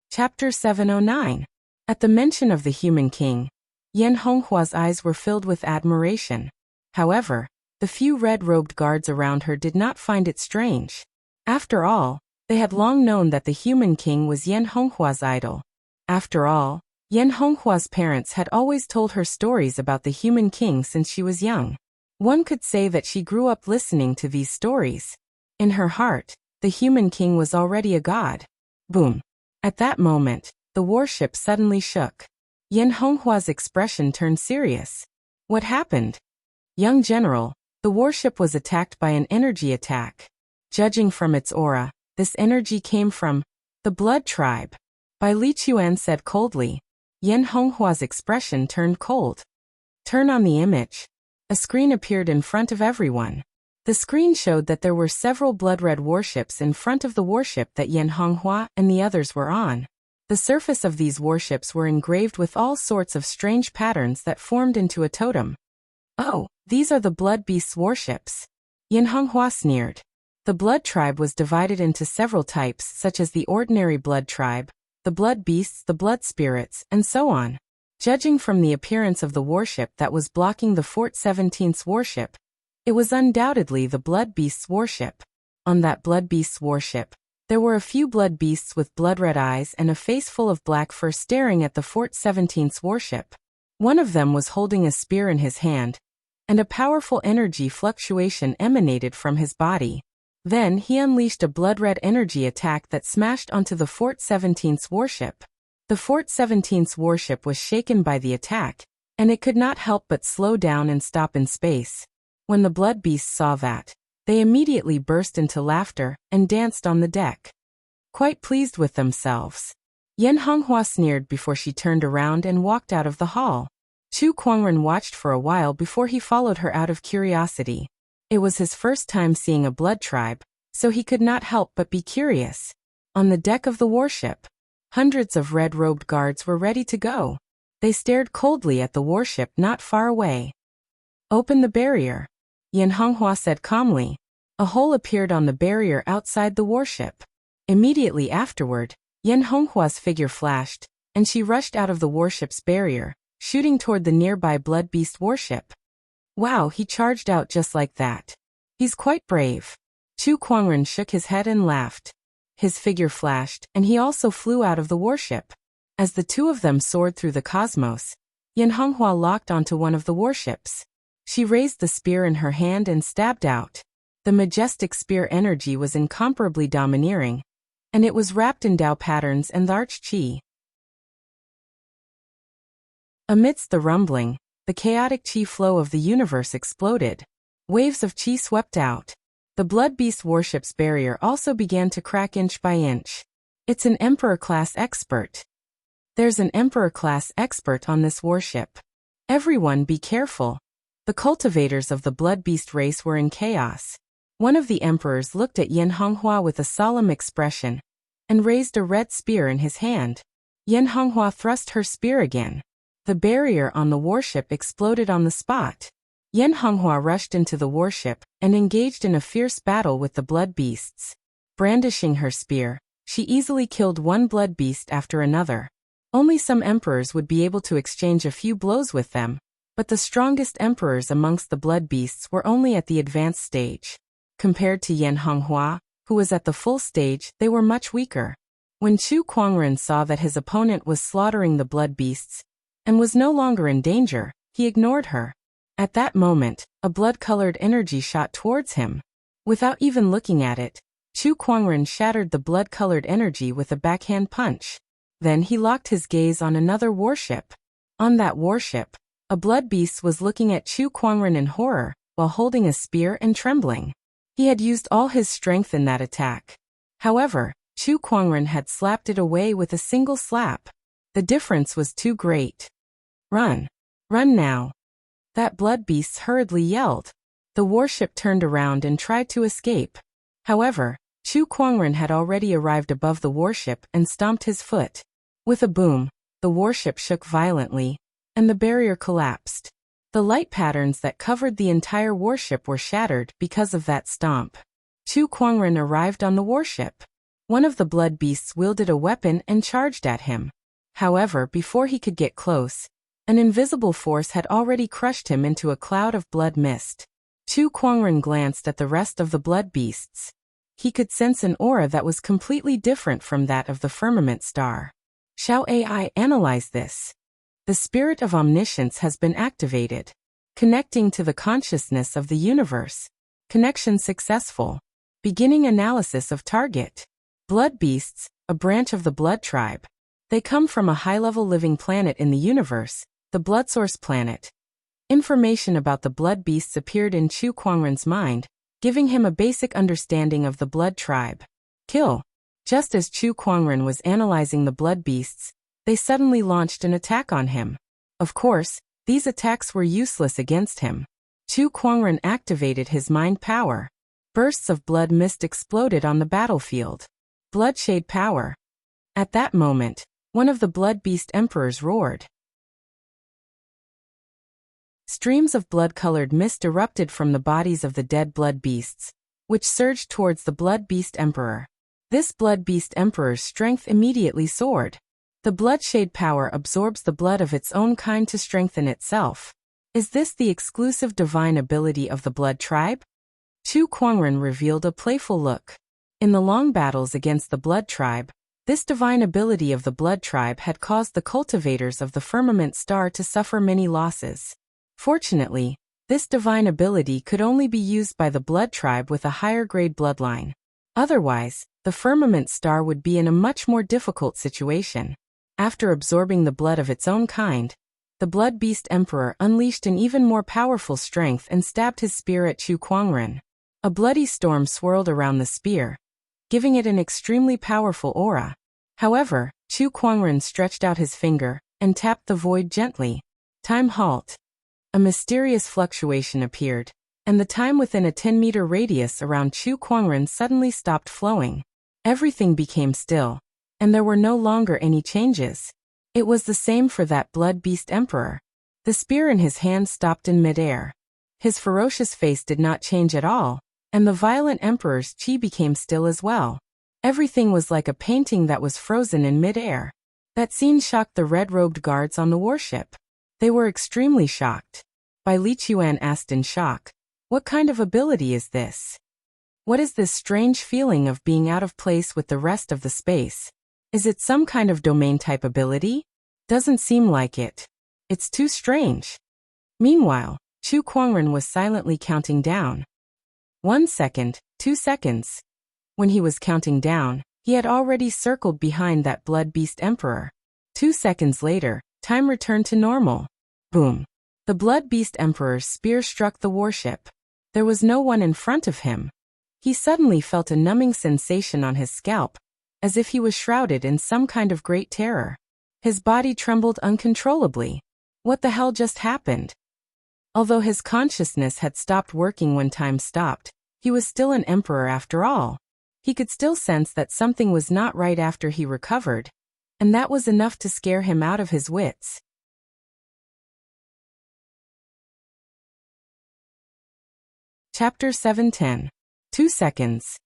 Chapter 709. At the mention of the human king, Yan Honghua's eyes were filled with admiration. However, the few red-robed guards around her did not find it strange. After all, they had long known that the human king was Yan Honghua's idol. After all, Yan Honghua's parents had always told her stories about the human king since she was young. One could say that she grew up listening to these stories. In her heart, the human king was already a god. Boom. At that moment, the warship suddenly shook. Yan Honghua's expression turned serious. What happened? Young general, the warship was attacked by an energy attack. Judging from its aura, this energy came from the blood tribe. Bai Li Chuan said coldly. Yan Honghua's expression turned cold. Turn on the image. A screen appeared in front of everyone. The screen showed that there were several blood-red warships in front of the warship that Yan Honghua and the others were on. The surface of these warships were engraved with all sorts of strange patterns that formed into a totem. Oh, these are the blood beasts' warships. Yan Honghua sneered. The blood tribe was divided into several types such as the ordinary blood tribe, the blood beasts, the blood spirits, and so on. Judging from the appearance of the warship that was blocking the Fort 17's warship, it was undoubtedly the blood beast's warship. On that blood beast's warship, there were a few blood beasts with blood-red eyes and a face full of black fur staring at the Fort 17's warship. One of them was holding a spear in his hand, and a powerful energy fluctuation emanated from his body. Then he unleashed a blood-red energy attack that smashed onto the Fort 17's warship. The Fort 17's warship was shaken by the attack, and it could not help but slow down and stop in space. When the blood beasts saw that, they immediately burst into laughter and danced on the deck. Quite pleased with themselves. Yan Honghua sneered before she turned around and walked out of the hall. Chu Kuangren watched for a while before he followed her out of curiosity. It was his first time seeing a blood tribe, so he could not help but be curious. On the deck of the warship, hundreds of red-robed guards were ready to go. They stared coldly at the warship not far away. Open the barrier, Yan Honghua said calmly. A hole appeared on the barrier outside the warship. Immediately afterward, Yan Honghua's figure flashed, and she rushed out of the warship's barrier, shooting toward the nearby blood beast warship. Wow, he charged out just like that. He's quite brave. Chu Kuangren shook his head and laughed. His figure flashed, and he also flew out of the warship. As the two of them soared through the cosmos, Yan Honghua locked onto one of the warships. She raised the spear in her hand and stabbed out. The majestic spear energy was incomparably domineering, and it was wrapped in Dao patterns and the arch-chi. Amidst the rumbling, the chaotic chi flow of the universe exploded. Waves of chi swept out. The blood beast warship's barrier also began to crack inch by inch. It's an Emperor-class expert. There's an Emperor-class expert on this warship. Everyone be careful. The cultivators of the blood beast race were in chaos. One of the emperors looked at Yan Honghua with a solemn expression, and raised a red spear in his hand. Yan Honghua thrust her spear again. The barrier on the warship exploded on the spot. Yan Honghua rushed into the warship and engaged in a fierce battle with the blood beasts. Brandishing her spear, she easily killed one blood beast after another. Only some emperors would be able to exchange a few blows with them, but the strongest emperors amongst the blood beasts were only at the advanced stage. Compared to Yan Honghua, who was at the full stage, they were much weaker. When Chu Kuangren saw that his opponent was slaughtering the blood beasts, and was no longer in danger, he ignored her. At that moment, a blood-colored energy shot towards him. Without even looking at it, Chu Kuangren shattered the blood-colored energy with a backhand punch. Then he locked his gaze on another warship. On that warship, a blood beast was looking at Chu Kuangren in horror, while holding a spear and trembling. He had used all his strength in that attack. However, Chu Kuangren had slapped it away with a single slap. The difference was too great. Run! Run now! That blood beast hurriedly yelled. The warship turned around and tried to escape. However, Chu Kuangren had already arrived above the warship and stomped his foot. With a boom, the warship shook violently, and the barrier collapsed. The light patterns that covered the entire warship were shattered because of that stomp. Chu Kuangren arrived on the warship. One of the blood beasts wielded a weapon and charged at him. However, before he could get close, an invisible force had already crushed him into a cloud of blood mist. Chu Kuangren glanced at the rest of the blood beasts. He could sense an aura that was completely different from that of the firmament star. Shall AI analyze this? The spirit of omniscience has been activated. Connecting to the consciousness of the universe. Connection successful. Beginning analysis of target. Blood beasts, a branch of the blood tribe. They come from a high-level living planet in the universe, the blood source planet. Information about the blood beasts appeared in Chu Kuangren's mind, giving him a basic understanding of the blood tribe. Kill. Just as Chu Kuangren was analyzing the blood beasts, they suddenly launched an attack on him. Of course, these attacks were useless against him. Chu Kuangren activated his mind power. Bursts of blood mist exploded on the battlefield. Bloodshade power. At that moment, one of the blood beast emperors roared. Streams of blood-colored mist erupted from the bodies of the dead blood beasts, which surged towards the blood beast emperor. This blood beast emperor's strength immediately soared. The bloodshade power absorbs the blood of its own kind to strengthen itself. Is this the exclusive divine ability of the blood tribe? Chu Kuangren revealed a playful look. In the long battles against the blood tribe, this divine ability of the blood tribe had caused the cultivators of the firmament star to suffer many losses. Fortunately, this divine ability could only be used by the blood tribe with a higher grade bloodline. Otherwise, the firmament star would be in a much more difficult situation. After absorbing the blood of its own kind, the blood beast emperor unleashed an even more powerful strength and stabbed his spear at Chu Kuangren. A bloody storm swirled around the spear, giving it an extremely powerful aura. However, Chu Kuangren stretched out his finger and tapped the void gently. Time halt. A mysterious fluctuation appeared, and the time within a 10-meter radius around Chu Kuangren suddenly stopped flowing. Everything became still, and there were no longer any changes. It was the same for that blood beast emperor. The spear in his hand stopped in midair. His ferocious face did not change at all, and the violent emperor's chi became still as well. Everything was like a painting that was frozen in midair. That scene shocked the red-robed guards on the warship. They were extremely shocked. Bai Lichuan asked in shock, "What kind of ability is this? What is this strange feeling of being out of place with the rest of the space? Is it some kind of domain-type ability? Doesn't seem like it. It's too strange." Meanwhile, Chu Kuangren was silently counting down. 1 second, 2 seconds. When he was counting down, he had already circled behind that blood beast emperor. 2 seconds later, time returned to normal. Boom. The blood beast emperor's spear struck the warship. There was no one in front of him. He suddenly felt a numbing sensation on his scalp, as if he was shrouded in some kind of great terror. His body trembled uncontrollably. What the hell just happened? Although his consciousness had stopped working when time stopped, he was still an emperor after all. He could still sense that something was not right after he recovered, and that was enough to scare him out of his wits. Chapter 710. 2 seconds.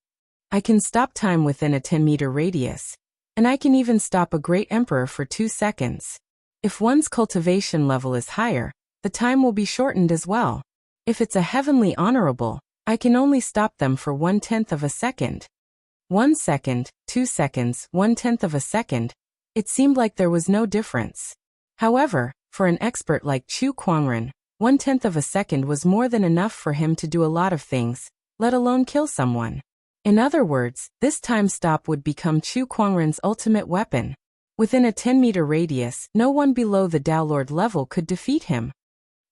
I can stop time within a 10-meter radius, and I can even stop a great emperor for 2 seconds. If one's cultivation level is higher, the time will be shortened as well. If it's a heavenly honorable, I can only stop them for 1/10 of a second. 1 second, 2 seconds, 1/10 of a second. It seemed like there was no difference. However, for an expert like Chu Kuangren, 1/10 of a second was more than enough for him to do a lot of things, let alone kill someone. In other words, this time stop would become Chu Kuangren's ultimate weapon. Within a 10-meter radius, no one below the Tao Lord level could defeat him.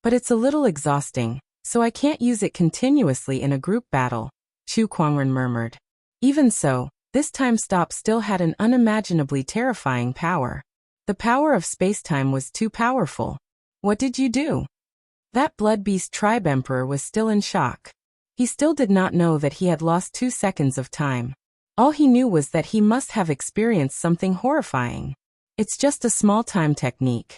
But it's a little exhausting, so I can't use it continuously in a group battle, Chu Kuangren murmured. Even so, this time stop still had an unimaginably terrifying power. The power of spacetime was too powerful. What did you do? That blood beast tribe emperor was still in shock. He still did not know that he had lost 2 seconds of time. All he knew was that he must have experienced something horrifying. It's just a small time technique.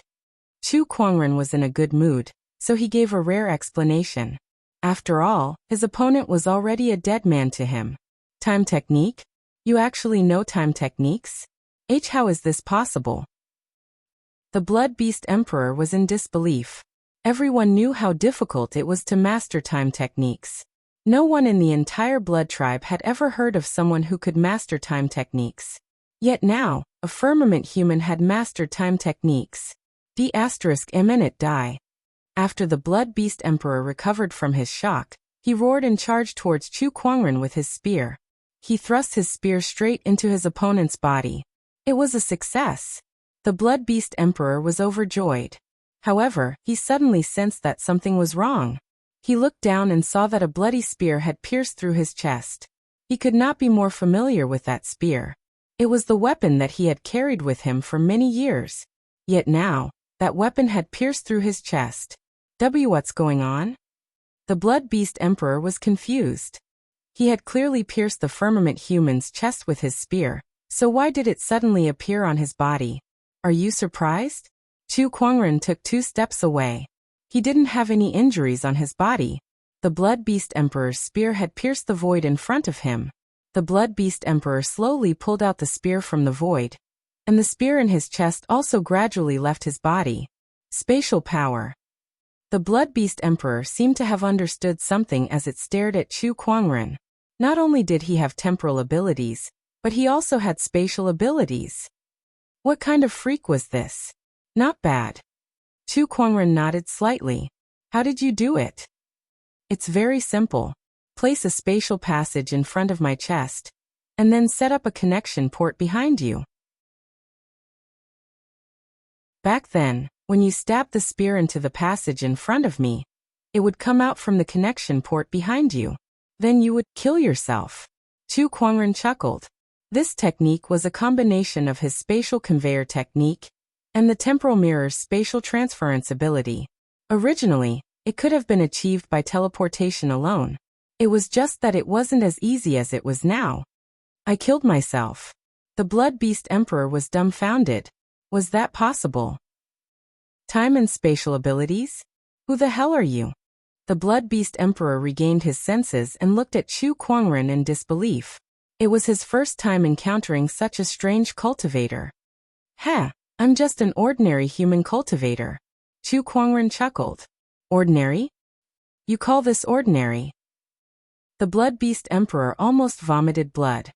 Chu Kuangren was in a good mood, so he gave a rare explanation. After all, his opponent was already a dead man to him. Time technique? You actually know time techniques? How is this possible? The Blood Beast Emperor was in disbelief. Everyone knew how difficult it was to master time techniques. No one in the entire blood tribe had ever heard of someone who could master time techniques. Yet now, a firmament human had mastered time techniques. D***minute die. After the Blood Beast Emperor recovered from his shock, he roared and charged towards Chu Kuangren with his spear. He thrust his spear straight into his opponent's body. It was a success. The Blood Beast Emperor was overjoyed. However, he suddenly sensed that something was wrong. He looked down and saw that a bloody spear had pierced through his chest. He could not be more familiar with that spear. It was the weapon that he had carried with him for many years. Yet now, that weapon had pierced through his chest. What's going on? The Blood Beast Emperor was confused. He had clearly pierced the firmament human's chest with his spear, so why did it suddenly appear on his body? Are you surprised? Chu Kuangren took 2 steps away. He didn't have any injuries on his body. The Blood Beast Emperor's spear had pierced the void in front of him. The Blood Beast Emperor slowly pulled out the spear from the void, and the spear in his chest also gradually left his body. Spatial power. The Blood Beast Emperor seemed to have understood something as it stared at Chu Kuangren. Not only did he have temporal abilities, but he also had spatial abilities. What kind of freak was this? Not bad. Chu Kuangren nodded slightly. How did you do it? It's very simple. Place a spatial passage in front of my chest, and then set up a connection port behind you. Back then, when you stabbed the spear into the passage in front of me, it would come out from the connection port behind you. Then you would kill yourself. Chu Kuangren chuckled. This technique was a combination of his spatial conveyor technique and the temporal mirror's spatial transference ability. Originally, it could have been achieved by teleportation alone. It was just that it wasn't as easy as it was now. I killed myself. The Blood Beast Emperor was dumbfounded. Was that possible? Time and spatial abilities? Who the hell are you? The Blood Beast Emperor regained his senses and looked at Chu Kuangren in disbelief. It was his first time encountering such a strange cultivator. I'm just an ordinary human cultivator. Chu Kuangren chuckled. Ordinary? You call this ordinary? The Blood Beast Emperor almost vomited blood.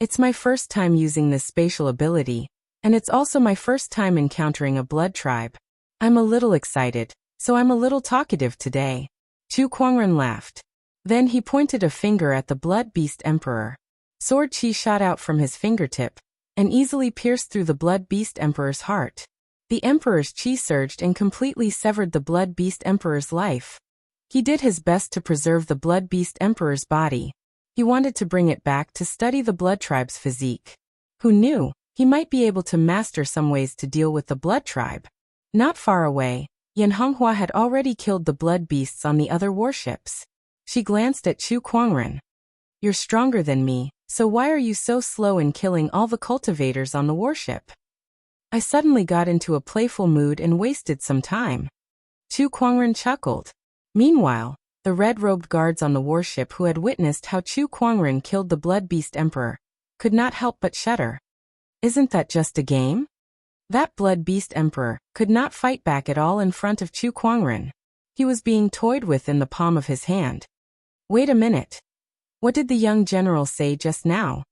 It's my first time using this spatial ability, and it's also my first time encountering a blood tribe. I'm a little excited, so I'm a little talkative today. Chu Kuangren laughed. Then he pointed a finger at the Blood Beast Emperor. Sword chi shot out from his fingertip and easily pierced through the Blood Beast Emperor's heart. The Emperor's chi surged and completely severed the Blood Beast Emperor's life. He did his best to preserve the Blood Beast Emperor's body. He wanted to bring it back to study the blood tribe's physique. Who knew? He might be able to master some ways to deal with the blood tribe. Not far away, Yan Honghua had already killed the blood beasts on the other warships. She glanced at Chu Kuangren. You're stronger than me, so why are you so slow in killing all the cultivators on the warship? I suddenly got into a playful mood and wasted some time. Chu Kuangren chuckled. Meanwhile, the red-robed guards on the warship who had witnessed how Chu Kuangren killed the Blood Beast Emperor could not help but shudder. Isn't that just a game? That Blood Beast Emperor could not fight back at all in front of Chu Kuangren. He was being toyed with in the palm of his hand. Wait a minute. What did the young general say just now?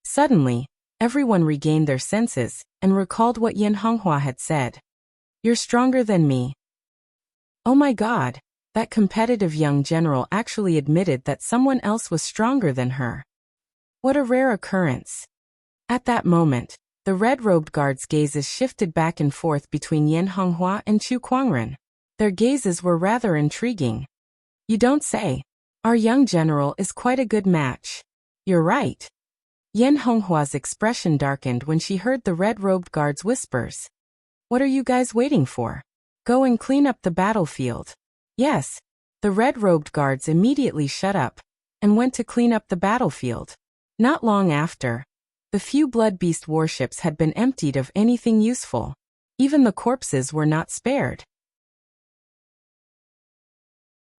Suddenly, everyone regained their senses and recalled what Yan Honghua had said. You're stronger than me. Oh my God, that competitive young general actually admitted that someone else was stronger than her. What a rare occurrence. At that moment, the red-robed guards' gazes shifted back and forth between Yan Honghua and Chu Kuangren. Their gazes were rather intriguing. You don't say. Our young general is quite a good match. You're right. Yan Honghua's expression darkened when she heard the red-robed guard's whispers. What are you guys waiting for? Go and clean up the battlefield. Yes. The red-robed guards immediately shut up and went to clean up the battlefield. Not long after, the few blood beast warships had been emptied of anything useful. Even the corpses were not spared.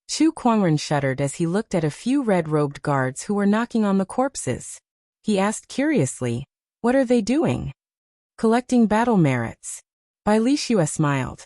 Chu Kuangren shuddered as he looked at a few red-robed guards who were knocking on the corpses. He asked curiously, "What are they doing?" "Collecting battle merits." Bai Lixue smiled.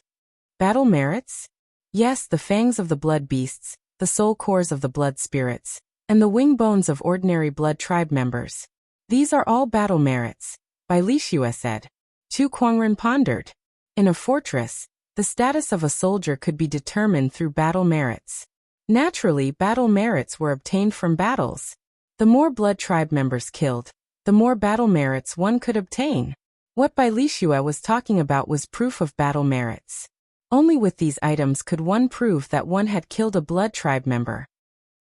"Battle merits?" "Yes, the fangs of the blood beasts, the soul cores of the blood spirits, and the wing bones of ordinary blood tribe members. These are all battle merits," Bai Lixue said. Chu Kuangren pondered. In a fortress, the status of a soldier could be determined through battle merits. Naturally, battle merits were obtained from battles. The more blood tribe members killed, the more battle merits one could obtain. What Bai Lixue was talking about was proof of battle merits. Only with these items could one prove that one had killed a blood tribe member.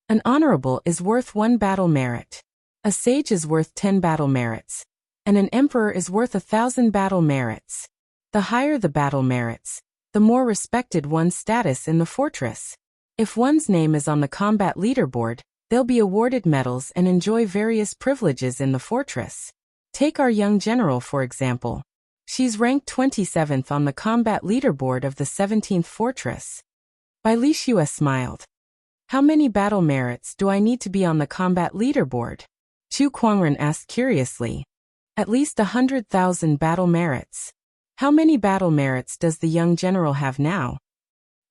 An honorable is worth 1 battle merit. A sage is worth 10 battle merits. And an emperor is worth 1,000 battle merits. The higher the battle merits, the more respected one's status in the fortress. If one's name is on the combat leaderboard, they'll be awarded medals and enjoy various privileges in the fortress. Take our young general for example. She's ranked 27th on the combat leaderboard of the 17th fortress. Bai Lixue smiled. How many battle merits do I need to be on the combat leaderboard? Chu Kuangren asked curiously. At least 100,000 battle merits. How many battle merits does the young general have now?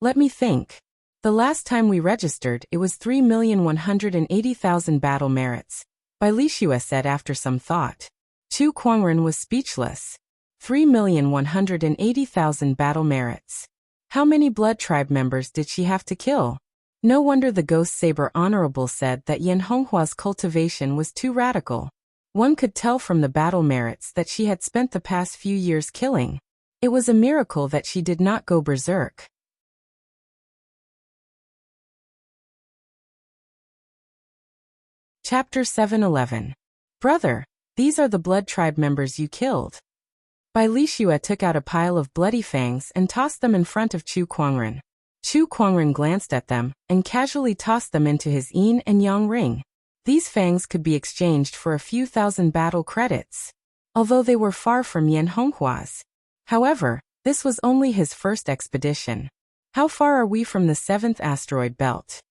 Let me think. The last time we registered, it was 3,180,000 battle merits, Bai Lixue said after some thought. Chu Kuangren was speechless. 3,180,000 battle merits. How many blood tribe members did she have to kill? No wonder the Ghost Saber Honorable said that Yan Honghua's cultivation was too radical. One could tell from the battle merits that she had spent the past few years killing. It was a miracle that she did not go berserk. Chapter 711. Brother, these are the blood tribe members you killed. Bai Lixue took out a pile of bloody fangs and tossed them in front of Chu Kuangren. Chu Kuangren glanced at them and casually tossed them into his yin and yang ring. These fangs could be exchanged for a few thousand battle credits, although they were far from Yan Honghua's. However, this was only his first expedition. How far are we from the 7th asteroid belt?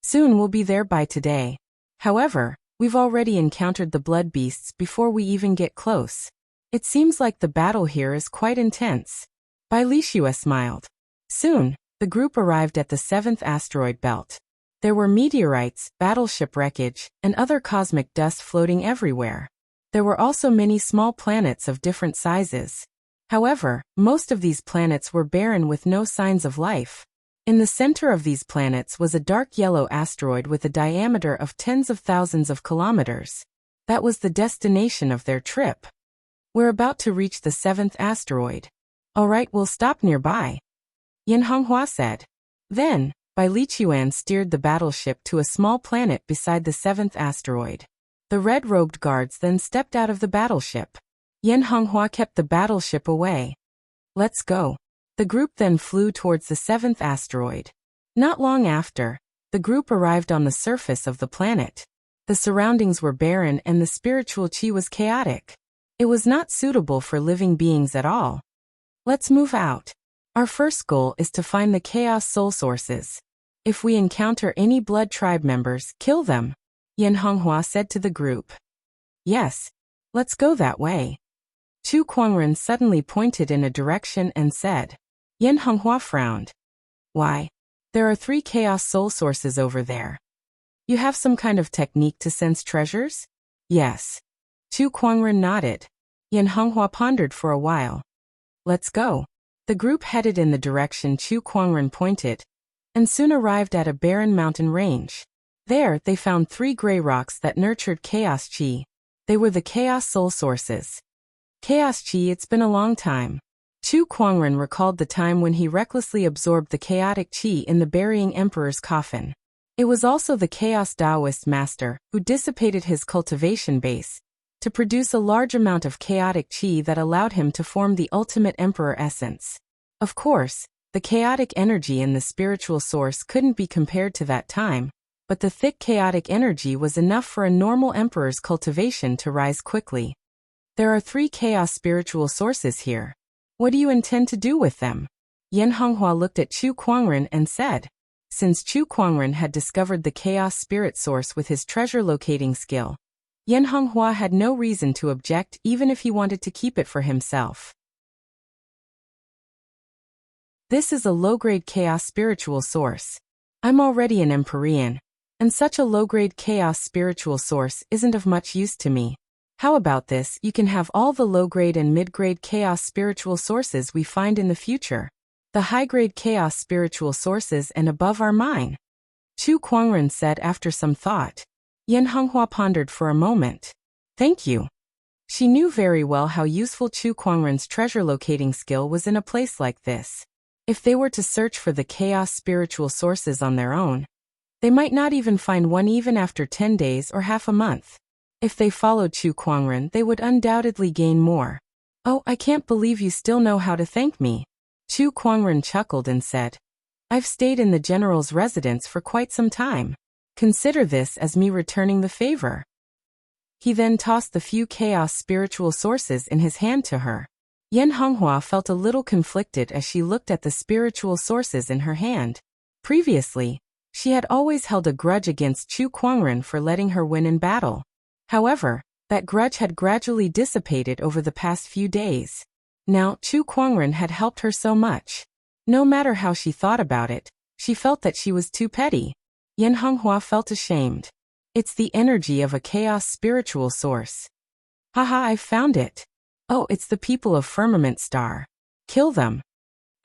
Soon we'll be there by today. However, we've already encountered the blood beasts before we even get close. It seems like the battle here is quite intense. Bai Lixue smiled. Soon, the group arrived at the 7th asteroid belt. There were meteorites, battleship wreckage, and other cosmic dust floating everywhere. There were also many small planets of different sizes. However, most of these planets were barren with no signs of life. In the center of these planets was a dark yellow asteroid with a diameter of tens of thousands of kilometers. That was the destination of their trip. We're about to reach the 7th asteroid. All right, we'll stop nearby, Yan Honghua said. Then, Bai Lixue steered the battleship to a small planet beside the 7th asteroid. The red-robed guards then stepped out of the battleship. Yan Honghua kept the battleship away. Let's go. The group then flew towards the 7th asteroid. Not long after, the group arrived on the surface of the planet. The surroundings were barren and the spiritual chi was chaotic. It was not suitable for living beings at all. Let's move out. Our first goal is to find the chaos soul sources. If we encounter any blood tribe members, kill them, Yan Honghua said to the group. Yes. Let's go that way. Chu Kuangren suddenly pointed in a direction and said. Yan Honghua frowned. Why? There are 3 chaos soul sources over there. You have some kind of technique to sense treasures? Yes. Chu Kuangren nodded. Yan Honghua pondered for a while. Let's go. The group headed in the direction Chu Kuangren pointed, and soon arrived at a barren mountain range. There, they found 3 gray rocks that nurtured chaos chi. They were the chaos soul sources. Chaos chi, it's been a long time. Chu Kuangren recalled the time when he recklessly absorbed the chaotic chi in the burying emperor's coffin. It was also the chaos Taoist master who dissipated his cultivation base to produce a large amount of chaotic qi that allowed him to form the ultimate emperor essence. Of course, the chaotic energy in the spiritual source couldn't be compared to that time, but the thick chaotic energy was enough for a normal emperor's cultivation to rise quickly. There are 3 chaos spiritual sources here. What do you intend to do with them? Yan Honghua looked at Chu Kuangren and said. Since Chu Kuangren had discovered the chaos spirit source with his treasure locating skill, Yan Honghua had no reason to object even if he wanted to keep it for himself. This is a low-grade chaos spiritual source. I'm already an Empyrean, and such a low-grade chaos spiritual source isn't of much use to me. How about this? You can have all the low-grade and mid-grade chaos spiritual sources we find in the future. The high-grade chaos spiritual sources and above are mine. Chu Kuangren said after some thought. Yan Honghua pondered for a moment. Thank you. She knew very well how useful Chu Kuangren's treasure locating skill was in a place like this. If they were to search for the chaos spiritual sources on their own, they might not even find one even after 10 days or half a month. If they followed Chu Kuangren, they would undoubtedly gain more. Oh, I can't believe you still know how to thank me. Chu Kuangren chuckled and said, I've stayed in the general's residence for quite some time. Consider this as me returning the favor. He then tossed the few chaos spiritual sources in his hand to her. Yan Honghua felt a little conflicted as she looked at the spiritual sources in her hand. Previously, she had always held a grudge against Chu Kuangren for letting her win in battle. However, that grudge had gradually dissipated over the past few days. Now, Chu Kuangren had helped her so much. No matter how she thought about it, she felt that she was too petty. Yan Honghua felt ashamed. It's the energy of a chaos spiritual source. Haha, I found it. Oh, it's the people of Firmament Star. Kill them.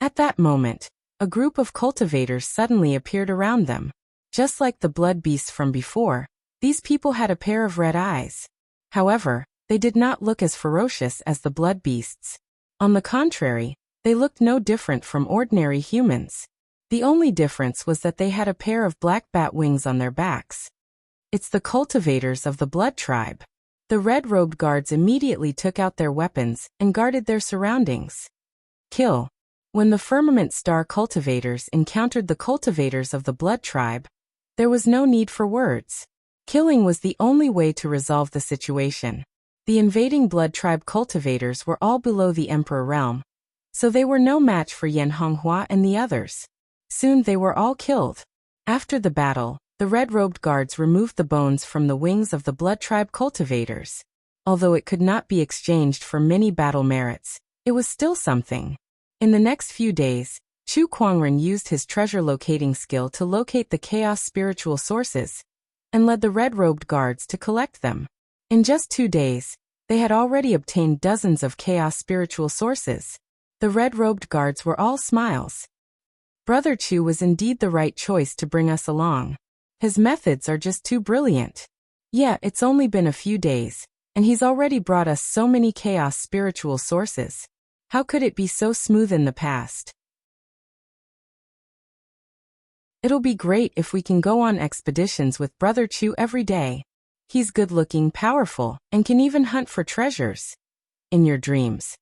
At that moment, a group of cultivators suddenly appeared around them. Just like the blood beasts from before, these people had a pair of red eyes. However, they did not look as ferocious as the blood beasts. On the contrary, they looked no different from ordinary humans. The only difference was that they had a pair of black bat wings on their backs. It's the cultivators of the blood tribe. The red-robed guards immediately took out their weapons and guarded their surroundings. Kill. When the Firmament Star cultivators encountered the cultivators of the blood tribe, there was no need for words. Killing was the only way to resolve the situation. The invading blood tribe cultivators were all below the Emperor realm, so they were no match for Yan Honghua and the others. Soon they were all killed. After the battle, the red-robed guards removed the bones from the wings of the blood tribe cultivators. Although it could not be exchanged for many battle merits, it was still something. In the next few days, Chu Kuangren used his treasure locating skill to locate the chaos spiritual sources, and led the red-robed guards to collect them. In just 2 days, they had already obtained dozens of chaos spiritual sources. The red-robed guards were all smiles. Brother Chu was indeed the right choice to bring us along. His methods are just too brilliant. Yeah, it's only been a few days, and he's already brought us so many chaos spiritual sources. How could it be so smooth in the past? It'll be great if we can go on expeditions with Brother Chu every day. He's good-looking, powerful, and can even hunt for treasures. In your dreams.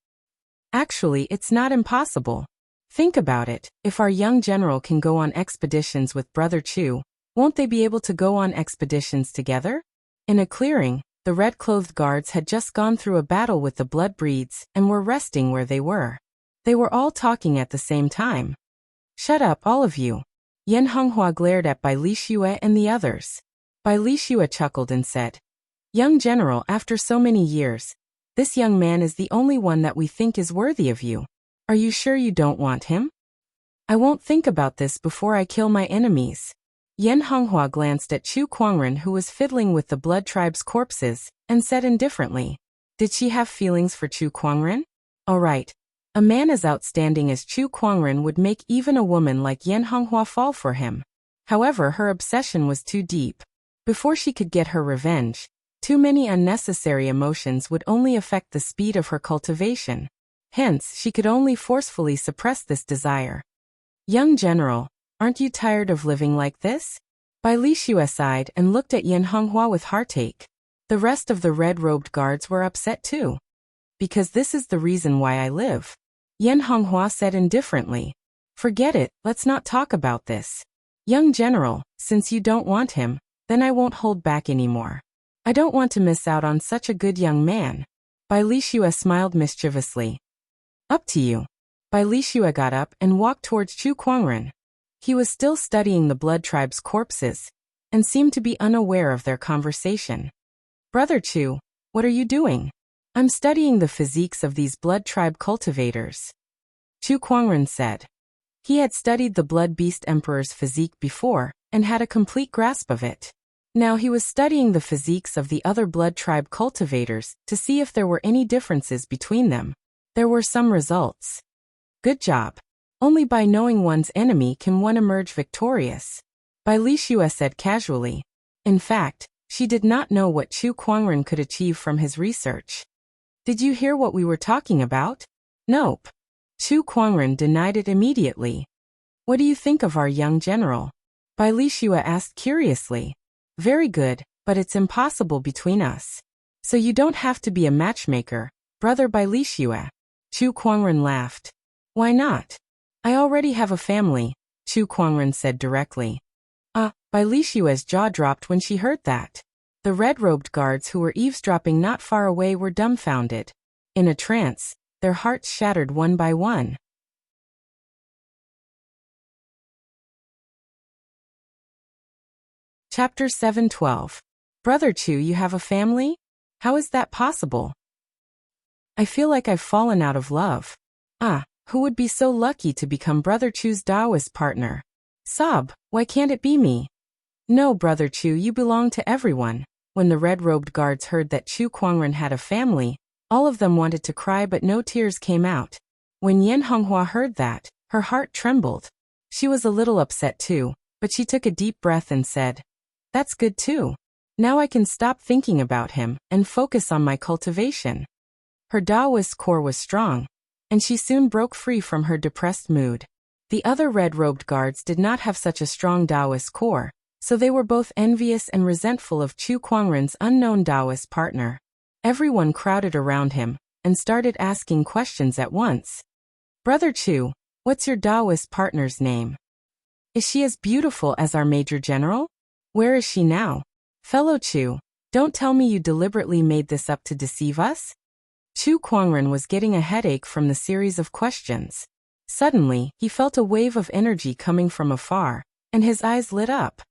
Actually, it's not impossible. Think about it, if our young general can go on expeditions with Brother Chu, won't they be able to go on expeditions together? In a clearing, the red-clothed guards had just gone through a battle with the blood breeds and were resting where they were. They were all talking at the same time. Shut up, all of you. Yan Honghua glared at Bai Lixue and the others. Bai Lixue chuckled and said, Young general, after so many years, this young man is the only one that we think is worthy of you. Are you sure you don't want him? I won't think about this before I kill my enemies. Yan Honghua glanced at Chu Kuangren, who was fiddling with the blood tribe's corpses, and said indifferently, Did she have feelings for Chu Kuangren? All right. A man as outstanding as Chu Kuangren would make even a woman like Yan Honghua fall for him. However, her obsession was too deep. Before she could get her revenge, too many unnecessary emotions would only affect the speed of her cultivation. Hence, she could only forcefully suppress this desire. Young general, aren't you tired of living like this? Bai Lixue sighed and looked at Yan Honghua with heartache. The rest of the red-robed guards were upset too. Because this is the reason why I live. Yan Honghua said indifferently. Forget it, let's not talk about this. Young general, since you don't want him, then I won't hold back anymore. I don't want to miss out on such a good young man. Bai Lixue smiled mischievously. Up to you. Bai Lixue got up and walked towards Chu Kuangren. He was still studying the blood tribe's corpses, and seemed to be unaware of their conversation. Brother Chu, what are you doing? I'm studying the physiques of these blood tribe cultivators. Chu Kuangren said. He had studied the blood beast emperor's physique before, and had a complete grasp of it. Now he was studying the physiques of the other blood tribe cultivators to see if there were any differences between them. There were some results. Good job. Only by knowing one's enemy can one emerge victorious. Bai Lixue said casually. In fact, she did not know what Chu Kuangren could achieve from his research. Did you hear what we were talking about? Nope. Chu Kuangren denied it immediately. What do you think of our young general? Bai Lixue asked curiously. Very good, but it's impossible between us. So you don't have to be a matchmaker, brother Bai Lixue. Chu Kuangren laughed. Why not? I already have a family, Chu Kuangren said directly. Bai Lixue's jaw dropped when she heard that. The red-robed guards who were eavesdropping not far away were dumbfounded. In a trance, their hearts shattered one by one. Chapter 7:12. Brother Chu, you have a family? How is that possible? I feel like I've fallen out of love. Who would be so lucky to become Brother Chu's Taoist partner? Sob, why can't it be me? No, Brother Chu, you belong to everyone. When the red-robed guards heard that Chu Kuangren had a family, all of them wanted to cry but no tears came out. When Yan Honghua heard that, her heart trembled. She was a little upset too, but she took a deep breath and said, That's good too. Now I can stop thinking about him and focus on my cultivation. Her Taoist core was strong, and she soon broke free from her depressed mood. The other red-robed guards did not have such a strong Taoist core, so they were both envious and resentful of Chu Kuangren's unknown Taoist partner. Everyone crowded around him and started asking questions at once. Brother Chu, what's your Taoist partner's name? Is she as beautiful as our Major General? Where is she now? Fellow Chu, don't tell me you deliberately made this up to deceive us? Chu Kuangren was getting a headache from the series of questions. Suddenly, he felt a wave of energy coming from afar, and his eyes lit up.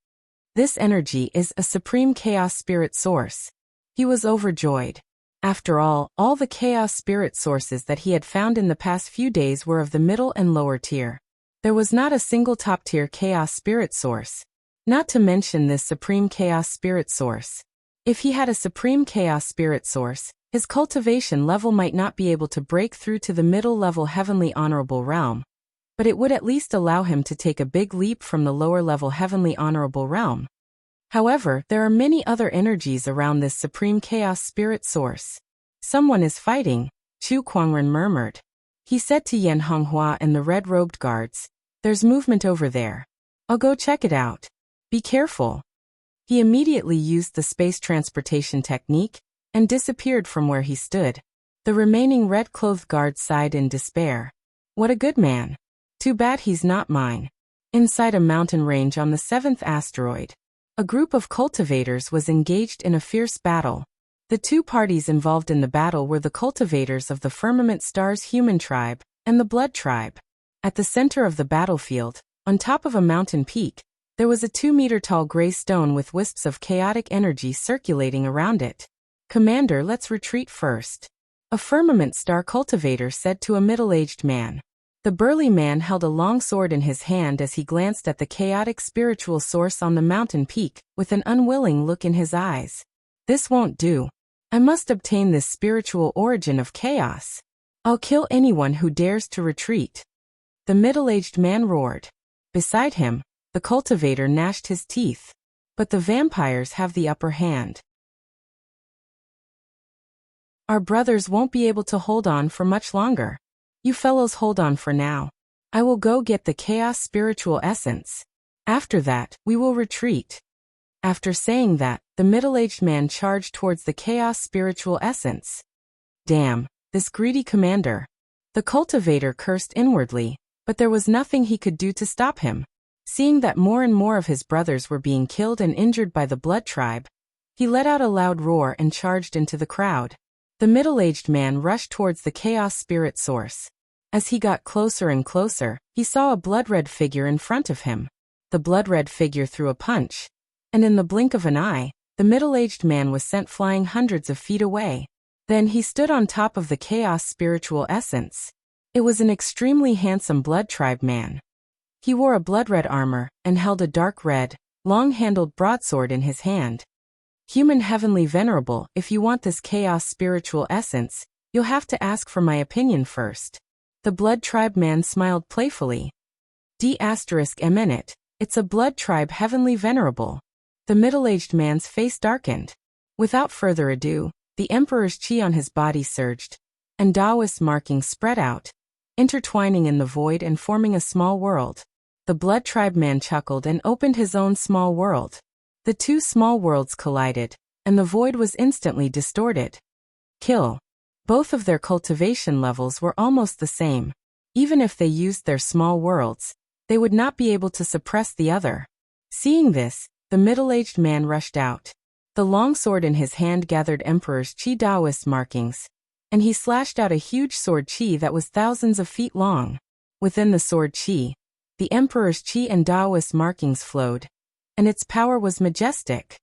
This energy is a supreme chaos spirit source. He was overjoyed. After all the chaos spirit sources that he had found in the past few days were of the middle and lower tier. There was not a single top-tier chaos spirit source. Not to mention this supreme chaos spirit source. If he had a supreme chaos spirit source, his cultivation level might not be able to break through to the middle-level heavenly honorable realm, but it would at least allow him to take a big leap from the lower-level heavenly honorable realm. However, there are many other energies around this supreme chaos spirit source. Someone is fighting, Chu Kuangren murmured. He said to Yan Honghua and the red-robed guards, There's movement over there. I'll go check it out. Be careful. He immediately used the space transportation technique and disappeared from where he stood. The remaining red-clothed guards sighed in despair. What a good man. Too bad he's not mine. Inside a mountain range on the 7th asteroid, a group of cultivators was engaged in a fierce battle. The two parties involved in the battle were the cultivators of the Firmament Star's human tribe and the Blood tribe. At the center of the battlefield, on top of a mountain peak, there was a 2-meter-tall gray stone with wisps of chaotic energy circulating around it. Commander, let's retreat first. A Firmament Star cultivator said to a middle-aged man. The burly man held a long sword in his hand as he glanced at the chaotic spiritual source on the mountain peak, with an unwilling look in his eyes. This won't do. I must obtain this spiritual origin of chaos. I'll kill anyone who dares to retreat. The middle-aged man roared. Beside him, the cultivator gnashed his teeth. But the vampires have the upper hand. Our brothers won't be able to hold on for much longer. You fellows hold on for now. I will go get the chaos spiritual essence. After that, we will retreat. After saying that, the middle-aged man charged towards the chaos spiritual essence. Damn, this greedy commander. The cultivator cursed inwardly, but there was nothing he could do to stop him. Seeing that more and more of his brothers were being killed and injured by the blood tribe, he let out a loud roar and charged into the crowd. The middle-aged man rushed towards the chaos spirit source. As he got closer and closer, he saw a blood-red figure in front of him. The blood-red figure threw a punch, and in the blink of an eye, the middle-aged man was sent flying hundreds of feet away. Then he stood on top of the chaos spiritual essence. It was an extremely handsome blood tribe man. He wore a blood-red armor and held a dark red, long-handled broadsword in his hand. Human heavenly venerable, if you want this chaos spiritual essence, you'll have to ask for my opinion first. The blood tribe man smiled playfully. It's a blood tribe heavenly venerable. The middle-aged man's face darkened. Without further ado, the emperor's chi on his body surged, and Taoist markings spread out, intertwining in the void and forming a small world. The blood tribe man chuckled and opened his own small world. The two small worlds collided, and the void was instantly distorted. Kill. Both of their cultivation levels were almost the same. Even if they used their small worlds, they would not be able to suppress the other. Seeing this, the middle-aged man rushed out. The long sword in his hand gathered Emperor's Chi Taoist markings, and he slashed out a huge sword Chi that was thousands of feet long. Within the sword Chi, the Emperor's Chi and Taoist markings flowed, and its power was majestic.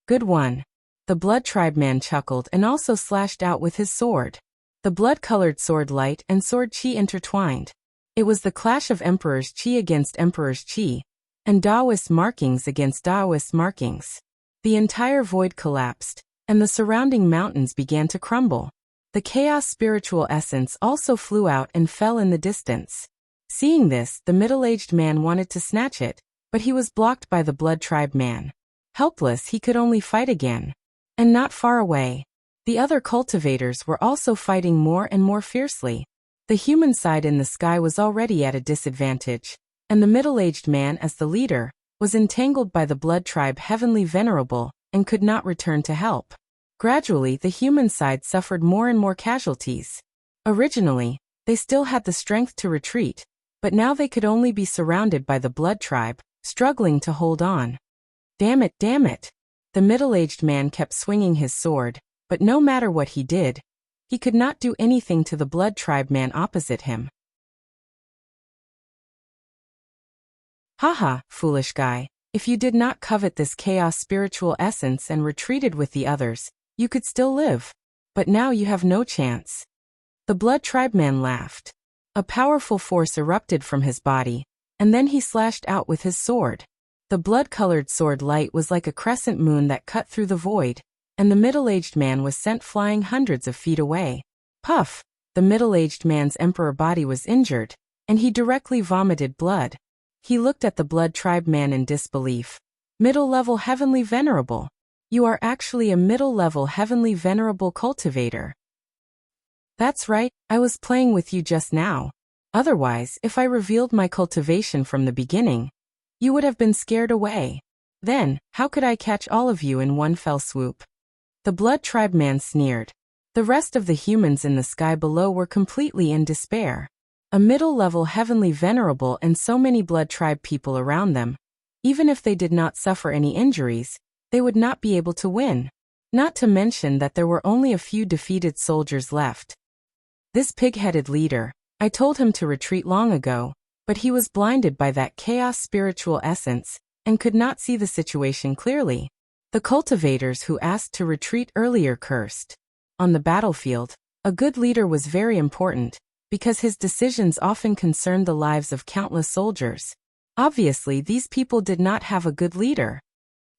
Good one. The blood tribe man chuckled and also slashed out with his sword. The blood-colored sword light and sword Chi intertwined. It was the clash of Emperor's Chi against Emperor's Chi, and Taoist markings against Taoist markings. The entire void collapsed, and the surrounding mountains began to crumble. The chaos spiritual essence also flew out and fell in the distance. Seeing this, the middle-aged man wanted to snatch it, but he was blocked by the blood tribe man. Helpless, he could only fight again. And not far away, the other cultivators were also fighting more and more fiercely. The human side in the sky was already at a disadvantage, and the middle-aged man, as the leader, was entangled by the blood tribe heavenly venerable and could not return to help. Gradually, the human side suffered more and more casualties. Originally, they still had the strength to retreat, but now they could only be surrounded by the blood tribe, struggling to hold on. Damn it, damn it! The middle-aged man kept swinging his sword, but no matter what he did, he could not do anything to the blood tribe man opposite him. Haha, foolish guy, if you did not covet this chaos spiritual essence and retreated with the others, you could still live. But now you have no chance. The blood tribe man laughed. A powerful force erupted from his body, and then he slashed out with his sword. The blood-colored sword light was like a crescent moon that cut through the void, and the middle-aged man was sent flying hundreds of feet away. Puff! The middle-aged man's emperor body was injured, and he directly vomited blood. He looked at the blood tribe man in disbelief. Middle-level heavenly venerable. You are actually a middle-level heavenly venerable cultivator. That's right, I was playing with you just now. Otherwise, if I revealed my cultivation from the beginning, you would have been scared away. Then, how could I catch all of you in one fell swoop? The blood tribe man sneered. The rest of the humans in the sky below were completely in despair. A middle-level heavenly venerable and so many blood tribe people around them. Even if they did not suffer any injuries, they would not be able to win. Not to mention that there were only a few defeated soldiers left. This pig-headed leader, I told him to retreat long ago, but he was blinded by that chaos spiritual essence, and could not see the situation clearly. The cultivators who asked to retreat earlier cursed. On the battlefield, a good leader was very important, because his decisions often concerned the lives of countless soldiers. Obviously, these people did not have a good leader.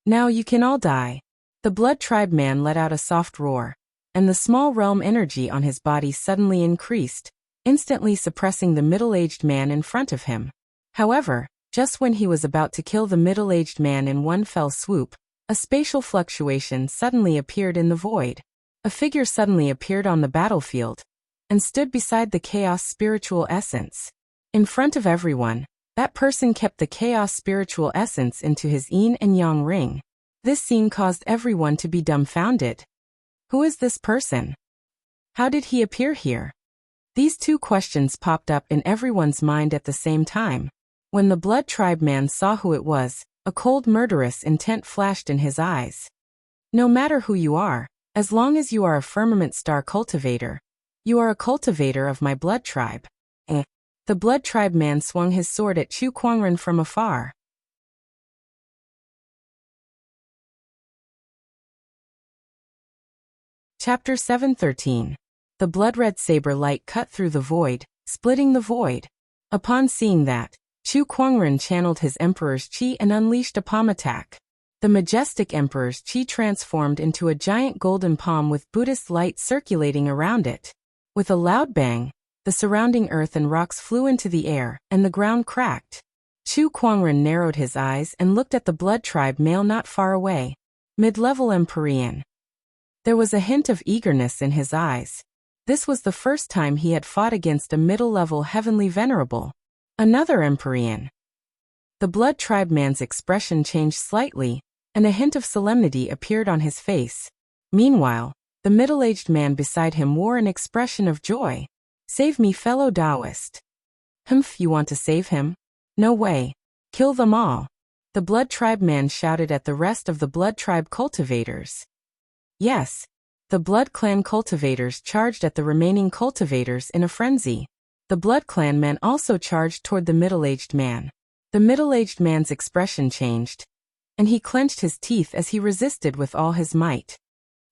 Now you can all die. The blood tribe man let out a soft roar, and the small realm energy on his body suddenly increased, instantly suppressing the middle-aged man in front of him. However, just when he was about to kill the middle-aged man in one fell swoop, a spatial fluctuation suddenly appeared in the void. A figure suddenly appeared on the battlefield, and stood beside the chaos spiritual essence. In front of everyone, that person kept the chaos spiritual essence into his yin and yang ring. This scene caused everyone to be dumbfounded. Who is this person? How did he appear here? These two questions popped up in everyone's mind at the same time. When the Blood Tribe man saw who it was, a cold murderous intent flashed in his eyes. No matter who you are, as long as you are a firmament star cultivator, you are a cultivator of my blood tribe. The Blood Tribe man swung his sword at Chu Kuangren from afar. Chapter 713. The blood-red saber light cut through the void, splitting the void. Upon seeing that, Chu Kuangren channeled his Emperor's Qi and unleashed a palm attack. The majestic Emperor's Qi transformed into a giant golden palm with Buddhist light circulating around it. With a loud bang, the surrounding earth and rocks flew into the air, and the ground cracked. Chu Kuangren narrowed his eyes and looked at the Blood Tribe male not far away. Mid-level Empyrean. There was a hint of eagerness in his eyes. This was the first time he had fought against a middle-level heavenly venerable. Another Empyrean. The Blood Tribe man's expression changed slightly, and a hint of solemnity appeared on his face. Meanwhile, the middle-aged man beside him wore an expression of joy. Save me, fellow Taoist. You want to save him? No way. Kill them all. The Blood Tribe man shouted at the rest of the Blood Tribe cultivators. Yes. The Blood Clan cultivators charged at the remaining cultivators in a frenzy. The Blood Clan men also charged toward the middle-aged man. The middle-aged man's expression changed, and he clenched his teeth as he resisted with all his might.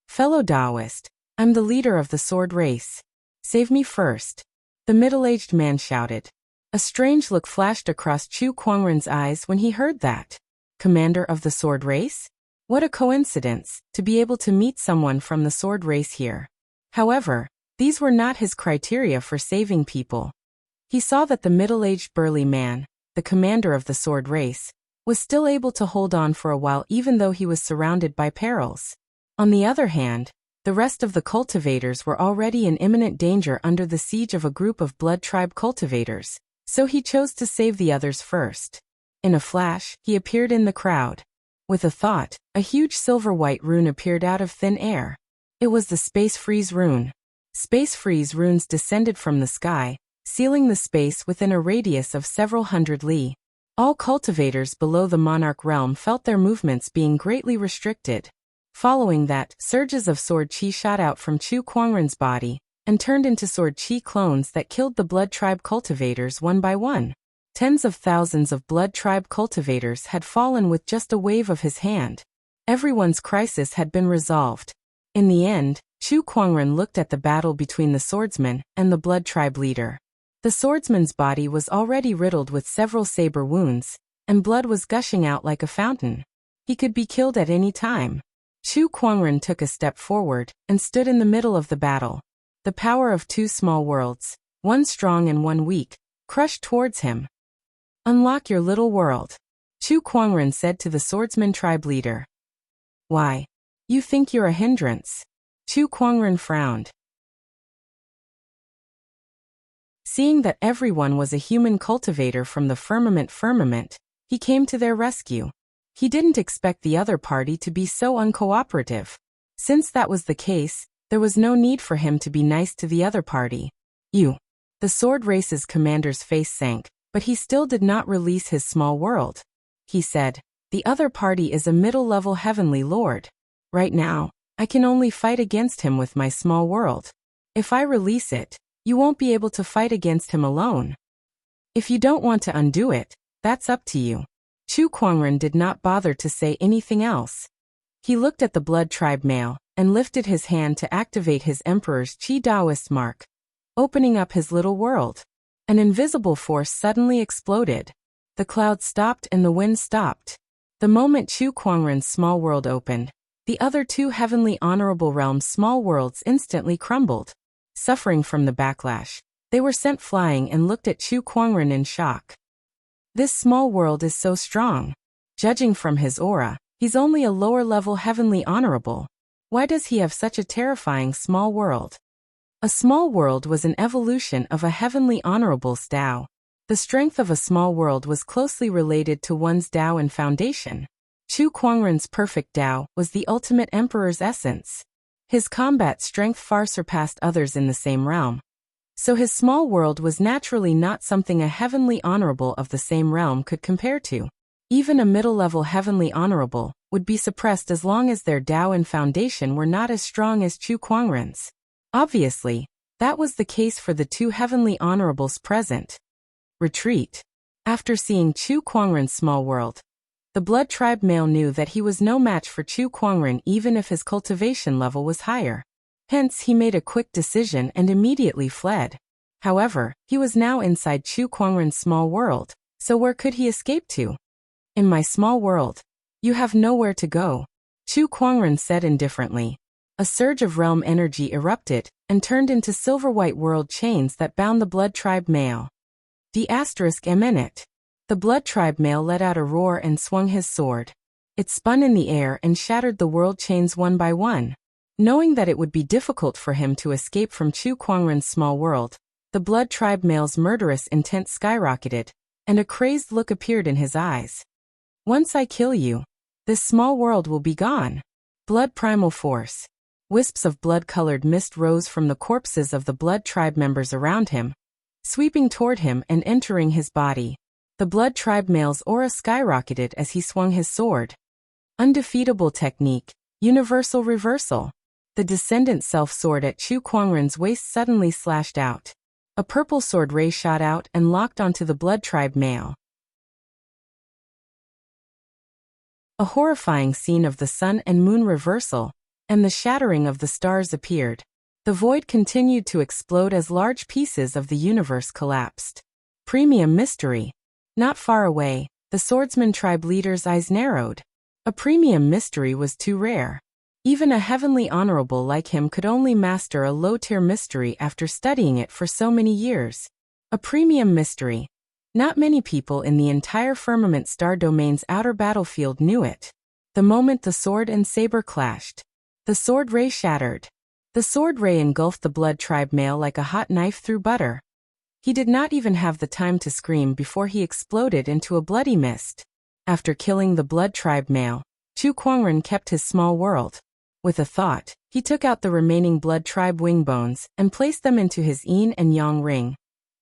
Fellow Taoist, I'm the leader of the sword race. Save me first. The middle-aged man shouted. A strange look flashed across Chu Kuangren's eyes when he heard that. Commander of the sword race? What a coincidence, to be able to meet someone from the sword race here. However, these were not his criteria for saving people. He saw that the middle-aged burly man, the commander of the sword race, was still able to hold on for a while even though he was surrounded by perils. On the other hand, the rest of the cultivators were already in imminent danger under the siege of a group of Blood Tribe cultivators, so he chose to save the others first. In a flash, he appeared in the crowd. With a thought, a huge silver-white rune appeared out of thin air. It was the Space Freeze rune. Space Freeze runes descended from the sky, sealing the space within a radius of several hundred li. All cultivators below the Monarch realm felt their movements being greatly restricted. Following that, surges of sword chi shot out from Chu Kuangren's body, and turned into sword chi clones that killed the Blood Tribe cultivators one by one. Tens of thousands of Blood Tribe cultivators had fallen with just a wave of his hand. Everyone's crisis had been resolved. In the end, Chu Kuangren looked at the battle between the swordsman and the Blood Tribe leader. The swordsman's body was already riddled with several saber wounds, and blood was gushing out like a fountain. He could be killed at any time. Chu Kuangren took a step forward and stood in the middle of the battle. The power of two small worlds, one strong and one weak, crushed towards him. Unlock your little world, Chu Kuangren said to the swordsman tribe leader. Why? You think you're a hindrance? Chu Kuangren frowned. Seeing that everyone was a human cultivator from the firmament, he came to their rescue. He didn't expect the other party to be so uncooperative. Since that was the case, there was no need for him to be nice to the other party. The sword race's commander's face sank, but he still did not release his small world. He said, the other party is a middle-level heavenly lord. Right now, I can only fight against him with my small world. If I release it, you won't be able to fight against him alone. If you don't want to undo it, that's up to you. Chu Kuangren did not bother to say anything else. He looked at the Blood Tribe male, and lifted his hand to activate his Emperor's Qi Taoist mark, opening up his little world. An invisible force suddenly exploded. The clouds stopped and the wind stopped. The moment Chu Kuangren's small world opened, the other two heavenly honorable realms' small worlds instantly crumbled. Suffering from the backlash, they were sent flying and looked at Chu Kuangren in shock. This small world is so strong. Judging from his aura, he's only a lower-level heavenly honorable. Why does he have such a terrifying small world? A small world was an evolution of a heavenly honorable's Tao. The strength of a small world was closely related to one's Tao and foundation. Chu Kuangren's perfect Tao was the ultimate emperor's essence. His combat strength far surpassed others in the same realm. So his small world was naturally not something a heavenly honorable of the same realm could compare to. Even a middle-level heavenly honorable would be suppressed as long as their Tao and foundation were not as strong as Chu Kuangren's. Obviously, that was the case for the two heavenly honorables present. Retreat. After seeing Chu Kuangren's small world, the blood tribe male knew that he was no match for Chu Kuangren even if his cultivation level was higher. Hence he made a quick decision and immediately fled. However, he was now inside Chu Kuangren's small world, so where could he escape to? In my small world, you have nowhere to go, Chu Kuangren said indifferently. A surge of realm energy erupted and turned into silver-white world chains that bound the blood tribe male. The****. The blood tribe male let out a roar and swung his sword. It spun in the air and shattered the world chains one by one. Knowing that it would be difficult for him to escape from Chu Kuangren's small world, the blood tribe male's murderous intent skyrocketed, and a crazed look appeared in his eyes. Once I kill you, this small world will be gone. Blood primal force. Wisps of blood-colored mist rose from the corpses of the blood tribe members around him, sweeping toward him and entering his body. The blood tribe male's aura skyrocketed as he swung his sword. Undefeatable technique, universal reversal. The descendant self-sword at Chu Kuangren's waist suddenly slashed out. A purple sword ray shot out and locked onto the blood tribe male. A horrifying scene of the sun and moon reversal, and the shattering of the stars appeared. The void continued to explode as large pieces of the universe collapsed. Premium mystery. Not far away, the swordsman tribe leader's eyes narrowed. A premium mystery was too rare. Even a heavenly honorable like him could only master a low-tier mystery after studying it for so many years. A premium mystery. Not many people in the entire firmament star domain's outer battlefield knew it. The moment the sword and saber clashed, the sword ray shattered. The sword ray engulfed the blood tribe male like a hot knife through butter. He did not even have the time to scream before he exploded into a bloody mist. After killing the blood tribe male, Chu Kuangren kept his small world. With a thought, he took out the remaining blood tribe wing bones and placed them into his yin and yang ring,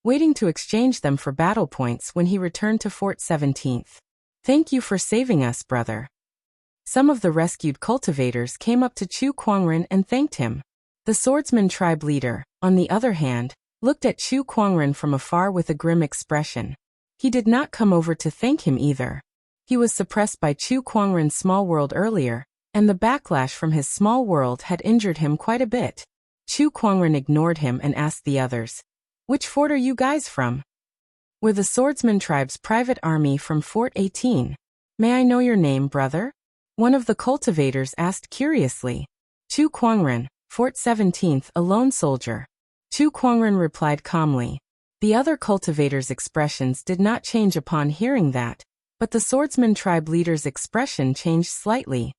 waiting to exchange them for battle points when he returned to Fort 17th. Thank you for saving us, brother. Some of the rescued cultivators came up to Chu Kuangren and thanked him. The swordsman tribe leader, on the other hand, looked at Chu Kuangren from afar with a grim expression. He did not come over to thank him either. He was suppressed by Chu Kuangren's small world earlier, and the backlash from his small world had injured him quite a bit. Chu Kuangren ignored him and asked the others, "Which fort are you guys from?" "We're the swordsman tribe's private army from Fort 18. May I know your name, brother?" One of the cultivators asked curiously. "Chu Kuangren, Fort 17th, a lone soldier." Chu Kuangren replied calmly. The other cultivators' expressions did not change upon hearing that, but the swordsman tribe leader's expression changed slightly.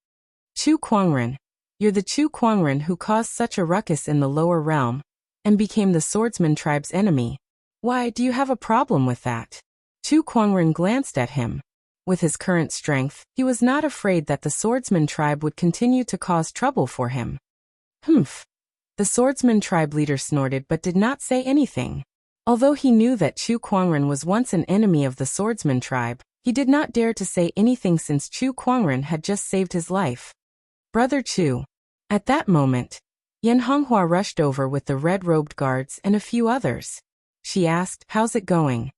"Chu Kuangren, you're the Chu Kuangren who caused such a ruckus in the lower realm, and became the swordsman tribe's enemy. Why, do you have a problem with that?" Chu Kuangren glanced at him. With his current strength, he was not afraid that the swordsman tribe would continue to cause trouble for him. "Humph." The swordsman tribe leader snorted but did not say anything. Although he knew that Chu Kuangren was once an enemy of the swordsman tribe, he did not dare to say anything since Chu Kuangren had just saved his life. "Brother Chu." At that moment, Yan Honghua rushed over with the red-robed guards and a few others. She asked, "How's it going?"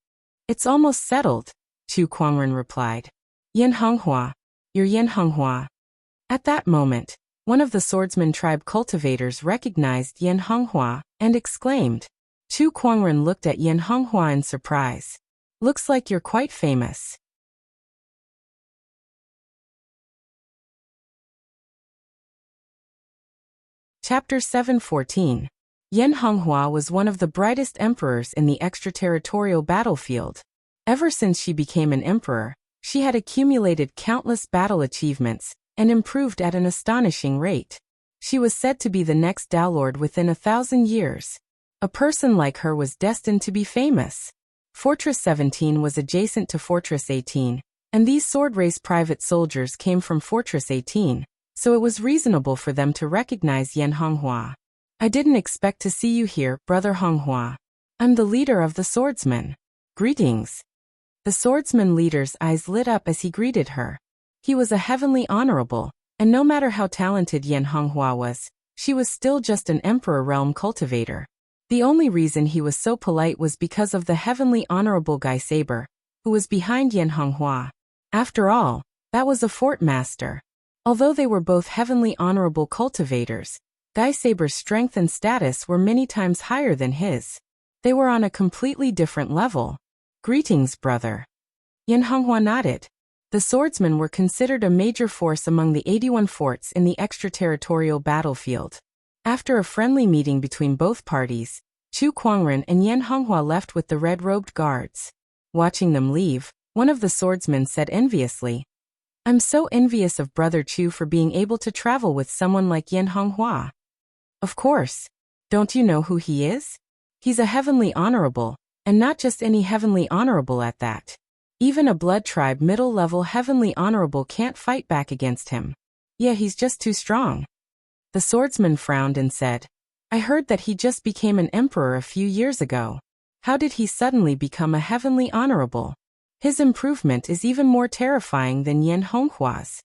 "It's almost settled," Chu Kuangren replied. "Yan Honghua. You're Yan Honghua." At that moment, one of the swordsman tribe cultivators recognized Yan Honghua and exclaimed. Chu Kuangren looked at Yan Honghua in surprise. "Looks like you're quite famous." Chapter 714. Yan Honghua was one of the brightest emperors in the extraterritorial battlefield. Ever since she became an emperor, she had accumulated countless battle achievements and improved at an astonishing rate. She was said to be the next Downlord within 1,000 years. A person like her was destined to be famous. Fortress 17 was adjacent to Fortress 18, And these sword race private soldiers came from Fortress 18, so it was reasonable for them to recognize Yan Honghua. I didn't expect to see you here, Brother Honghua. I'm the leader of the swordsmen. Greetings. The swordsman leader's eyes lit up as he greeted her. He was a heavenly honorable, and no matter how talented Yan Honghua was, she was still just an emperor realm cultivator. The only reason he was so polite was because of the heavenly honorable Guy Saber, who was behind Yan Honghua. After all, that was a fort master. Although they were both heavenly honorable cultivators, Guy Saber's strength and status were many times higher than his. They were on a completely different level. Greetings, brother. Yan Honghua nodded. The swordsmen were considered a major force among the 81 forts in the extraterritorial battlefield. After a friendly meeting between both parties, Chu Kuangren and Yan Honghua left with the red-robed guards. Watching them leave, one of the swordsmen said enviously, "I'm so envious of Brother Chu for being able to travel with someone like Yan Honghua." Of course. Don't you know who he is? He's a heavenly honorable, and not just any heavenly honorable at that. Even a blood tribe middle-level heavenly honorable can't fight back against him. Yeah, he's just too strong. The swordsman frowned and said, "I heard that he just became an emperor a few years ago. How did he suddenly become a heavenly honorable? His improvement is even more terrifying than Yan Honghua's.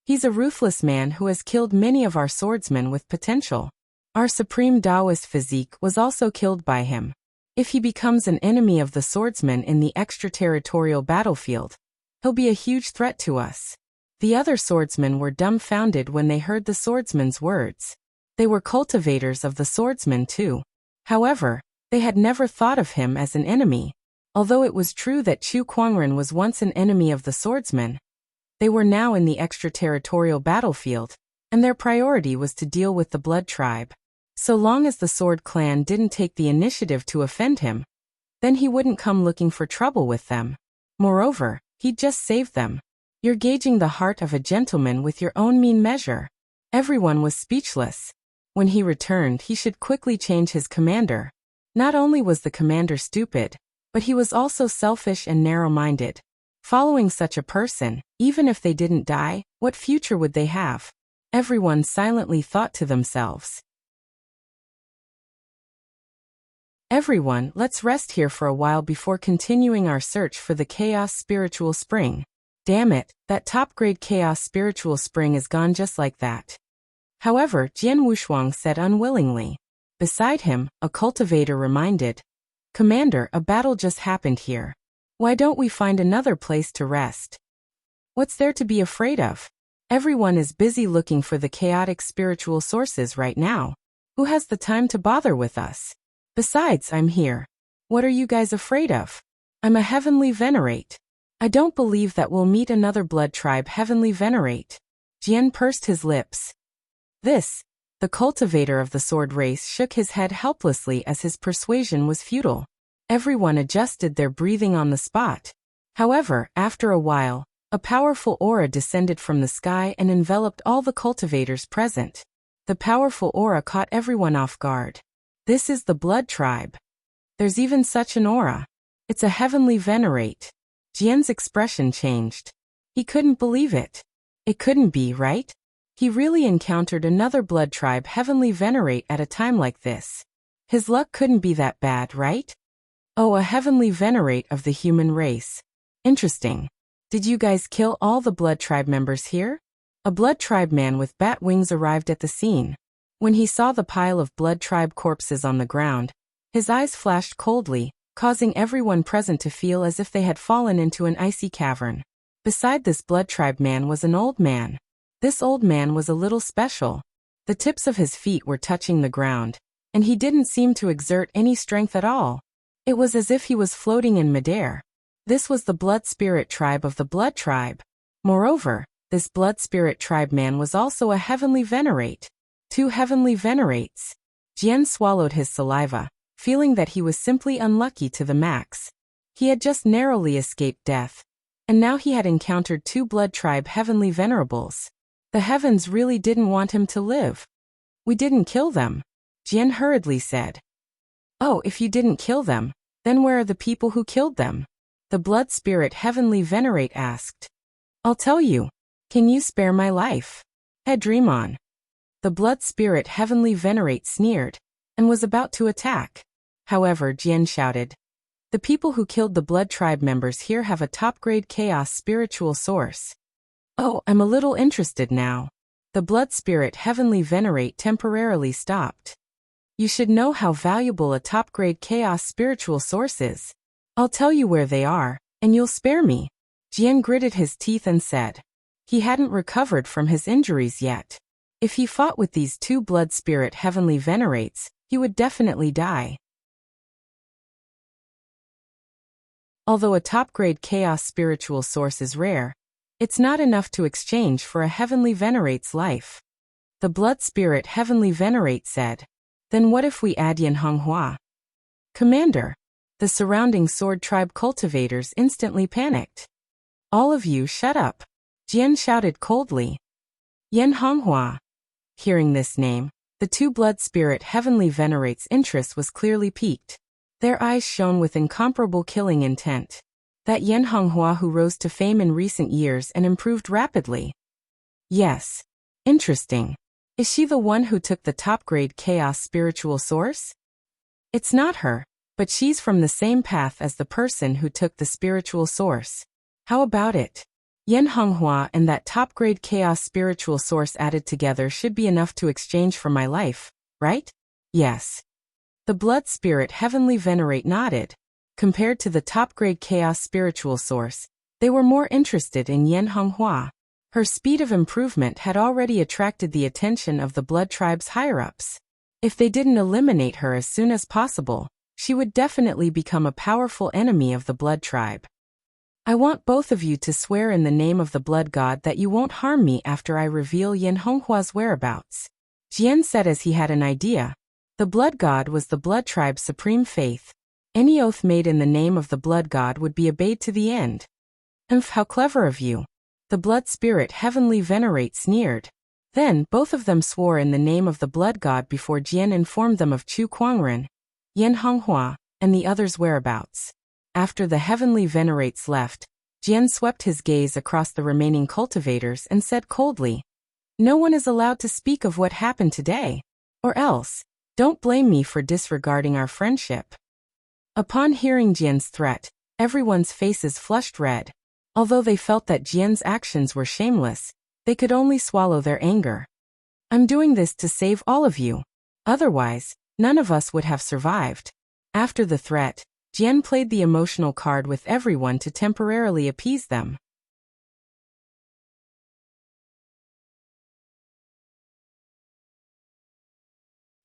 He's a ruthless man who has killed many of our swordsmen with potential. Our supreme Taoist physique was also killed by him. If he becomes an enemy of the swordsmen in the extraterritorial battlefield, he'll be a huge threat to us." The other swordsmen were dumbfounded when they heard the swordsman's words. They were cultivators of the swordsmen too. However, they had never thought of him as an enemy. Although it was true that Chu Kuangren was once an enemy of the swordsmen, they were now in the extraterritorial battlefield, and their priority was to deal with the blood tribe. So long as the Sword Clan didn't take the initiative to offend him, then he wouldn't come looking for trouble with them. Moreover, he'd just save them. You're gauging the heart of a gentleman with your own mean measure. Everyone was speechless. When he returned, he should quickly change his commander. Not only was the commander stupid, but he was also selfish and narrow-minded. Following such a person, even if they didn't die, what future would they have? Everyone silently thought to themselves. Everyone, let's rest here for a while before continuing our search for the Chaos Spiritual Spring. Damn it, that top-grade Chaos Spiritual Spring is gone just like that. However, Jian Wushuang said unwillingly. Beside him, a cultivator reminded, "Commander, a battle just happened here. Why don't we find another place to rest? What's there to be afraid of? Everyone is busy looking for the chaotic spiritual sources right now. Who has the time to bother with us? Besides, I'm here. What are you guys afraid of? I'm a heavenly venerate. I don't believe that we'll meet another blood tribe heavenly venerate." Jian pursed his lips. The cultivator of the sword race shook his head helplessly as his persuasion was futile. Everyone adjusted their breathing on the spot. However, after a while, a powerful aura descended from the sky and enveloped all the cultivators present. The powerful aura caught everyone off guard. This is the blood tribe. There's even such an aura. It's a heavenly venerate. Jian's expression changed. He couldn't believe it. It couldn't be, right? He really encountered another blood tribe heavenly venerate at a time like this. His luck couldn't be that bad, right? Oh, a heavenly venerate of the human race. Interesting. Did you guys kill all the blood tribe members here? A blood tribe man with bat wings arrived at the scene. When he saw the pile of blood tribe corpses on the ground, his eyes flashed coldly, causing everyone present to feel as if they had fallen into an icy cavern. Beside this blood tribe man was an old man. This old man was a little special. The tips of his feet were touching the ground, and he didn't seem to exert any strength at all. It was as if he was floating in midair. This was the blood spirit tribe of the blood tribe. Moreover, this blood spirit tribe man was also a heavenly venerate. 2 heavenly venerates. Jian swallowed his saliva, feeling that he was simply unlucky to the max. He had just narrowly escaped death, and now he had encountered 2 blood tribe heavenly venerables. The heavens really didn't want him to live. "We didn't kill them," Jian hurriedly said. "Oh, if you didn't kill them, then where are the people who killed them?" The blood spirit Heavenly Venerate asked. I'll tell you. Can you spare my life? Dream on. The blood spirit Heavenly Venerate sneered, and was about to attack. However, Jian shouted. The people who killed the blood tribe members here have a top-grade chaos spiritual source. Oh, I'm a little interested now. The blood spirit Heavenly Venerate temporarily stopped. You should know how valuable a top-grade chaos spiritual source is. I'll tell you where they are, and you'll spare me. Jian gritted his teeth and said. He hadn't recovered from his injuries yet. If he fought with these two blood spirit Heavenly Venerates, he would definitely die. Although a top-grade chaos spiritual source is rare, it's not enough to exchange for a Heavenly Venerate's life. The blood spirit Heavenly Venerate said. Then what if we add Yan Honghua? Commander. The surrounding sword tribe cultivators instantly panicked. All of you shut up. Jian shouted coldly. Yan Honghua. Hearing this name, the two blood spirit Heavenly Venerates' interest was clearly piqued. Their eyes shone with incomparable killing intent. That Yan Honghua who rose to fame in recent years and improved rapidly. Yes. Interesting. Is she the one who took the top-grade chaos spiritual source? It's not her, but she's from the same path as the person who took the spiritual source. How about it? Yan Honghua and that top-grade chaos spiritual source added together should be enough to exchange for my life, right? Yes. The blood spirit Heavenly Venerate nodded. Compared to the top-grade chaos spiritual source, they were more interested in Yan Honghua. Her speed of improvement had already attracted the attention of the blood tribe's higher-ups. If they didn't eliminate her as soon as possible, she would definitely become a powerful enemy of the blood tribe. I want both of you to swear in the name of the blood god that you won't harm me after I reveal Yan Honghua's whereabouts. Jian said as he had an idea. The blood god was the blood tribe's supreme faith. Any oath made in the name of the blood god would be obeyed to the end. How clever of you. The blood spirit Heavenly Venerate sneered. Then, both of them swore in the name of the blood god before Jian informed them of Chu Kuangren, Yan Honghua, and the others' whereabouts. After the Heavenly Venerates left, Jian swept his gaze across the remaining cultivators and said coldly, No one is allowed to speak of what happened today. Or else, don't blame me for disregarding our friendship. Upon hearing Jian's threat, everyone's faces flushed red. Although they felt that Jian's actions were shameless, they could only swallow their anger. I'm doing this to save all of you. Otherwise, none of us would have survived. After the threat, Jian played the emotional card with everyone to temporarily appease them.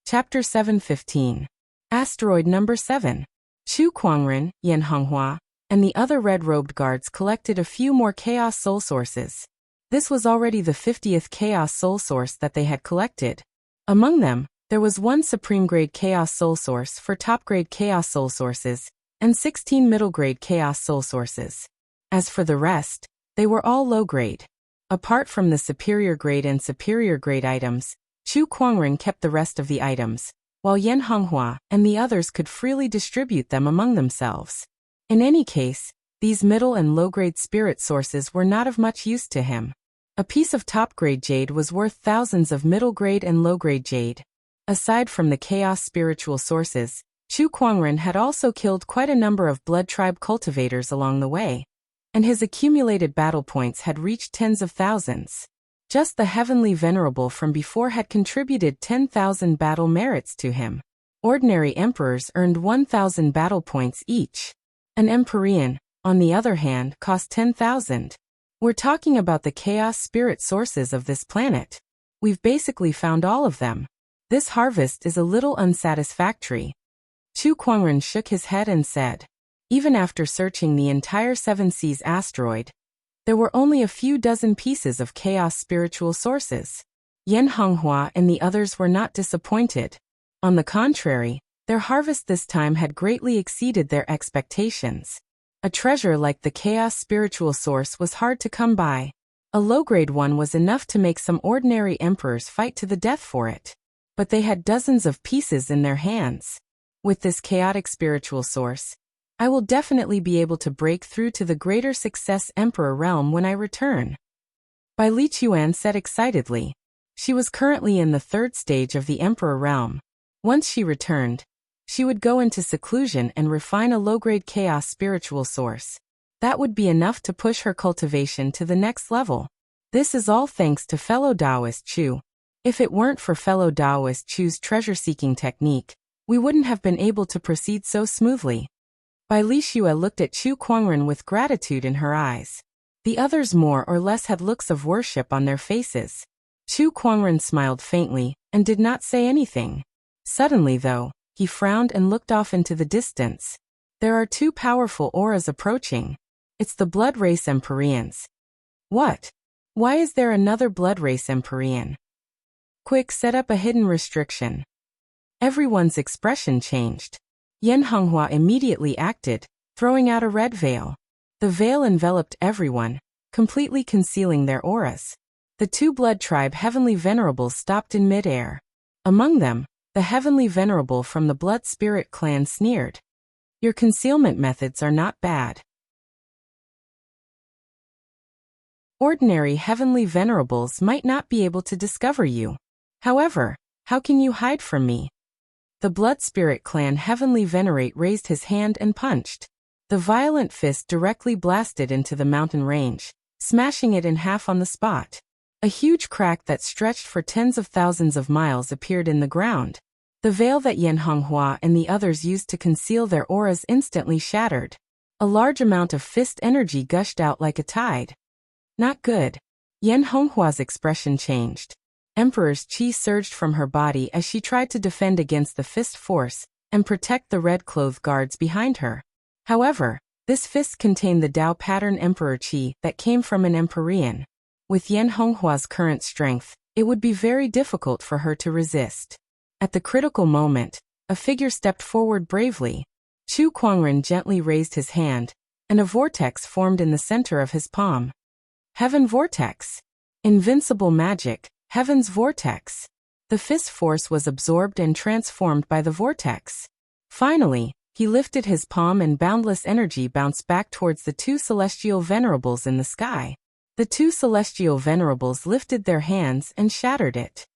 Chapter 7:15. Asteroid number 7. Chu Kuangren, Yan Honghua, and the other red-robed guards collected a few more Chaos Soul Sources. This was already the 50th Chaos Soul Source that they had collected. Among them, there was one Supreme-grade Chaos Soul Source for top-grade Chaos Soul Sources, and 16 middle-grade Chaos Soul Sources. As for the rest, they were all low-grade. Apart from the superior-grade and superior-grade items, Chu Kuangren kept the rest of the items, while Yan Honghua and the others could freely distribute them among themselves. In any case, these middle and low-grade spirit sources were not of much use to him. A piece of top-grade jade was worth thousands of middle-grade and low-grade jade. Aside from the chaos spiritual sources, Chu Kuangren had also killed quite a number of blood tribe cultivators along the way, and his accumulated battle points had reached tens of thousands. Just the Heavenly Venerable from before had contributed 10,000 battle merits to him. Ordinary emperors earned 1,000 battle points each. An Empyrean, on the other hand, cost 10,000. We're talking about the chaos spirit sources of this planet. We've basically found all of them. This harvest is a little unsatisfactory. Chu Kuangren shook his head and said, even after searching the entire Seven Seas asteroid, there were only a few dozen pieces of chaos spiritual sources. Yan Honghua and the others were not disappointed. On the contrary, their harvest this time had greatly exceeded their expectations. A treasure like the chaos spiritual source was hard to come by. A low-grade one was enough to make some ordinary emperors fight to the death for it. But they had dozens of pieces in their hands. With this chaotic spiritual source, I will definitely be able to break through to the greater success Emperor realm when I return. Bai Li Chuan said excitedly. She was currently in the third stage of the Emperor realm. Once she returned, she would go into seclusion and refine a low-grade chaos spiritual source. That would be enough to push her cultivation to the next level. This is all thanks to fellow Taoist Chu. If it weren't for fellow Taoist Chu's treasure-seeking technique, we wouldn't have been able to proceed so smoothly. Bai Li Xue looked at Chu Kuangren with gratitude in her eyes. The others more or less had looks of worship on their faces. Chu Kuangren smiled faintly and did not say anything. Suddenly, though, he frowned and looked off into the distance. There are two powerful auras approaching. It's the blood race Empyreans. What? Why is there another blood race Empyrean? Quick, set up a hidden restriction. Everyone's expression changed. Yan Honghua immediately acted, throwing out a red veil. The veil enveloped everyone, completely concealing their auras. The two blood tribe heavenly venerables stopped in mid-air. Among them, the heavenly venerable from the blood spirit clan sneered. Your concealment methods are not bad. Ordinary heavenly venerables might not be able to discover you. However, how can you hide from me? The blood spirit clan heavenly venerate raised his hand and punched. The violent fist directly blasted into the mountain range, smashing it in half on the spot. A huge crack that stretched for tens of thousands of miles appeared in the ground. The veil that Yan Honghua and the others used to conceal their auras instantly shattered. A large amount of fist energy gushed out like a tide. Not good. Yan Honghua's expression changed. Emperor's chi surged from her body as she tried to defend against the fist force and protect the red-clothed guards behind her. However, this fist contained the Tao pattern Emperor chi that came from an Empyrean. With Yan Honghua's current strength, it would be very difficult for her to resist. At the critical moment, a figure stepped forward bravely. Chu Kuangren gently raised his hand, and a vortex formed in the center of his palm. Heaven Vortex. Invincible magic, Heaven's Vortex. The fist force was absorbed and transformed by the vortex. Finally, he lifted his palm and boundless energy bounced back towards the two celestial venerables in the sky. The two celestial venerables lifted their hands and shattered it.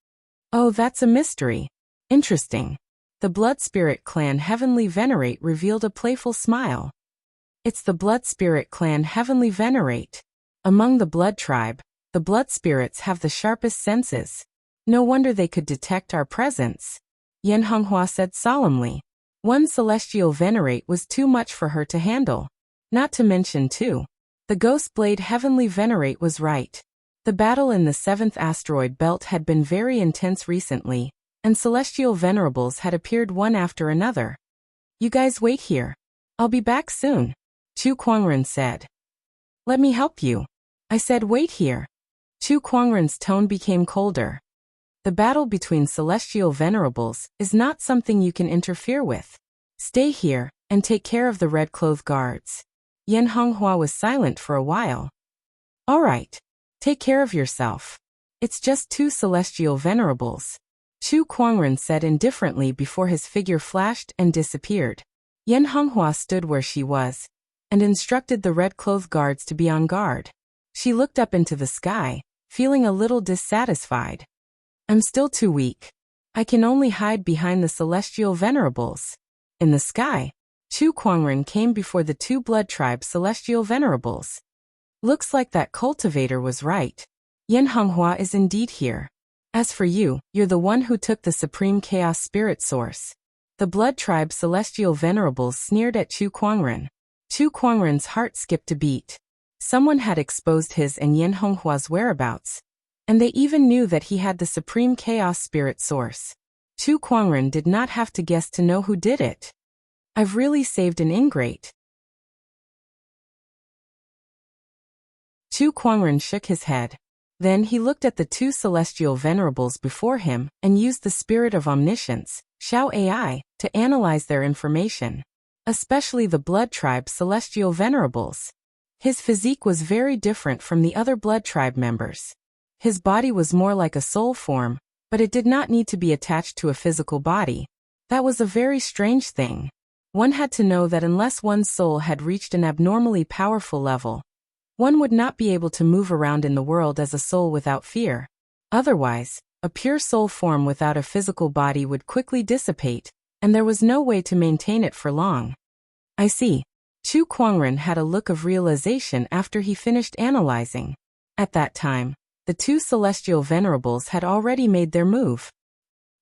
Oh, that's a mystery. Interesting. The Blood Spirit Clan Heavenly Venerate revealed a playful smile. It's the Blood Spirit Clan Heavenly Venerate. Among the Blood Tribe, the Blood Spirits have the sharpest senses. No wonder they could detect our presence. Yan Honghua said solemnly. One celestial venerate was too much for her to handle. Not to mention, too, the Ghost Blade Heavenly Venerate was right. The battle in the 7th asteroid belt had been very intense recently, and celestial venerables had appeared one after another. You guys wait here. I'll be back soon, Chu Kuangren said. Let me help you. I said wait here. Chu Kuangren's tone became colder. The battle between celestial venerables is not something you can interfere with. Stay here and take care of the red-clothed guards. Yan Honghua was silent for a while. All right. Take care of yourself. It's just two celestial venerables, Chu Kuangren said indifferently before his figure flashed and disappeared. Yan Honghua stood where she was and instructed the red-clothed guards to be on guard. She looked up into the sky, feeling a little dissatisfied. I'm still too weak. I can only hide behind the celestial venerables. In the sky, Chu Kuangren came before the two blood tribe celestial venerables. Looks like that cultivator was right. Yan Honghua is indeed here. As for you, you're the one who took the supreme chaos spirit source. The blood tribe celestial venerables sneered at Chu Kuangren. Chu Kuangren's heart skipped a beat. Someone had exposed his and Yan Honghua's whereabouts, and they even knew that he had the supreme chaos spirit source. Chu Kuangren did not have to guess to know who did it. I've really saved an ingrate. Chu Kuangren shook his head. Then he looked at the two celestial venerables before him and used the spirit of omniscience, Xiao AI, to analyze their information. Especially the blood tribe celestial venerables. His physique was very different from the other blood tribe members. His body was more like a soul form, but it did not need to be attached to a physical body. That was a very strange thing. One had to know that unless one's soul had reached an abnormally powerful level, one would not be able to move around in the world as a soul without fear. Otherwise, a pure soul form without a physical body would quickly dissipate, and there was no way to maintain it for long. I see. Chu Kuangren had a look of realization after he finished analyzing. At that time, the two celestial venerables had already made their move.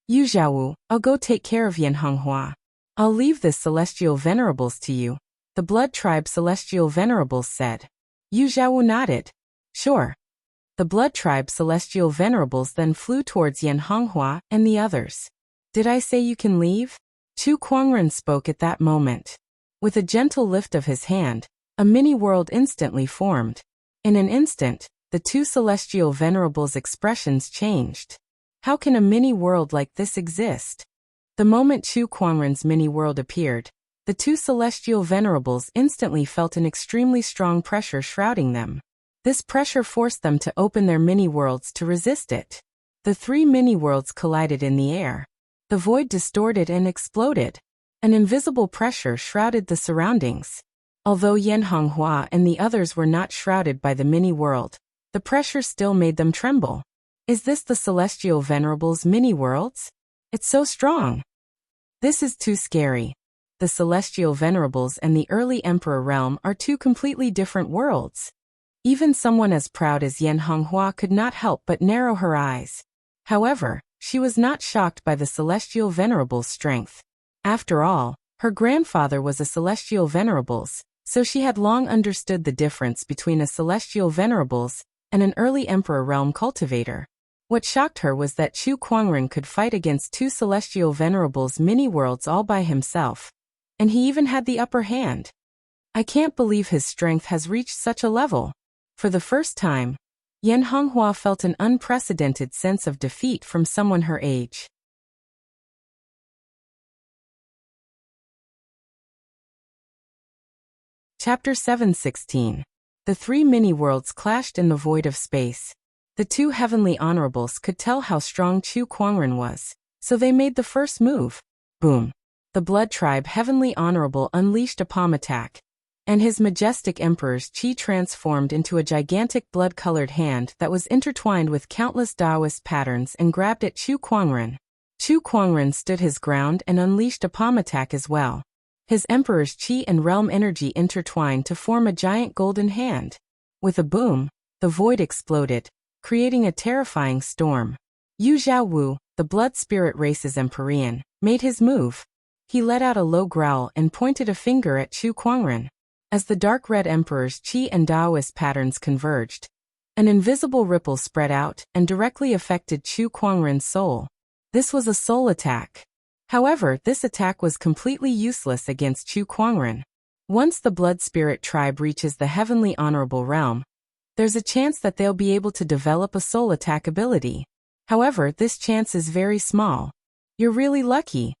Yu Zhaowu, I'll go take care of Yan Honghua. I'll leave this celestial venerables to you, the blood tribe celestial venerables said. Yu Zhaowu nodded. Sure. The blood tribe celestial venerables then flew towards Yan Honghua and the others. Did I say you can leave? Chu Kuangren spoke at that moment. With a gentle lift of his hand, a mini-world instantly formed. In an instant, the two celestial venerables' expressions changed. How can a mini-world like this exist? The moment Chu Kuangren's mini-world appeared, the two celestial venerables instantly felt an extremely strong pressure shrouding them. This pressure forced them to open their mini-worlds to resist it. The three mini-worlds collided in the air. The void distorted and exploded. An invisible pressure shrouded the surroundings. Although Yan Honghua and the others were not shrouded by the mini-world, the pressure still made them tremble. Is this the celestial venerables' mini-worlds? It's so strong. This is too scary. The celestial venerables and the early emperor realm are two completely different worlds. Even someone as proud as Yan Honghua could not help but narrow her eyes. However, she was not shocked by the celestial venerables' strength. After all, her grandfather was a celestial venerables, so she had long understood the difference between a celestial venerables and an early emperor realm cultivator. What shocked her was that Chu Kuangren could fight against two celestial venerables mini-worlds all by himself. And he even had the upper hand. I can't believe his strength has reached such a level. For the first time, Yan Honghua felt an unprecedented sense of defeat from someone her age. Chapter 7:16. The three mini-worlds clashed in the void of space. The two heavenly honorables could tell how strong Chu Kuangren was, so they made the first move. Boom. The blood tribe heavenly honorable unleashed a palm attack, and his majestic emperor's chi transformed into a gigantic blood-colored hand that was intertwined with countless Taoist patterns and grabbed at Chu Kuangren. Chu Kuangren stood his ground and unleashed a palm attack as well. His emperor's chi and realm energy intertwined to form a giant golden hand. With a boom, the void exploded, creating a terrifying storm. Yu Zhaowu, the blood spirit race's empyrean, made his move. He let out a low growl and pointed a finger at Chu Kuangren. As the dark red emperor's chi and Taoist patterns converged, an invisible ripple spread out and directly affected Chu Kuangren's soul. This was a soul attack. However, this attack was completely useless against Chu Kuangren. Once the blood spirit tribe reaches the heavenly honorable realm, there's a chance that they'll be able to develop a soul attack ability. However, this chance is very small. You're really lucky.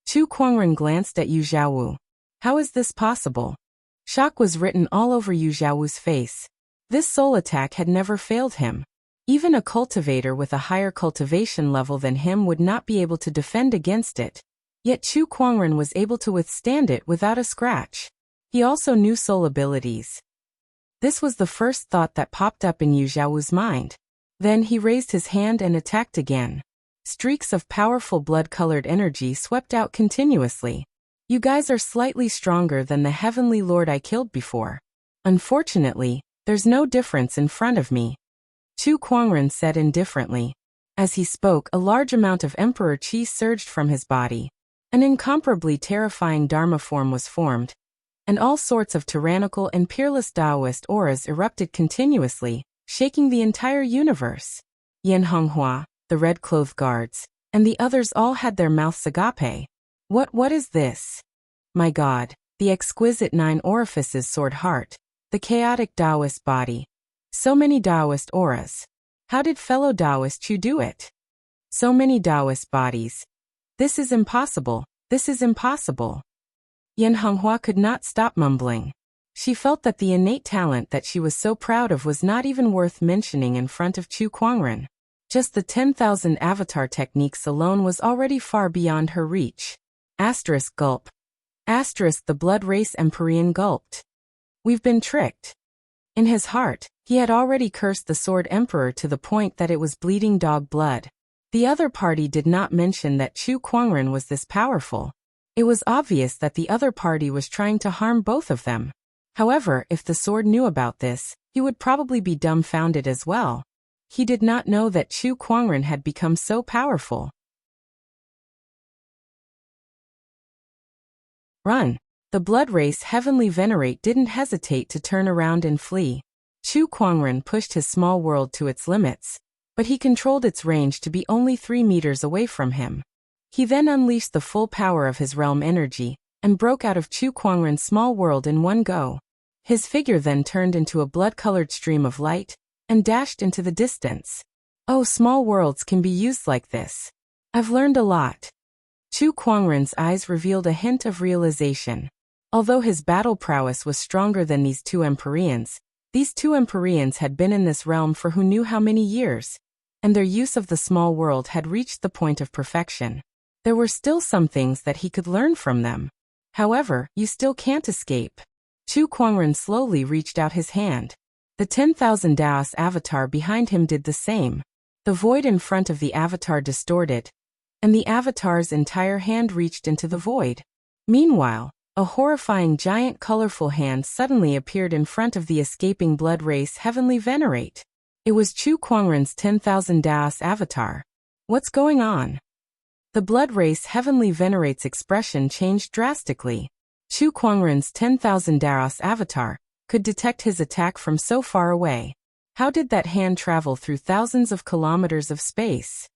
Chu Kuangren glanced at Yu Zhaowu. How is this possible? Shock was written all over Yu Zhaowu's face. This soul attack had never failed him. Even a cultivator with a higher cultivation level than him would not be able to defend against it. Yet Chu Kuangren was able to withstand it without a scratch. He also knew soul abilities. This was the first thought that popped up in Yu Zhaowu's mind. Then he raised his hand and attacked again. Streaks of powerful blood-colored energy swept out continuously. You guys are slightly stronger than the heavenly lord I killed before. Unfortunately, there's no difference in front of me. Chu Kuangren said indifferently. As he spoke, a large amount of emperor chi surged from his body. An incomparably terrifying Dharma form was formed, and all sorts of tyrannical and peerless Taoist auras erupted continuously, shaking the entire universe. Yan Honghua, the red-clothed guards, and the others all had their mouths agape. What is this? My God, the exquisite nine orifices soared heart, the chaotic Taoist body. So many Taoist auras. How did fellow Taoist Chu do it? So many Taoist bodies. This is impossible, this is impossible. Yan Honghua could not stop mumbling. She felt that the innate talent that she was so proud of was not even worth mentioning in front of Chu Kuangren. Just the 10,000 avatar techniques alone was already far beyond her reach. Asterisk gulp. Asterisk the blood race Empyrean gulped. We've been tricked. In his heart, he had already cursed the Sword Emperor to the point that it was bleeding dog blood. The other party did not mention that Chu Kuangren was this powerful. It was obvious that the other party was trying to harm both of them. However, if the sword knew about this, he would probably be dumbfounded as well. He did not know that Chu Kuangren had become so powerful. Run! The blood race Heavenly Venerate didn't hesitate to turn around and flee. Chu Kuangren pushed his small world to its limits, but he controlled its range to be only 3 meters away from him. He then unleashed the full power of his realm energy, and broke out of Chu Kuangren's small world in one go. His figure then turned into a blood-colored stream of light, and dashed into the distance. Oh, small worlds can be used like this. I've learned a lot. Chu Kuangren's eyes revealed a hint of realization. Although his battle prowess was stronger than these two Empyreans, these two Empyreans had been in this realm for who knew how many years, and their use of the small world had reached the point of perfection. There were still some things that he could learn from them. However, you still can't escape. Chu Kuangren slowly reached out his hand. The 10,000 Daos avatar behind him did the same. The void in front of the avatar distorted, and the avatar's entire hand reached into the void. Meanwhile, a horrifying giant colorful hand suddenly appeared in front of the escaping blood race Heavenly Venerate. It was Chu Kuangren's 10,000 Daos avatar. What's going on? The blood race Heavenly Venerate's expression changed drastically. Chu Kuangren's 10,000 Daos avatar could detect his attack from so far away. How did that hand travel through thousands of kilometers of space?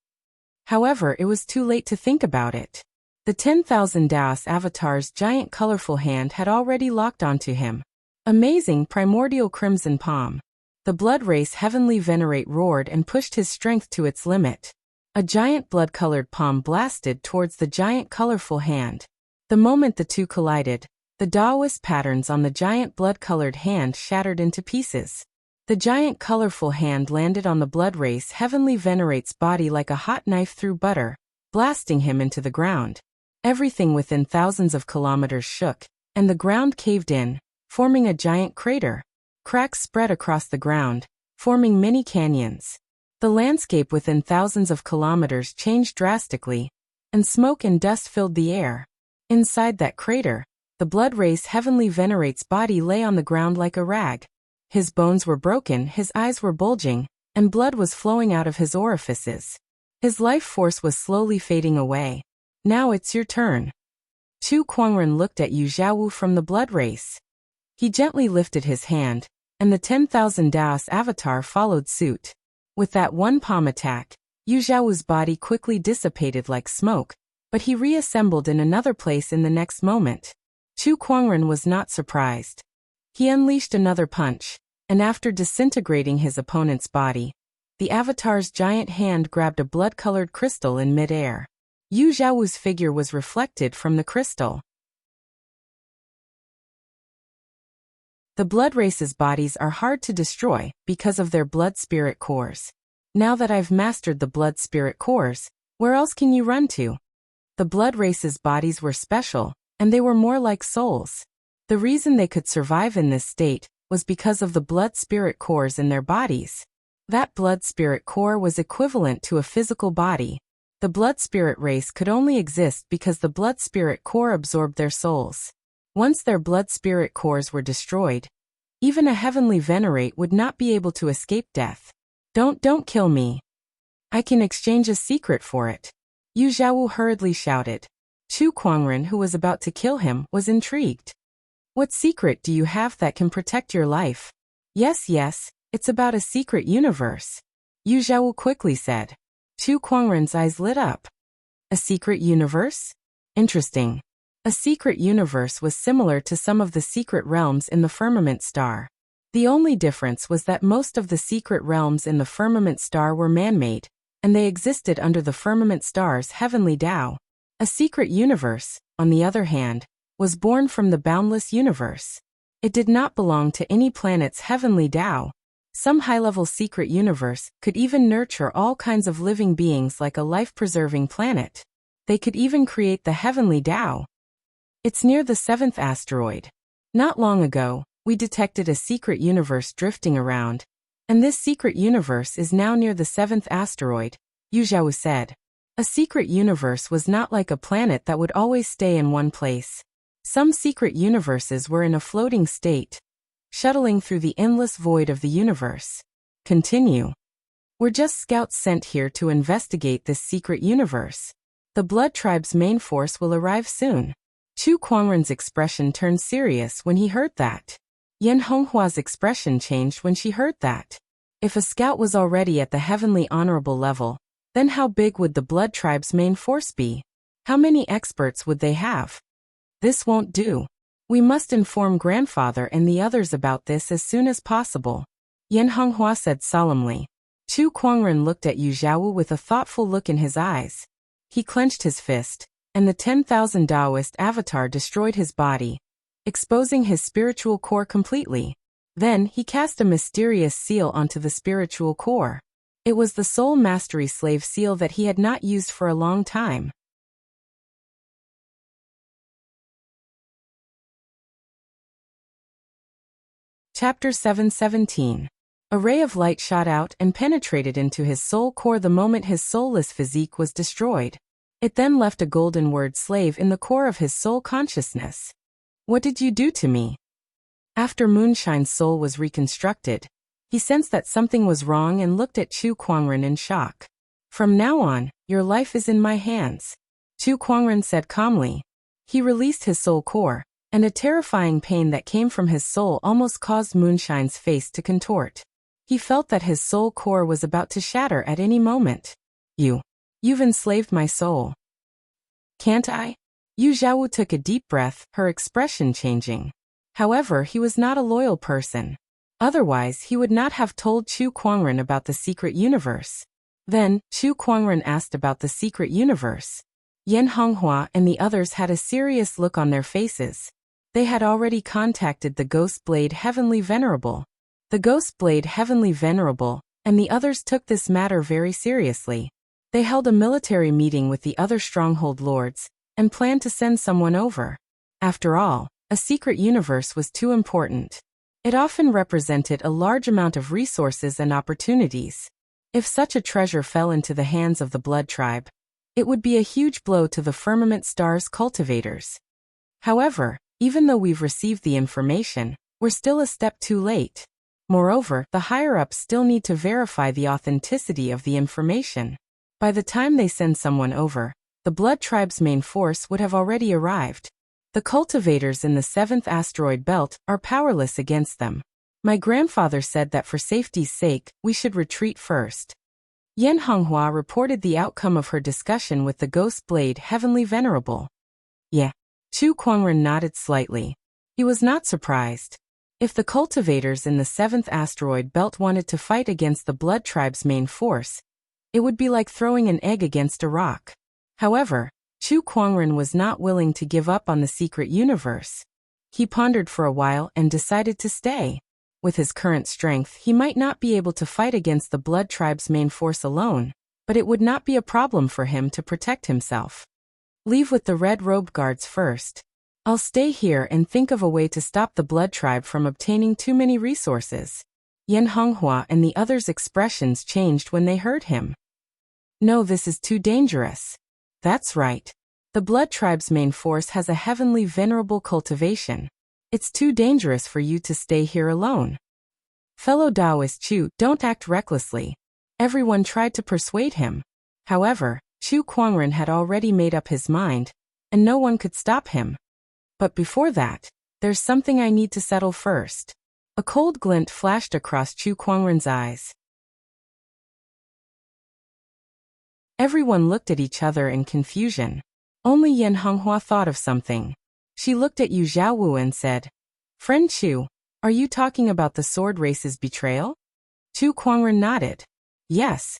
However, it was too late to think about it. The 10,000 Daos avatar's giant colorful hand had already locked onto him. Amazing primordial crimson palm. The blood race Heavenly Venerate roared and pushed his strength to its limit. A giant blood-colored palm blasted towards the giant colorful hand. The moment the two collided, the Daoist patterns on the giant blood-colored hand shattered into pieces. The giant colorful hand landed on the blood race Heavenly Venerate's body like a hot knife through butter, blasting him into the ground. Everything within thousands of kilometers shook, and the ground caved in, forming a giant crater. Cracks spread across the ground, forming many canyons. The landscape within thousands of kilometers changed drastically, and smoke and dust filled the air. Inside that crater, the blood race Heavenly Venerate's body lay on the ground like a rag. His bones were broken, his eyes were bulging, and blood was flowing out of his orifices. His life force was slowly fading away. Now it's your turn. Chu Kuangren looked at Yu Xiaowu from the blood race. He gently lifted his hand, and the 10,000 Daos avatar followed suit. With that one palm attack, Yu Xiaowu's body quickly dissipated like smoke, but he reassembled in another place in the next moment. Chu Kuangren was not surprised. He unleashed another punch, and after disintegrating his opponent's body, the avatar's giant hand grabbed a blood-colored crystal in mid-air. Yu Xiaowu's figure was reflected from the crystal. The blood race's bodies are hard to destroy because of their blood-spirit cores. Now that I've mastered the blood-spirit cores, where else can you run to? The blood race's bodies were special, and they were more like souls. The reason they could survive in this state was because of the blood-spirit cores in their bodies. That blood-spirit core was equivalent to a physical body. The blood-spirit race could only exist because the blood-spirit core absorbed their souls. Once their blood-spirit cores were destroyed, even a Heavenly Venerate would not be able to escape death. Don't kill me. I can exchange a secret for it. Yu Xiaowu hurriedly shouted. Chu Kuangren, who was about to kill him, was intrigued. What secret do you have that can protect your life? Yes, it's about a secret universe. Yu Xiaowu quickly said. Chu Kuangren's eyes lit up. A secret universe? Interesting. A secret universe was similar to some of the secret realms in the firmament star. The only difference was that most of the secret realms in the firmament star were man-made, and they existed under the firmament star's heavenly Tao. A secret universe, on the other hand, was born from the boundless universe. It did not belong to any planet's heavenly Tao. Some high-level secret universe could even nurture all kinds of living beings like a life-preserving planet. They could even create the heavenly Tao. It's near the 7th asteroid. Not long ago, we detected a secret universe drifting around, and this secret universe is now near the 7th asteroid, Yu Zhaowu said. A secret universe was not like a planet that would always stay in one place. Some secret universes were in a floating state, shuttling through the endless void of the universe. Continue. We're just scouts sent here to investigate this secret universe. The Blood Tribe's main force will arrive soon. Chu Kuangren's expression turned serious when he heard that. Yan Honghua's expression changed when she heard that. If a scout was already at the heavenly honorable level, then how big would the Blood Tribe's main force be? How many experts would they have? This won't do. We must inform grandfather and the others about this as soon as possible, Yan Honghua said solemnly. Chu Kuangren looked at Yu Zhaowu with a thoughtful look in his eyes. He clenched his fist, and the 10,000 Taoist avatar destroyed his body, exposing his spiritual core completely. Then he cast a mysterious seal onto the spiritual core. It was the soul mastery slave seal that he had not used for a long time. Chapter 7:17. A ray of light shot out and penetrated into his soul core the moment his soulless physique was destroyed. It then left a golden word slave in the core of his soul consciousness. What did you do to me? After Moonshine's soul was reconstructed, he sensed that something was wrong and looked at Chu Kuangren in shock. From now on, your life is in my hands, Chu Kuangren said calmly. He released his soul core, and a terrifying pain that came from his soul almost caused Moonshine's face to contort. He felt that his soul core was about to shatter at any moment. You've enslaved my soul. Can't I? Yu Zhaowu took a deep breath, her expression changing. However, he was not a loyal person. Otherwise, he would not have told Chu Kuangren about the secret universe. Then, Chu Kuangren asked about the secret universe. Yan Honghua and the others had a serious look on their faces. They had already contacted the Ghost Blade Heavenly Venerable. The Ghost Blade Heavenly Venerable and the others took this matter very seriously. They held a military meeting with the other stronghold lords and planned to send someone over. After all, a secret universe was too important. It often represented a large amount of resources and opportunities. If such a treasure fell into the hands of the Blood Tribe, it would be a huge blow to the Firmament Star's cultivators. However, even though we've received the information, we're still a step too late. Moreover, the higher-ups still need to verify the authenticity of the information. By the time they send someone over, the Blood Tribe's main force would have already arrived. The cultivators in the 7th asteroid belt are powerless against them. My grandfather said that for safety's sake, we should retreat first. Yan Honghua reported the outcome of her discussion with the Ghost Blade Heavenly Venerable. Yeah. Chu Kuangren nodded slightly. He was not surprised. If the cultivators in the 7th asteroid belt wanted to fight against the Blood Tribe's main force, it would be like throwing an egg against a rock. However, Chu Kuangren was not willing to give up on the secret universe. He pondered for a while and decided to stay. With his current strength, he might not be able to fight against the Blood Tribe's main force alone, but it would not be a problem for him to protect himself. Leave with the red-robed guards first. I'll stay here and think of a way to stop the Blood Tribe from obtaining too many resources. Yan Honghua and the others' expressions changed when they heard him. No, this is too dangerous. That's right. The Blood Tribe's main force has a heavenly venerable cultivation. It's too dangerous for you to stay here alone. Fellow Taoist Chu, don't act recklessly. Everyone tried to persuade him. However, Chu Kuangren had already made up his mind, and no one could stop him. But before that, there's something I need to settle first. A cold glint flashed across Chu Kuangren's eyes. Everyone looked at each other in confusion. Only Yan Honghua thought of something. She looked at Yu Zhaowu and said, Friend Chu, are you talking about the sword race's betrayal? Chu Kuangren nodded. Yes.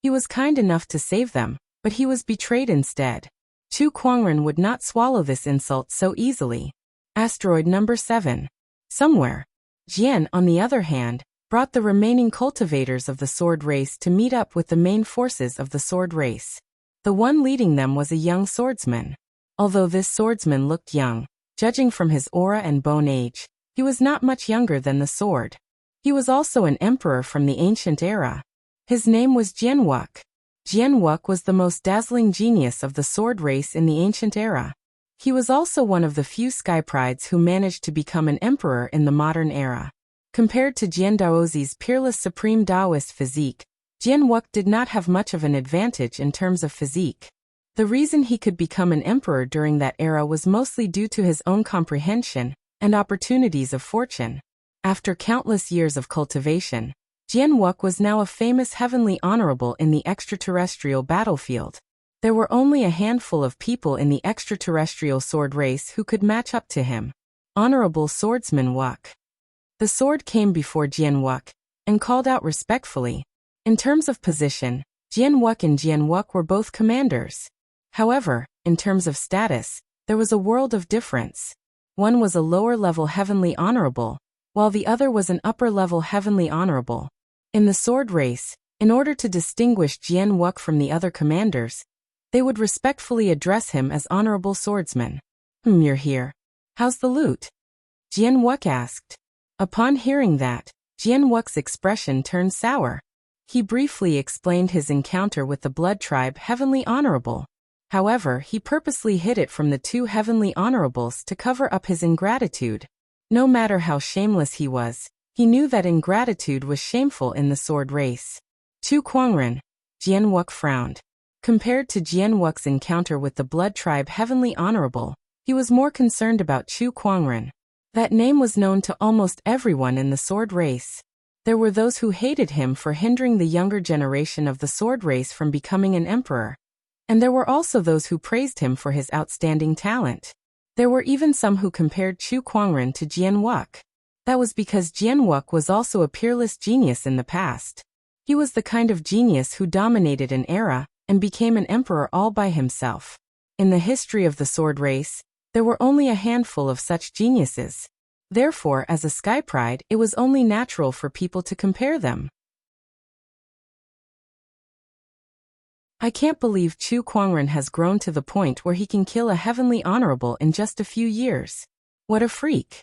He was kind enough to save them, but he was betrayed instead. Chu Kuangren would not swallow this insult so easily. Asteroid number 7. Somewhere. Jian, on the other hand, brought the remaining cultivators of the sword race to meet up with the main forces of the sword race. The one leading them was a young swordsman. Although this swordsman looked young, judging from his aura and bone age, he was not much younger than the sword. He was also an emperor from the ancient era. His name was Jianwuk. Jianwuk was the most dazzling genius of the sword race in the ancient era. He was also one of the few skyprides who managed to become an emperor in the modern era. Compared to Jian Daozi's peerless supreme Taoist physique, Jianwuk did not have much of an advantage in terms of physique. The reason he could become an emperor during that era was mostly due to his own comprehension and opportunities of fortune. After countless years of cultivation, Jianwuk was now a famous heavenly honorable in the extraterrestrial battlefield. There were only a handful of people in the extraterrestrial sword race who could match up to him. Honorable Swordsman Wuk. The sword came before Jianwuk and called out respectfully. In terms of position, Jianwuk and Jianwuk were both commanders. However, in terms of status, there was a world of difference. One was a lower-level heavenly honorable, while the other was an upper-level heavenly honorable. In the sword race, in order to distinguish Jianwuk from the other commanders, they would respectfully address him as Honorable Swordsman. You're here. How's the loot? Jianwuk asked. Upon hearing that, Jianwuk's expression turned sour. He briefly explained his encounter with the Blood Tribe Heavenly Honorable. However, he purposely hid it from the two Heavenly Honorables to cover up his ingratitude. No matter how shameless he was, he knew that ingratitude was shameful in the sword race. Chu Kuangren. Jianwuk frowned. Compared to Jianwuk's encounter with the Blood Tribe Heavenly Honorable, he was more concerned about Chu Kuangren. That name was known to almost everyone in the sword race. There were those who hated him for hindering the younger generation of the sword race from becoming an emperor. And there were also those who praised him for his outstanding talent. There were even some who compared Chu Kuangren to Jianwuk. That was because Jianwuk was also a peerless genius in the past. He was the kind of genius who dominated an era and became an emperor all by himself. In the history of the sword race, there were only a handful of such geniuses. Therefore, as a skypride, it was only natural for people to compare them. I can't believe Chu Kuangren has grown to the point where he can kill a heavenly honorable in just a few years. What a freak.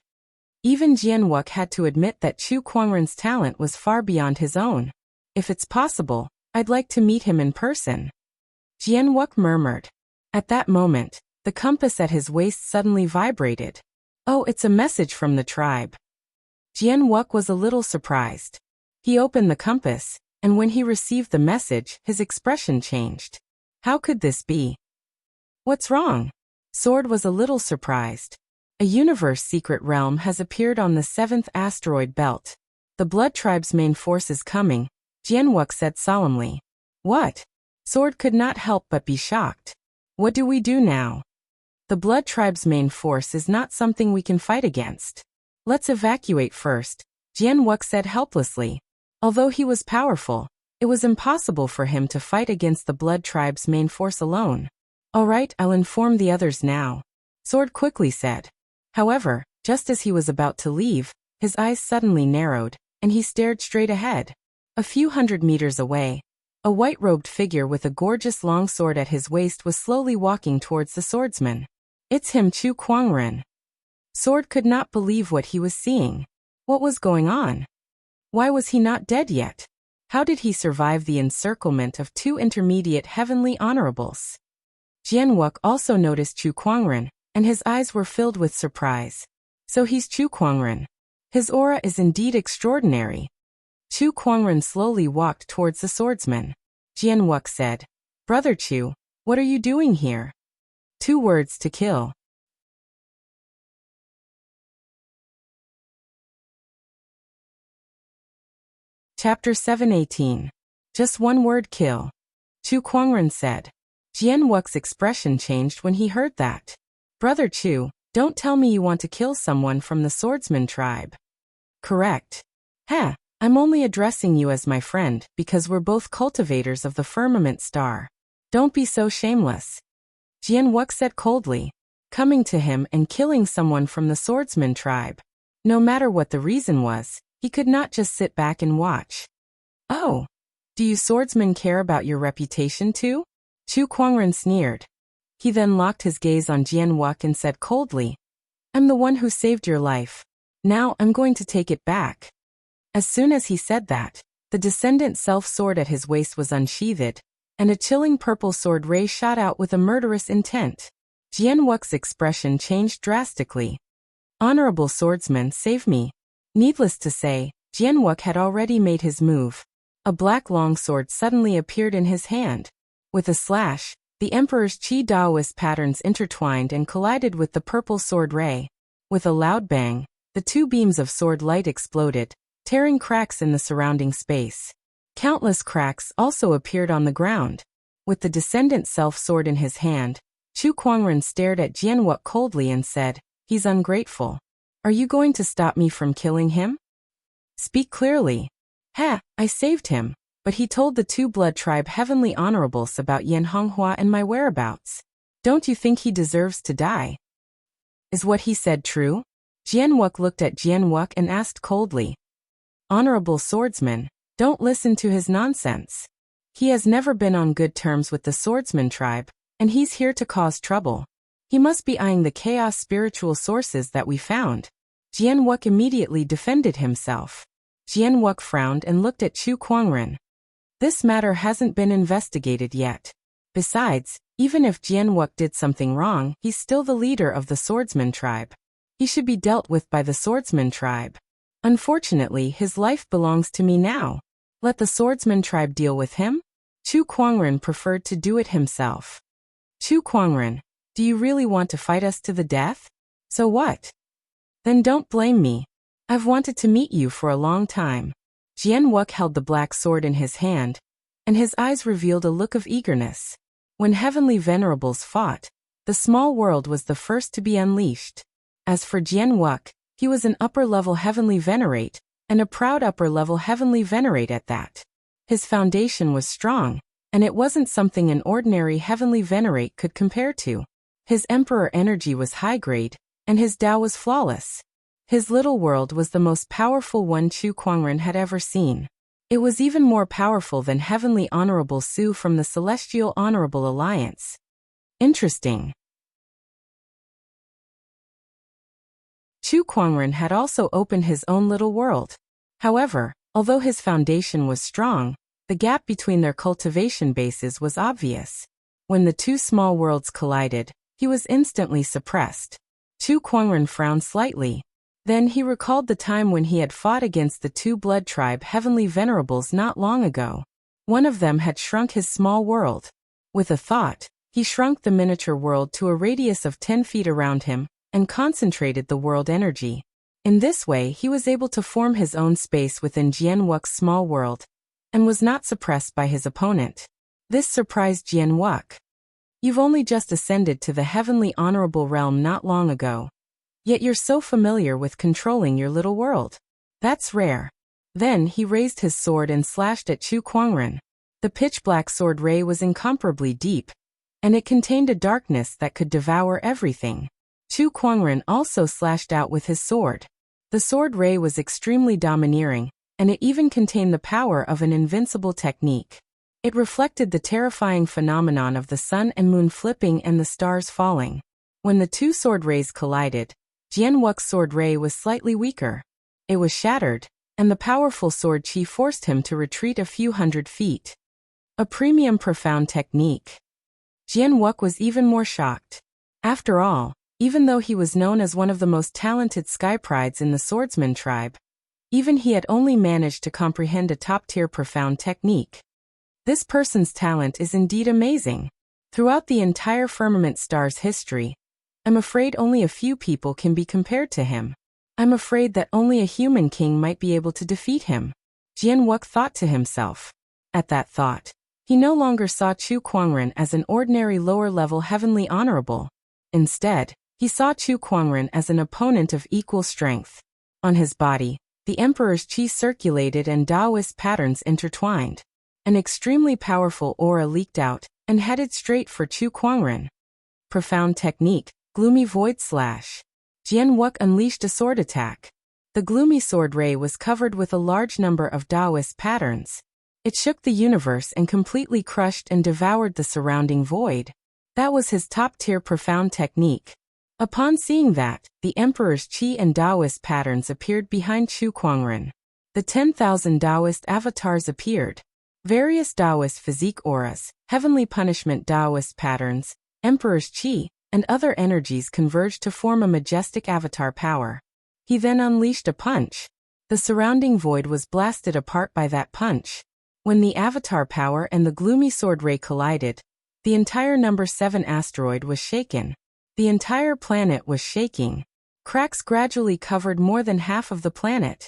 Even Jianwuk had to admit that Chu Kuangren's talent was far beyond his own. If it's possible, I'd like to meet him in person. Jianwuk murmured. At that moment, the compass at his waist suddenly vibrated. Oh, it's a message from the tribe. Jianwuk was a little surprised. He opened the compass, and when he received the message, his expression changed. How could this be? What's wrong? Sword was a little surprised. A universe secret realm has appeared on the 7th asteroid belt. The Blood Tribe's main force is coming, Jianwuk said solemnly. What? Sword could not help but be shocked. What do we do now? The Blood Tribe's main force is not something we can fight against. Let's evacuate first, Jianwuk said helplessly. Although he was powerful, it was impossible for him to fight against the Blood Tribe's main force alone. All right, I'll inform the others now, Sword quickly said. However, just as he was about to leave, his eyes suddenly narrowed, and he stared straight ahead. A few hundred meters away, a white-robed figure with a gorgeous long sword at his waist was slowly walking towards the swordsman. It's him, Chu Kuangren. Sword could not believe what he was seeing. What was going on? Why was he not dead yet? How did he survive the encirclement of two intermediate heavenly honorables? Jianwuk also noticed Chu Kuangren, and his eyes were filled with surprise. So he's Chu Kuangren. His aura is indeed extraordinary. Chu Kuangren slowly walked towards the swordsman. Jianwuk said, Brother Chu, what are you doing here? 2 words to kill. Chapter 718. Just 1 word, kill. Chu Kuangren said. Jianwuk's expression changed when he heard that. Brother Chu, don't tell me you want to kill someone from the swordsman tribe. Correct. Heh, I'm only addressing you as my friend because we're both cultivators of the firmament star. Don't be so shameless. Jianwuk said coldly. Coming to him and killing someone from the swordsman tribe. No matter what the reason was, he could not just sit back and watch. Oh, do you swordsmen care about your reputation too? Chu Kuangren sneered. He then locked his gaze on Jianwuk and said coldly, "I'm the one who saved your life. Now I'm going to take it back." As soon as he said that, the descendant self-sword at his waist was unsheathed, and a chilling purple sword ray shot out with a murderous intent. Jianwuk's expression changed drastically. "Honorable swordsman, save me." Needless to say, Jianwuk had already made his move. A black longsword suddenly appeared in his hand. With a slash, the Emperor's Qi Daoist patterns intertwined and collided with the purple sword ray. With a loud bang, the two beams of sword light exploded, tearing cracks in the surrounding space. Countless cracks also appeared on the ground. With the descendant self-sword in his hand, Chu Kuangren stared at Jianwuk coldly and said, "He's ungrateful. Are you going to stop me from killing him? Speak clearly." I saved him, but he told the two blood tribe heavenly honorables about Yan Honghua and my whereabouts. Don't you think he deserves to die? Is what he said true? Jianwuk looked at Jianwuk and asked coldly. "Honorable swordsman, don't listen to his nonsense. He has never been on good terms with the swordsman tribe, and he's here to cause trouble. He must be eyeing the chaos spiritual sources that we found." Jianwuk immediately defended himself. Jianwuk frowned and looked at Chu Kuangren. This matter hasn't been investigated yet. Besides, even if Jianwuk did something wrong, he's still the leader of the swordsman tribe. He should be dealt with by the swordsman tribe. Unfortunately, his life belongs to me now. Let the swordsman tribe deal with him? Chu Kuangren preferred to do it himself. "Chu Kuangren, do you really want to fight us to the death? So what? Then don't blame me. I've wanted to meet you for a long time." Jianwuk held the black sword in his hand, and his eyes revealed a look of eagerness. When heavenly venerables fought, the small world was the first to be unleashed. As for Jianwuk, he was an upper-level heavenly venerate, and a proud upper-level heavenly venerate at that. His foundation was strong, and it wasn't something an ordinary heavenly venerate could compare to. His emperor energy was high-grade, and his Tao was flawless. His little world was the most powerful one Chu Kuangren had ever seen. It was even more powerful than Heavenly Honorable Su from the Celestial Honorable Alliance. Interesting. Chu Kuangren had also opened his own little world. However, although his foundation was strong, the gap between their cultivation bases was obvious. When the two small worlds collided, he was instantly suppressed. Chu Kuangren frowned slightly. Then he recalled the time when he had fought against the two blood tribe heavenly venerables not long ago. One of them had shrunk his small world. With a thought, he shrunk the miniature world to a radius of 10 feet around him, and concentrated the world energy. In this way he was able to form his own space within Jianwuk's small world, and was not suppressed by his opponent. This surprised Jianwuk. "You've only just ascended to the heavenly honorable realm not long ago. Yet you're so familiar with controlling your little world. That's rare." Then he raised his sword and slashed at Chu Kuangren. The pitch-black sword ray was incomparably deep, and it contained a darkness that could devour everything. Chu Kuangren also slashed out with his sword. The sword ray was extremely domineering, and it even contained the power of an invincible technique. It reflected the terrifying phenomenon of the sun and moon flipping and the stars falling. When the two sword rays collided, Jianwuk's sword ray was slightly weaker. It was shattered, and the powerful sword chi forced him to retreat a few hundred feet. A premium profound technique. Jianwuk was even more shocked. After all, even though he was known as one of the most talented sky prides in the swordsman tribe, even he had only managed to comprehend a top-tier profound technique. This person's talent is indeed amazing. Throughout the entire firmament star's history, I'm afraid only a few people can be compared to him. I'm afraid that only a human king might be able to defeat him. Jianwuk thought to himself. At that thought, he no longer saw Chu Kuangren as an ordinary lower-level heavenly honorable. Instead, he saw Chu Kuangren as an opponent of equal strength. On his body, the Emperor's Qi circulated and Taoist patterns intertwined. An extremely powerful aura leaked out and headed straight for Chu Kuangren. Profound technique, gloomy void slash. Jianwuk unleashed a sword attack. The gloomy sword ray was covered with a large number of Taoist patterns. It shook the universe and completely crushed and devoured the surrounding void. That was his top-tier profound technique. Upon seeing that, the Emperor's Qi and Taoist patterns appeared behind Chu Kuangren. The 10,000 Taoist avatars appeared. Various Taoist physique auras, heavenly punishment Taoist patterns, Emperor's Qi, and other energies converged to form a majestic avatar power. He then unleashed a punch. The surrounding void was blasted apart by that punch. When the avatar power and the gloomy sword ray collided, the entire number 7 asteroid was shaken. The entire planet was shaking. Cracks gradually covered more than half of the planet.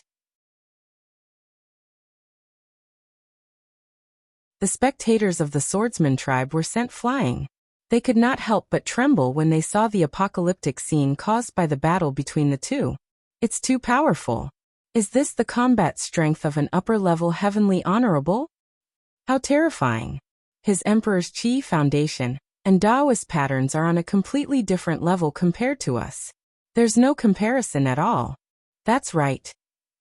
The spectators of the swordsman tribe were sent flying. They could not help but tremble when they saw the apocalyptic scene caused by the battle between the two. It's too powerful. Is this the combat strength of an upper-level heavenly honorable? How terrifying. His Emperor's Qi foundation and Taoist patterns are on a completely different level compared to us. There's no comparison at all. That's right.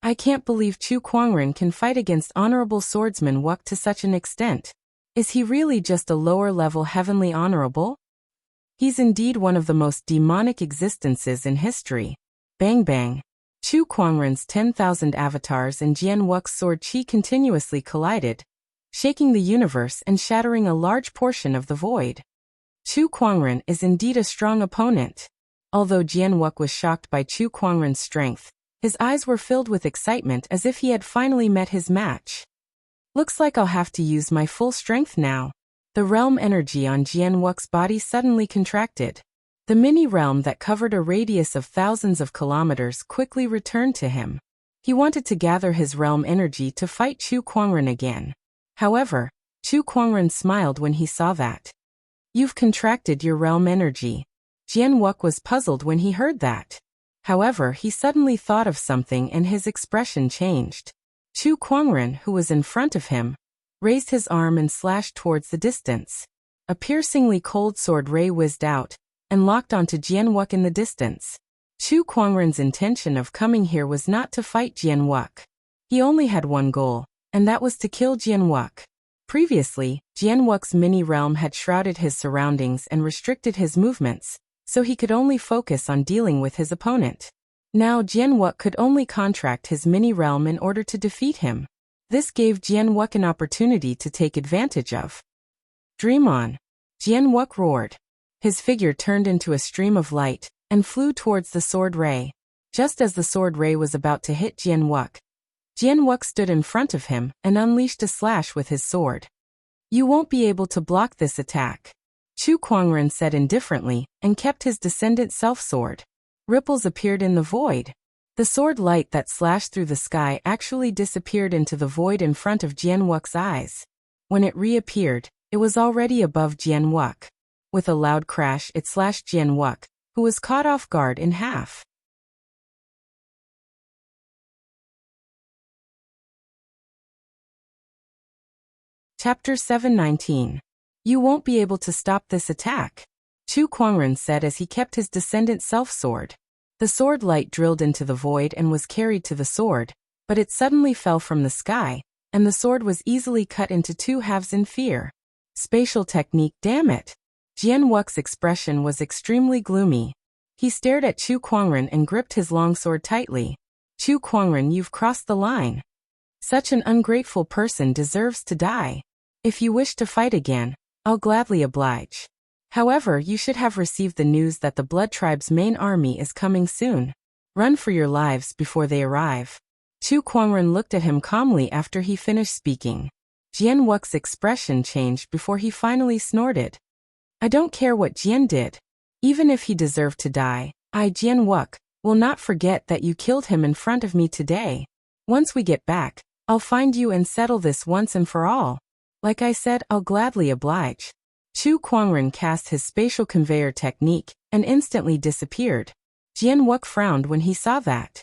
I can't believe Chu Kuangren can fight against honorable swordsman Wuk to such an extent. Is he really just a lower-level heavenly honorable? He's indeed one of the most demonic existences in history. Bang bang. Chu Kuangren's 10,000 avatars and Jian Wuk's sword Qi continuously collided, shaking the universe and shattering a large portion of the void. Chu Kuangren is indeed a strong opponent. Although Jian Wuk was shocked by Chu Kuangren's strength, his eyes were filled with excitement as if he had finally met his match. Looks like I'll have to use my full strength now. The realm energy on Jian Wuk's body suddenly contracted. The mini-realm that covered a radius of thousands of kilometers quickly returned to him. He wanted to gather his realm energy to fight Chu Kuangren again. However, Chu Kuangren smiled when he saw that. You've contracted your realm energy. Jian Wuk was puzzled when he heard that. However, he suddenly thought of something and his expression changed. Chu Kuangren, who was in front of him, raised his arm and slashed towards the distance. A piercingly cold sword ray whizzed out and locked onto Jian Wuk in the distance. Chu Kuangren's intention of coming here was not to fight Jian Wuk. He only had one goal, and that was to kill Jian Wuk. Previously, Jian Wuk's mini-realm had shrouded his surroundings and restricted his movements, so he could only focus on dealing with his opponent. Now Jian Wuk could only contract his mini-realm in order to defeat him. This gave Jian Wuk an opportunity to take advantage of. Dream on. Jian Wuk roared. His figure turned into a stream of light and flew towards the sword ray. Just as the sword ray was about to hit Jian Wuk stood in front of him and unleashed a slash with his sword. You won't be able to block this attack, Chu Kuangren said indifferently and kept his descendant self-sword. Ripples appeared in the void. The sword light that slashed through the sky actually disappeared into the void in front of Jian Wuk's eyes. When it reappeared, it was already above Jian Wuk. With a loud crash, it slashed Jian Wuk, who was caught off guard, in half. Chapter 719. You won't be able to stop this attack, Chu Kuangren said as he kept his descendant self-sword. The sword light drilled into the void and was carried to the sword, but it suddenly fell from the sky, and the sword was easily cut into 2 halves in fear. Spatial technique, damn it! Jian Wuk's expression was extremely gloomy. He stared at Chu Kuangren and gripped his long sword tightly. Chu Kuangren, you've crossed the line. Such an ungrateful person deserves to die. If you wish to fight again, I'll gladly oblige. However, you should have received the news that the Blood Tribe's main army is coming soon. Run for your lives before they arrive. Chu Kuangren looked at him calmly after he finished speaking. Jian Wuk's expression changed before he finally snorted. I don't care what Jian did. Even if he deserved to die, I, Jian Wuk, will not forget that you killed him in front of me today. Once we get back, I'll find you and settle this once and for all. Like I said, I'll gladly oblige. Chu Kuangren cast his spatial conveyor technique and instantly disappeared. Jian Wuk frowned when he saw that.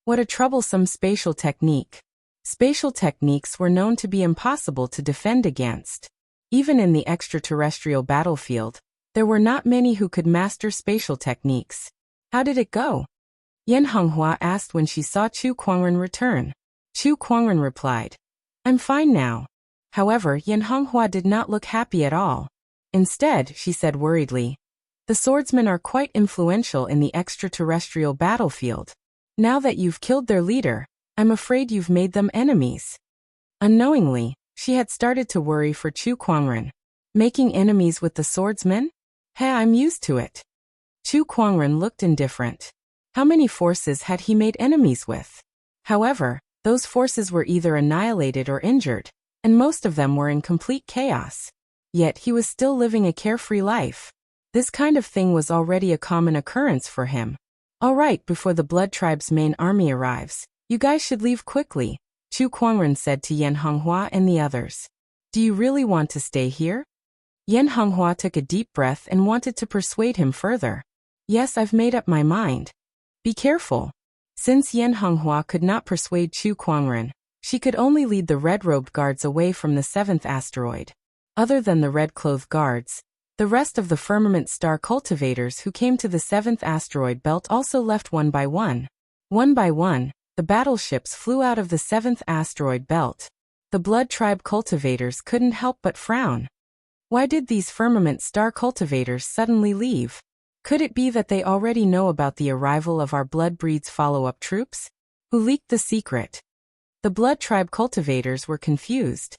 What a troublesome spatial technique. Spatial techniques were known to be impossible to defend against. Even in the extraterrestrial battlefield, there were not many who could master spatial techniques. How did it go? Yan Honghua asked when she saw Chu Kuangren return. Chu Kuangren replied, I'm fine now. However, Yan Honghua did not look happy at all. Instead, she said worriedly, the swordsmen are quite influential in the extraterrestrial battlefield. Now that you've killed their leader, I'm afraid you've made them enemies. Unknowingly, she had started to worry for Chu Kuangren. Making enemies with the swordsmen? Hey, I'm used to it. Chu Kuangren looked indifferent. How many forces had he made enemies with? However, those forces were either annihilated or injured, and most of them were in complete chaos. Yet he was still living a carefree life. This kind of thing was already a common occurrence for him. All right, before the Blood Tribe's main army arrives, you guys should leave quickly, Chu Kuangren said to Yan Honghua and the others. Do you really want to stay here? Yan Honghua took a deep breath and wanted to persuade him further. Yes, I've made up my mind. Be careful. Since Yan Honghua could not persuade Chu Kuangren, she could only lead the red-robed guards away from the 7th asteroid. Other than the red-clothed guards, the rest of the firmament star cultivators who came to the 7th asteroid belt also left one by one. One by one, the battleships flew out of the 7th asteroid belt. The Blood Tribe cultivators couldn't help but frown. Why did these firmament star cultivators suddenly leave? Could it be that they already know about the arrival of our Blood Breed's follow-up troops? Who leaked the secret? The Blood Tribe cultivators were confused.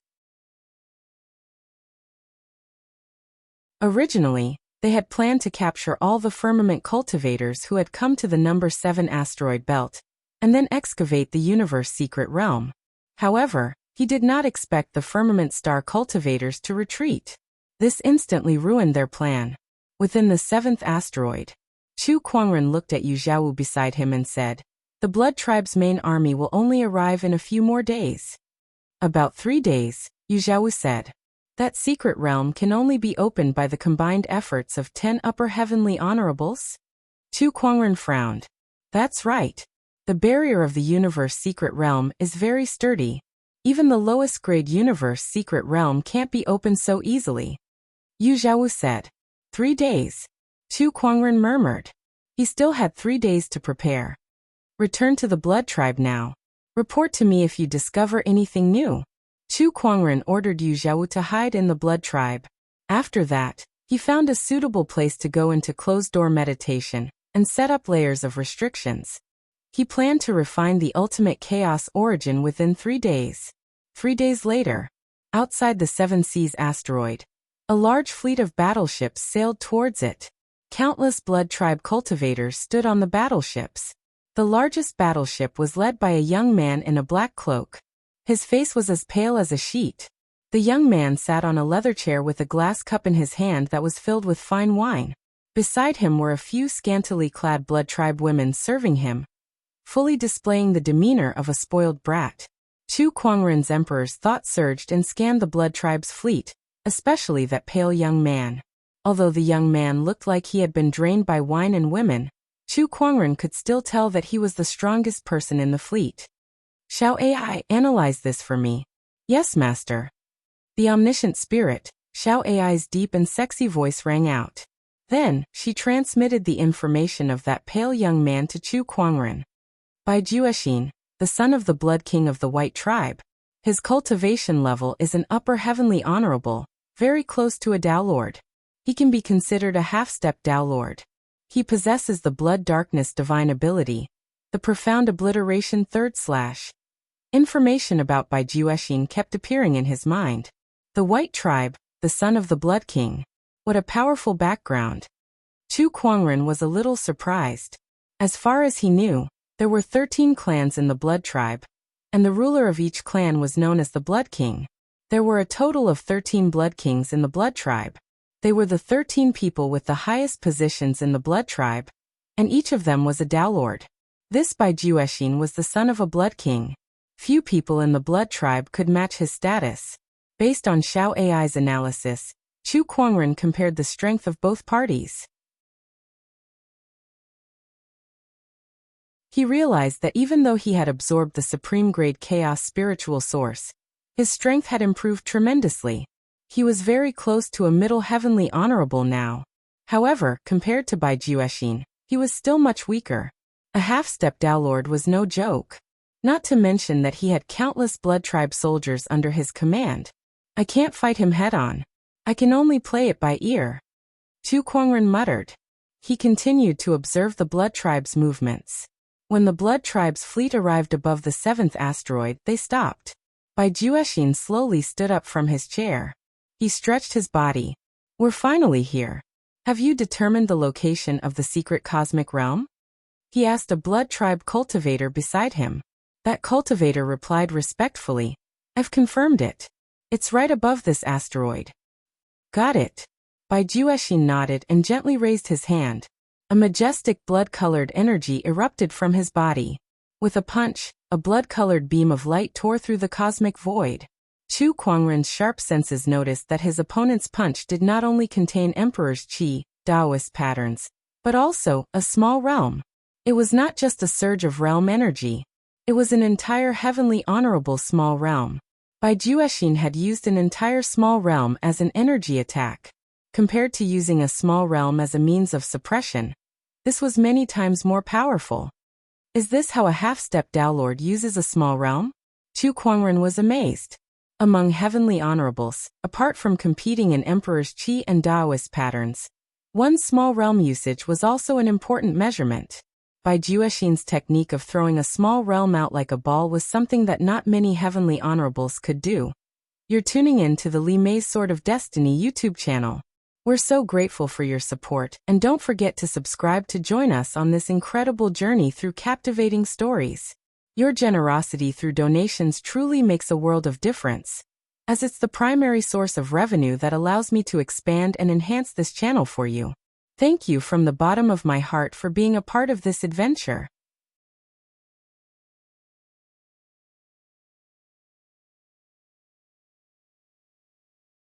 Originally, they had planned to capture all the firmament cultivators who had come to the number 7 asteroid belt, and then excavate the universe secret realm. However, he did not expect the firmament star cultivators to retreat. This instantly ruined their plan. Within the 7th asteroid, Chu Kuangren looked at Yu Zhaowu beside him and said, the Blood Tribe's main army will only arrive in a few more days. About 3 days, Yu Zhaowu said. That secret realm can only be opened by the combined efforts of 10 upper heavenly honorables? Chu Kuangren frowned. That's right. The barrier of the universe secret realm is very sturdy. Even the lowest grade universe secret realm can't be opened so easily. Yu Zhaowu said. 3 days. Chu Kuangren murmured. He still had 3 days to prepare. Return to the Blood Tribe now. Report to me if you discover anything new. Chu Kuangren ordered Yu Zhaowu to hide in the Blood Tribe. After that, he found a suitable place to go into closed-door meditation and set up layers of restrictions. He planned to refine the ultimate chaos origin within 3 days. 3 days later, outside the 7 Seas asteroid, a large fleet of battleships sailed towards it. Countless Blood Tribe cultivators stood on the battleships. The largest battleship was led by a young man in a black cloak. His face was as pale as a sheet. The young man sat on a leather chair with a glass cup in his hand that was filled with fine wine. Beside him were a few scantily clad Blood Tribe women serving him, fully displaying the demeanor of a spoiled brat. Chu Kuangren's emperor's thoughts surged and scanned the Blood Tribe's fleet, especially that pale young man. Although the young man looked like he had been drained by wine and women, Chu Kuangren could still tell that he was the strongest person in the fleet. Shall AI analyze this for me? Yes, master. The omniscient spirit, Xiao Ai's deep and sexy voice rang out. Then, she transmitted the information of that pale young man to Chu Kuangren. By Juexin, the son of the Blood King of the White Tribe. His cultivation level is an upper heavenly honorable, very close to a Dao Lord. He can be considered a half-step Dao Lord. He possesses the Blood Darkness divine ability, the profound obliteration /. Information about Bai Juexin kept appearing in his mind. The White Tribe, the son of the Blood King. What a powerful background. Chu Kuangren was a little surprised. As far as he knew, there were 13 clans in the Blood Tribe, and the ruler of each clan was known as the Blood King. There were a total of 13 Blood Kings in the Blood Tribe. They were the 13 people with the highest positions in the Blood Tribe, and each of them was a Dao Lord. This Bai Juexin was the son of a Blood King. Few people in the Blood Tribe could match his status. Based on Xiao Ai's analysis, Chu Kuangren compared the strength of both parties. He realized that even though he had absorbed the supreme-grade chaos spiritual source, his strength had improved tremendously. He was very close to a middle heavenly honorable now. However, compared to Bai Juexin, he was still much weaker. A half-step Dao Lord was no joke. Not to mention that he had countless Blood Tribe soldiers under his command. I can't fight him head-on. I can only play it by ear. Chu Kwangren muttered. He continued to observe the Blood Tribe's movements. When the Blood Tribe's fleet arrived above the 7th asteroid, they stopped. Bai Juexin slowly stood up from his chair. He stretched his body. We're finally here. Have you determined the location of the secret cosmic realm? He asked a Blood Tribe cultivator beside him. That cultivator replied respectfully. I've confirmed it. It's right above this asteroid. Got it. Bai Juexin nodded and gently raised his hand. A majestic blood-colored energy erupted from his body. With a punch, a blood-colored beam of light tore through the cosmic void. Chu Kwangren's sharp senses noticed that his opponent's punch did not only contain Emperor's Qi, Taoist patterns, but also a small realm. It was not just a surge of realm energy. It was an entire heavenly honorable small realm. Bai Juexin had used an entire small realm as an energy attack. Compared to using a small realm as a means of suppression, this was many times more powerful. Is this how a half-step Tao Lord uses a small realm? Chu Kwangren was amazed. Among heavenly honorables, apart from competing in Emperor's Qi and Taoist patterns, one small realm usage was also an important measurement. Bai Juexin's technique of throwing a small realm out like a ball was something that not many heavenly honorables could do. You're tuning in to the Li Mei's Sword of Destiny YouTube channel. We're so grateful for your support, and don't forget to subscribe to join us on this incredible journey through captivating stories. Your generosity through donations truly makes a world of difference, as it's the primary source of revenue that allows me to expand and enhance this channel for you. Thank you from the bottom of my heart for being a part of this adventure.